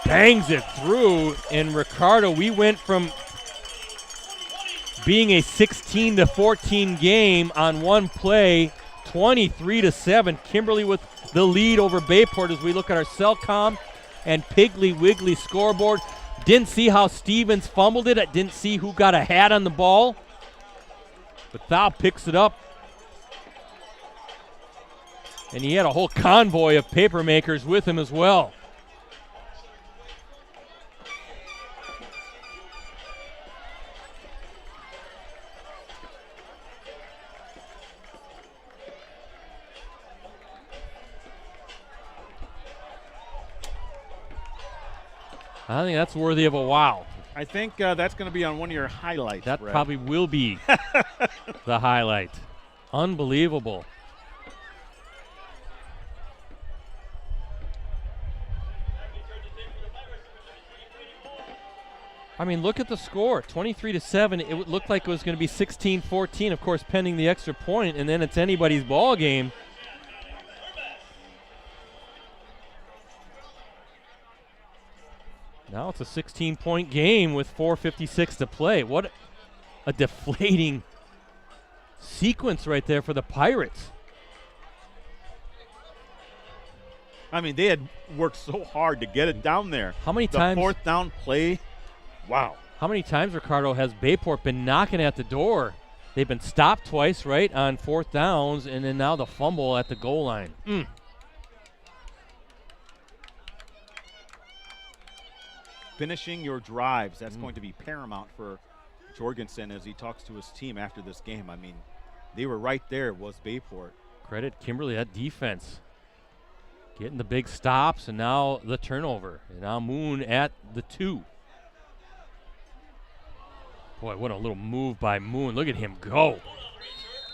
bangs it through, and Ricardo, we went from being a 16-14 game on one play, 23-7. Kimberly with the lead over Bayport as we look at our Cellcom and Piggly Wiggly scoreboard. Didn't see how Stevens fumbled it. I didn't see who got a hat on the ball. But Thau picks it up. And he had a whole convoy of Papermakers with him as well. I think that's worthy of a wow. I think that's going to be on one of your highlights. That Brett. probably will be the highlight. Unbelievable. I mean, look at the score, 23-7. It looked like it was going to be 16-14, of course, pending the extra point, and then it's anybody's ball game. Now it's a 16-point game with 4:56 to play. What a deflating sequence right there for the Pirates. I mean, they had worked so hard to get it down there. How many times? The fourth down play. Wow. How many times, Ricardo, has Bayport been knocking at the door? They've been stopped twice, right, on fourth downs, and then now the fumble at the goal line. Finishing your drives, that's going to be paramount for Jorgensen as he talks to his team after this game. I mean, they were right there, was Bayport. Credit Kimberly, that defense. Getting the big stops, and now the turnover. And now Moon at the 2. Boy, what a little move by Moon. Look at him go.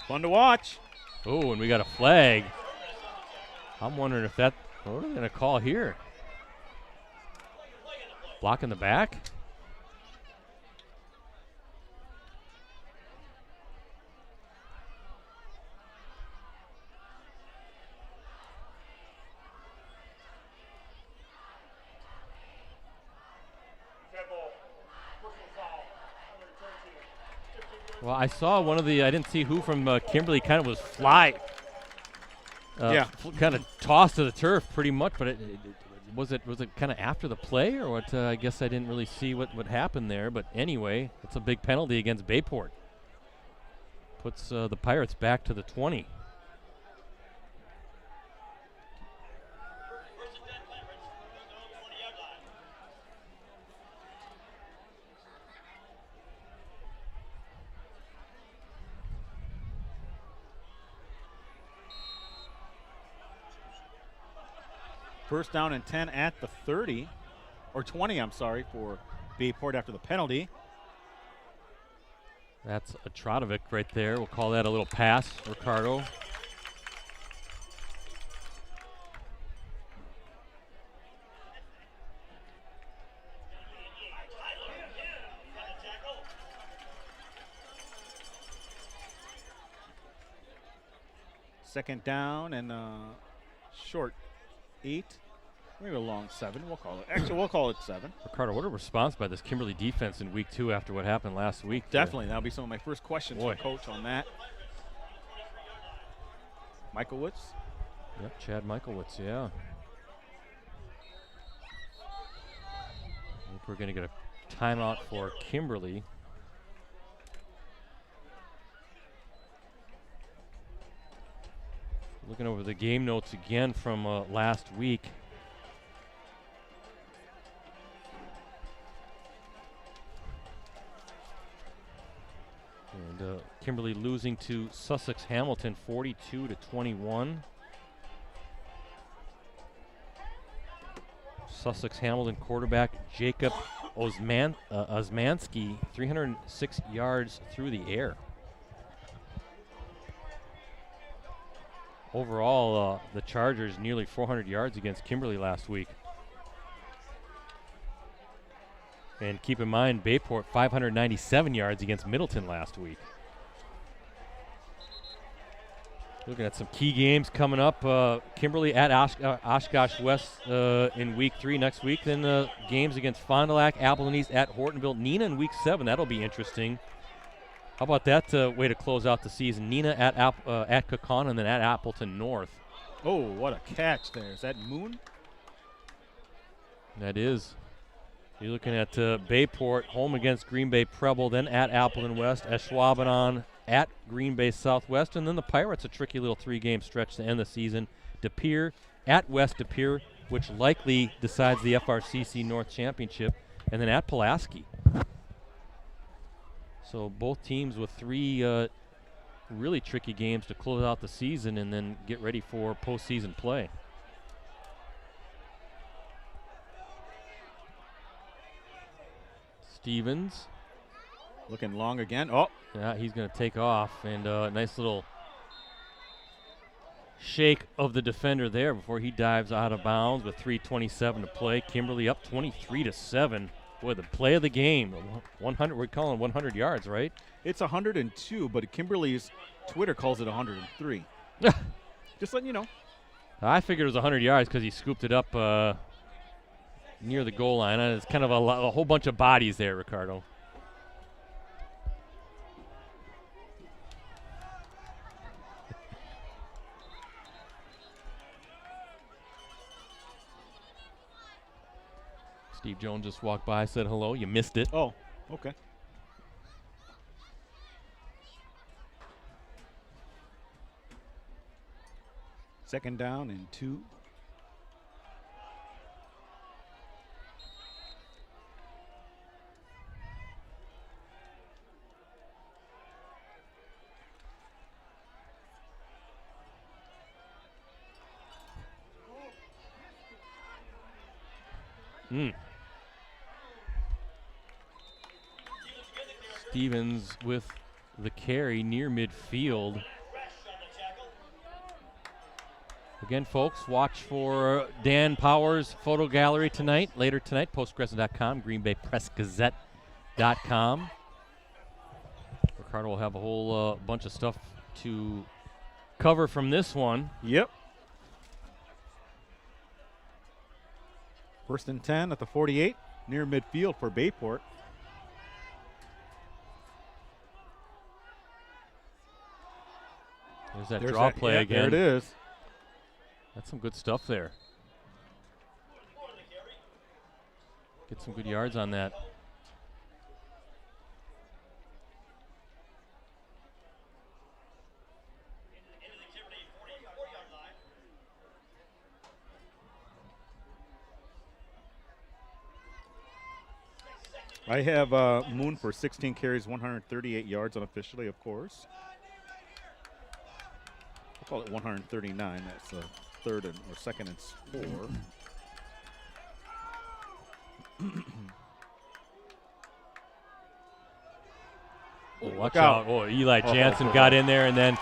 Fun to watch. Oh, and we got a flag. I'm wondering if that, what are they going to call here? Block in the back? Well, I saw one of the, I didn't see who from Kimberly kind of was fly. Kind of tossed to the turf pretty much, but was it kind of after the play or what? I guess I didn't really see what happened there, but anyway, it's a big penalty against Bayport. Puts the Pirates back to the 20. First down and 10 at the 30, or 20, I'm sorry, for Bayport after the penalty. That's a Trotovic right there. We'll call that a little pass, Ricardo. Second down and short 8, maybe a long 7. We'll call it. Actually, we'll call it 7. Ricardo, what a response by this Kimberly defense in week 2 after what happened last week. Definitely. That'll be some of my first questions for Coach on that. Michaelwitz. Yep, Chad Michaelwitz, yeah. I think we're going to get a timeout for Kimberly. Looking over the game notes again from last week. And Kimberly losing to Sussex Hamilton 42-21. Sussex Hamilton quarterback Jacob Osmansky, 306 yards through the air. Overall, the Chargers nearly 400 yards against Kimberly last week. And keep in mind, Bayport 597 yards against Middleton last week. Looking at some key games coming up. Kimberly at Oshkosh West in week 3 next week. Then games against Fond du Lac, Appleton East, at Hortonville. Neenah in week 7. That'll be interesting. How about that way to close out the season? Neenah at Kaukauna and then at Appleton North. Oh, what a catch there. Is that Moon? That is. You're looking at Bayport, home against Green Bay Preble, then at Appleton West, Ashwaubenon at Green Bay Southwest, and then the Pirates, a tricky little 3-game stretch to end the season. De Pere at West De Pere, which likely decides the FRCC North Championship, and then at Pulaski. So both teams with 3 really tricky games to close out the season and then get ready for postseason play. Stevens. Looking long again. Oh. Yeah, he's going to take off. And a nice little shake of the defender there before he dives out of bounds with 3:27 to play. Kimberly up 23-7. Boy, the play of the game. 100. We're calling 100 yards, right? It's 102, but Kimberly's Twitter calls it 103. Just letting you know. I figured it was 100 yards because he scooped it up near the goal line. It's kind of a whole bunch of bodies there, Ricardo. Steve Jones just walked by, said hello. You missed it. Oh, okay. Second down and 2. Stevens with the carry near midfield. Again, folks, watch for Dan Powers' photo gallery tonight, later tonight, postgression.com, greenbaypressgazette.com. Ricardo will have a whole bunch of stuff to cover from this one. Yep. First and 10 at the 48, near midfield for Bayport. that There's draw that- play yeah, again. There it is. That's some good stuff there. Get some good yards on that. I have Moon for 16 carries, 138 yards unofficially, of course. I'll call it 139. That's third and or second and 4. Oh, watch out. out. Oh, Eli Jansen got in there, and then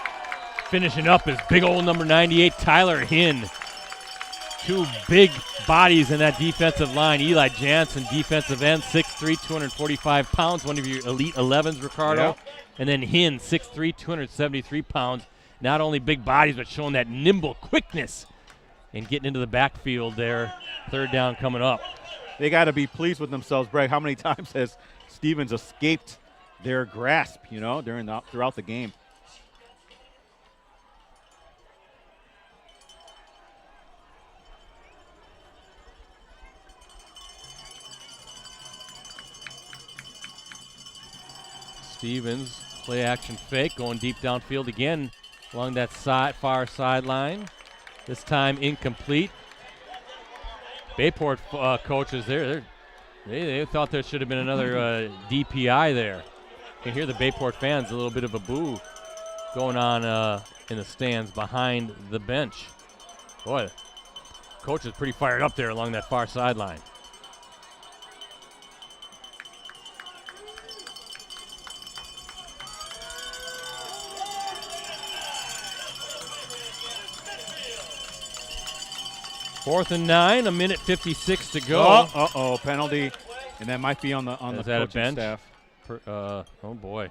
finishing up is big old number 98, Tyler Hinn. Two big bodies in that defensive line. Eli Jansen, defensive end, 6'3", 245 pounds, one of your elite 11s, Ricardo. Yep. And then Hinn, 6'3", 273 pounds. Not only big bodies, but showing that nimble quickness and getting into the backfield there. Third down coming up. They got to be pleased with themselves, Bragg. How many times has Stevens escaped their grasp, throughout the game? Stevens, play action fake, going deep downfield again along that far sideline. This time incomplete. Bayport coaches they thought there should have been another DPI there. You can hear the Bayport fans, a little bit of a boo going on in the stands behind the bench. Boy, coach is pretty fired up there along that far sideline. Fourth and 9, a minute 56 to go. Penalty, and that might be on the Is that a coaching bench? staff. Oh boy.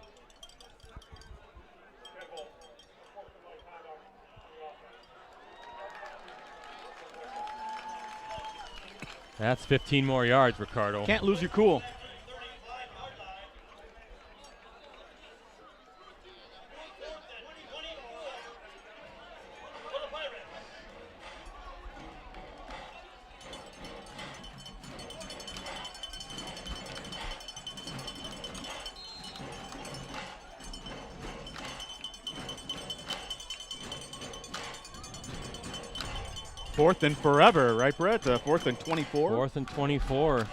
That's 15 more yards, Ricardo. Can't lose your cool. Fourth and forever, right, Brett? Fourth and 24. Fourth and 24.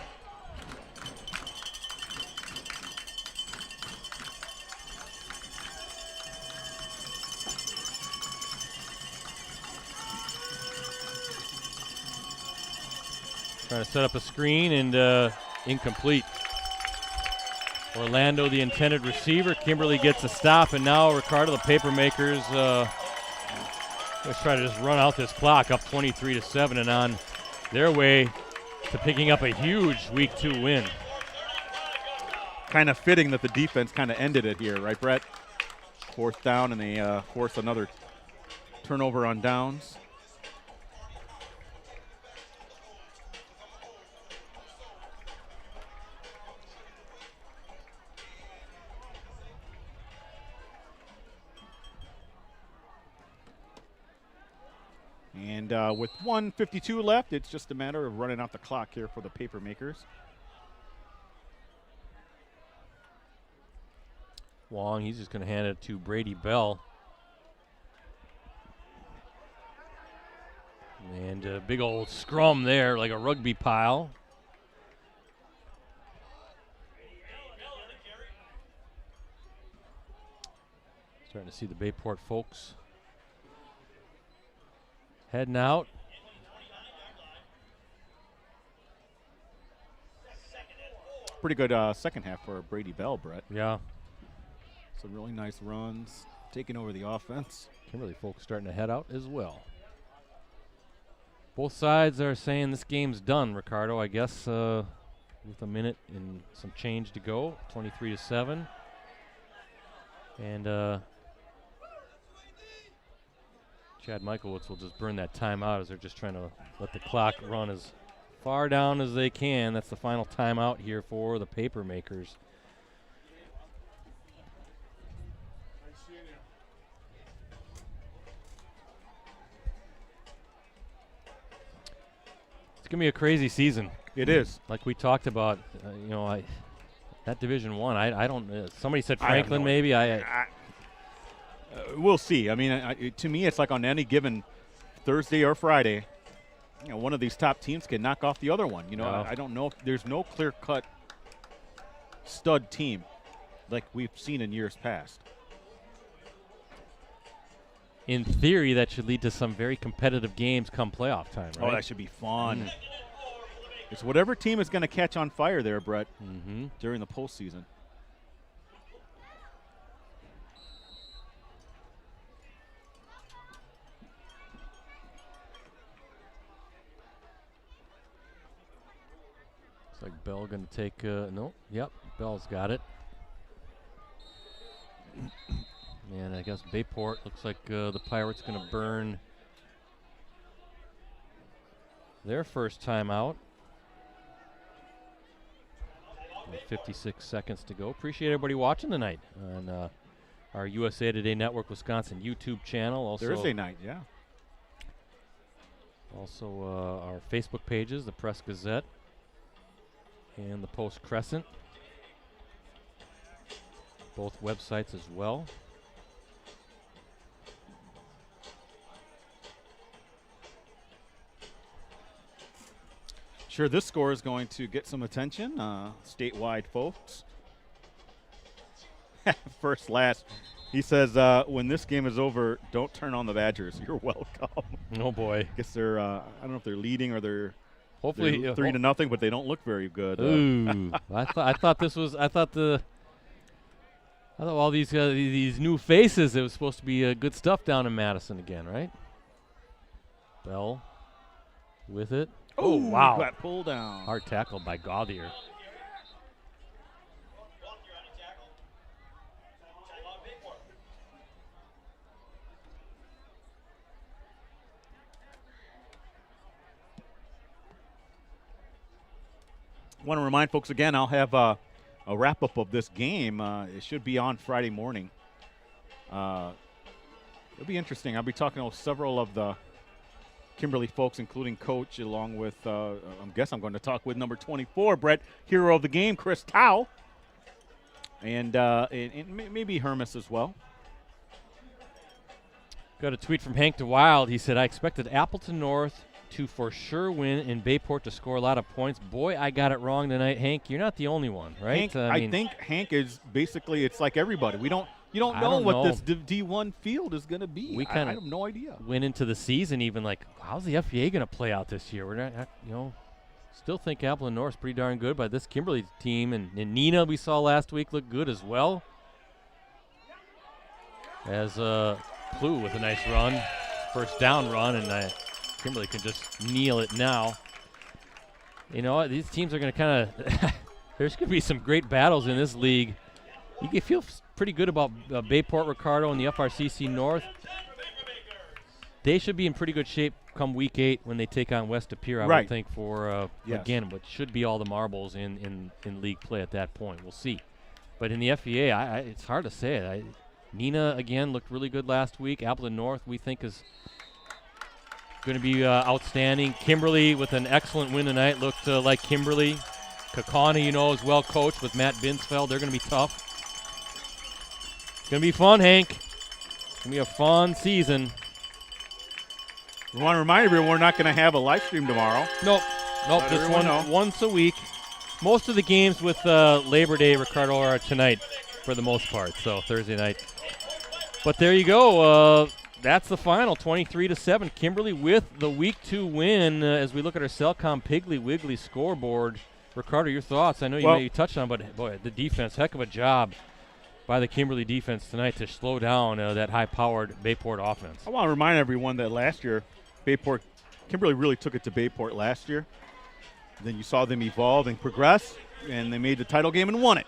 Trying to set up a screen and incomplete. Orlando, the intended receiver. Kimberly gets a stop, and now Ricardo, the Papermakers, let's try to just run out this clock up 23-7 and on their way to picking up a huge Week 2 win. Kind of fitting that the defense kind of ended it here, right, Brett? Fourth down, and they force another turnover on downs. And with 1:52 left, it's just a matter of running out the clock here for the Papermakers. Wong, he's just going to hand it to Brady Bell. And a big old scrum there, like a rugby pile. Starting to see the Bayport folks heading out. Pretty good second half for Brady Bell, Brett. Yeah. Some really nice runs, taking over the offense. Kimberly folks starting to head out as well. Both sides are saying this game's done, Ricardo, I guess, with a minute and some change to go, 23-7. And Chad Michaelwitz will just burn that timeout as they're just trying to let the clock run as far down as they can. That's the final timeout here for the Papermakers. going to be a crazy season. It is. Like we talked about, that Division One. I don't. Somebody said Franklin, no maybe. We'll see. I mean, to me, it's like on any given Thursday or Friday, one of these top teams can knock off the other one. No. I don't know if there's no clear-cut stud team like we've seen in years past. In theory, that should lead to some very competitive games come playoff time, right? Oh, that should be fun. It's whatever team is going to catch on fire there, Brett, during the postseason. Looks like Bell going to take, no, yep, Bell's got it. And I guess Bayport looks like the Pirates going to burn their first time out. 56 seconds to go. Appreciate everybody watching tonight on our USA Today Network Wisconsin YouTube channel. Also Thursday night, yeah. Also our Facebook pages, the Press Gazette and the Post Crescent. Both websites as well. Sure, this score is going to get some attention, statewide folks. First, last. He says, when this game is over, don't turn on the Badgers. You're welcome. Oh, boy. Guess they're, I don't know if they're leading or they're hopefully 3-0, but they don't look very good. Ooh, I thought all these new faces, it was supposed to be good stuff down in Madison again, right? Bell with it. Oh, wow. Got pulled down. Hard tackle by Gauthier. I want to remind folks again, I'll have a wrap-up of this game. It should be on Friday morning. It'll be interesting. I'll be talking to several of the Kimberly folks, including Coach, along with, I guess I'm going to talk with number 24, Brett, hero of the game, Chris Tao, and maybe Hermes as well. Got a tweet from Hank DeWild. He said, I expected Appleton North to for sure win and Bayport to score a lot of points. Boy, I got it wrong tonight. Hank, you're not the only one, right? Hank, I think Hank is basically, it's like everybody. You don't know what this D1 field is going to be. I have no idea. Went into the season even like, how's the FVA going to play out this year? We're not, still think Appleton North's pretty darn good, but this Kimberly team and Nina we saw last week looked good as well. As Plu with a nice run, first down run, and Kimberly can just kneel it now. These teams are going to kind of there's going to be some great battles in this league. You can feel pretty good about Bayport, Ricardo, and the FRCC North. They should be in pretty good shape come week 8 when they take on West Appear, I would think, for, again, what should be all the marbles in league play at that point. We'll see. But in the FVA, it's hard to say it. Nina, again, looked really good last week. Appleton North, we think, is going to be outstanding. Kimberly, with an excellent win tonight, looked like Kimberly. Kakana, is well coached with Matt Binsfeld. They're going to be tough. It's going to be fun, Hank. It's going to be a fun season. We want to remind everyone we're not going to have a live stream tomorrow. Nope. Just once a week. Most of the games with Labor Day, Ricardo, are tonight for the most part, so Thursday night. But there you go. That's the final, 23-7. Kimberly with the Week 2 win as we look at our Cellcom Piggly Wiggly scoreboard. Ricardo, your thoughts? I know you touched on, but boy, the defense, heck of a job by the Kimberly defense tonight to slow down that high-powered Bayport offense. I want to remind everyone that last year, Kimberly really took it to Bayport last year. Then you saw them evolve and progress, and they made the title game and won it.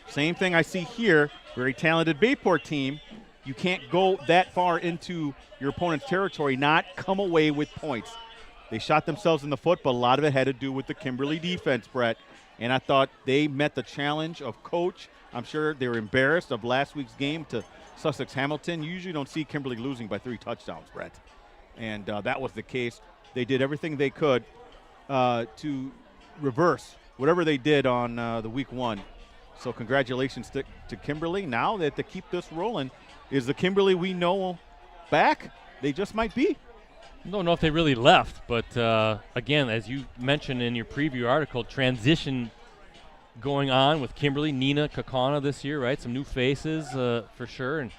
Same thing I see here, very talented Bayport team. You can't go that far into your opponent's territory, not come away with points. They shot themselves in the foot, but a lot of it had to do with the Kimberly defense, Brett. And I thought they met the challenge of Coach. I'm sure they were embarrassed of last week's game to Sussex Hamilton. You usually don't see Kimberly losing by 3 touchdowns, Brett. And that was the case. They did everything they could to reverse whatever they did on the week 1. So congratulations to Kimberly. Now that to keep this rolling, is the Kimberly we know back? They just might be. I don't know if they really left, but again, as you mentioned in your preview article, transition going on with Kimberly, Nina Kakana this year, right? Some new faces for sure, and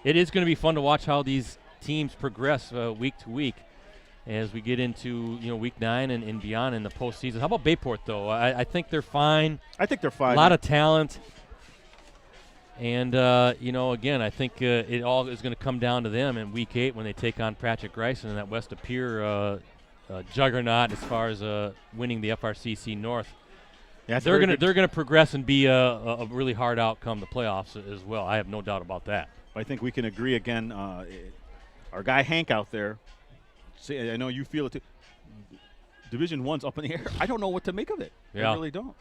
it is going to be fun to watch how these teams progress week to week as we get into week 9 and beyond in the postseason. How about Bayport though? I think they're fine. I think they're fine. A lot of talent. And, again, I think it all is going to come down to them in Week 8 when they take on Patrick Gryson and that West Appear juggernaut as far as winning the FRCC North. Yeah, they're going to progress and be a really hard outcome, the playoffs as well. I have no doubt about that. I think we can agree again. Our guy Hank out there, I know you feel it too. Division I's up in the air. I don't know what to make of it. Yeah. I really don't.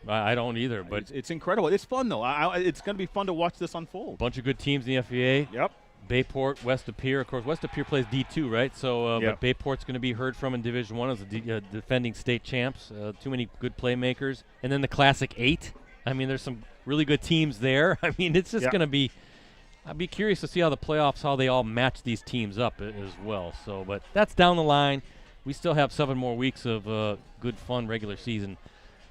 I don't either, but it's incredible. It's fun though. It's going to be fun to watch this unfold. Bunch of good teams in the FVA. Yep. Bayport, West Appear. Of course, West Appear plays D2, right? So, yep. But Bayport's going to be heard from in Division I as the defending state champs. Too many good playmakers. And then the Classic 8. I mean, there's some really good teams there. I mean, it's just going to be – I'd be curious to see how the playoffs, how they all match these teams up as well. So, but that's down the line. We still have 7 more weeks of good, fun regular season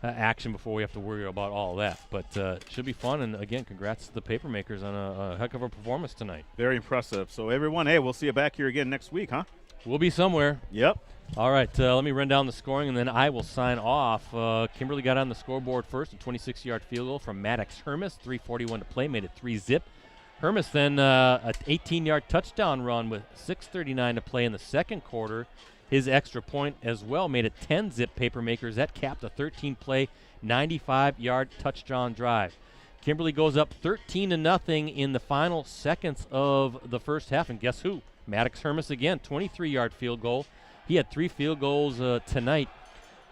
action before we have to worry about all of that. But should be fun. And, again, congrats to the Papermakers on a heck of a performance tonight. Very impressive. So, everyone, hey, we'll see you back here again next week, huh? We'll be somewhere. Yep. All right, let me run down the scoring, and then I will sign off. Kimberly got on the scoreboard first, a 26-yard field goal from Maddox Hermes, 3:41 to play, made it 3-zip. Hermes then an 18-yard touchdown run with 6:39 to play in the second quarter. His extra point as well made it 10-zip Papermakers. That capped a 13-play, 95-yard touchdown drive. Kimberly goes up 13-0 in the final seconds of the first half, and guess who? Maddox Hermes again, 23-yard field goal. He had 3 field goals tonight,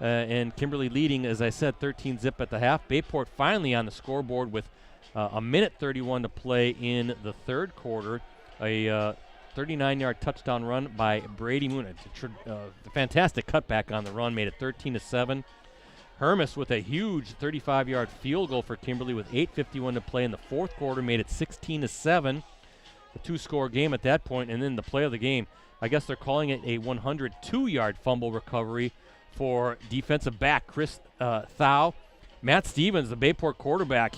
and Kimberly leading, as I said, 13-zip at the half. Bayport finally on the scoreboard with a minute 31 to play in the third quarter. A 39-yard touchdown run by Brady Moon. A fantastic cutback on the run, made it 13-7. Hermes with a huge 35-yard field goal for Kimberly with 8:51 to play in the fourth quarter, made it 16-7. A 2-score game at that point, and then the play of the game, I guess they're calling it a 102-yard fumble recovery for defensive back Chris Thau. Matt Stevens, the Bayport quarterback,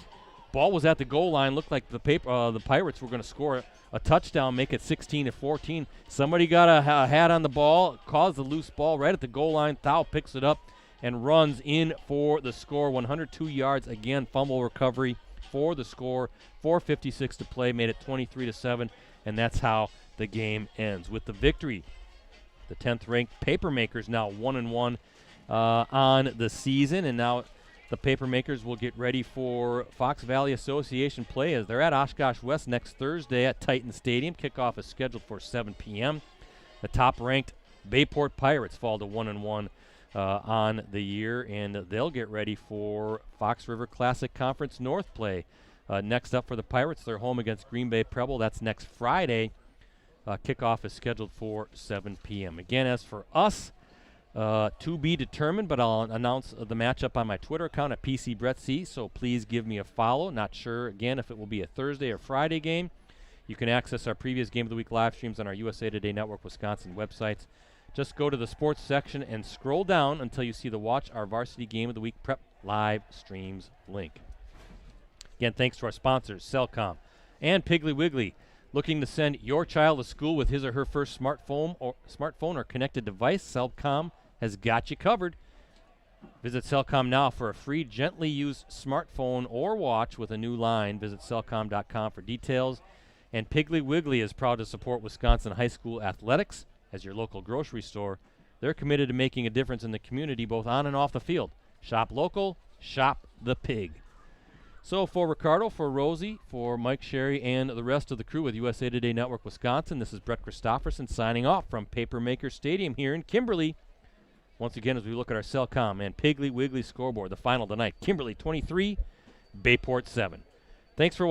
ball was at the goal line. Looked like the Pirates were going to score a touchdown, make it 16-14. Somebody got a hat on the ball, caused the loose ball right at the goal line. Thau picks it up and runs in for the score. 102 yards again, fumble recovery for the score. 4:56 to play, made it 23-7, and that's how the game ends. With the victory, the 10th-ranked Papermakers now 1-1 on the season, and now the Papermakers will get ready for Fox Valley Association play as they're at Oshkosh West next Thursday at Titan Stadium. Kickoff is scheduled for 7 p.m. The top-ranked Bayport Pirates fall to 1-1 on the year, and they'll get ready for Fox River Classic Conference North play. Next up for the Pirates, they're home against Green Bay Preble. That's next Friday. Kickoff is scheduled for 7 p.m. Again, as for us, to be determined, but I'll announce the matchup on my Twitter account at PCBrettC, so please give me a follow. Not sure, again, if it will be a Thursday or Friday game. You can access our previous Game of the Week live streams on our USA Today Network Wisconsin websites. Just go to the sports section and scroll down until you see the Watch Our Varsity Game of the Week Prep live streams link. Again, thanks to our sponsors, Cellcom and Piggly Wiggly. Looking to send your child to school with his or her first smartphone or connected device, Cellcom has got you covered. Visit Cellcom now for a free, gently used smartphone or watch with a new line. Visit Cellcom.com for details. And Piggly Wiggly is proud to support Wisconsin high school athletics as your local grocery store. They're committed to making a difference in the community both on and off the field. Shop local, shop the pig. So for Ricardo, for Rosie, for Mike Sherry, and the rest of the crew with USA Today Network Wisconsin, this is Brett Christopherson signing off from Papermaker Stadium here in Kimberly. Once again, as we look at our Cellcom and Piggly Wiggly scoreboard, the final tonight, Kimberly 23, Bayport 7. Thanks for watching.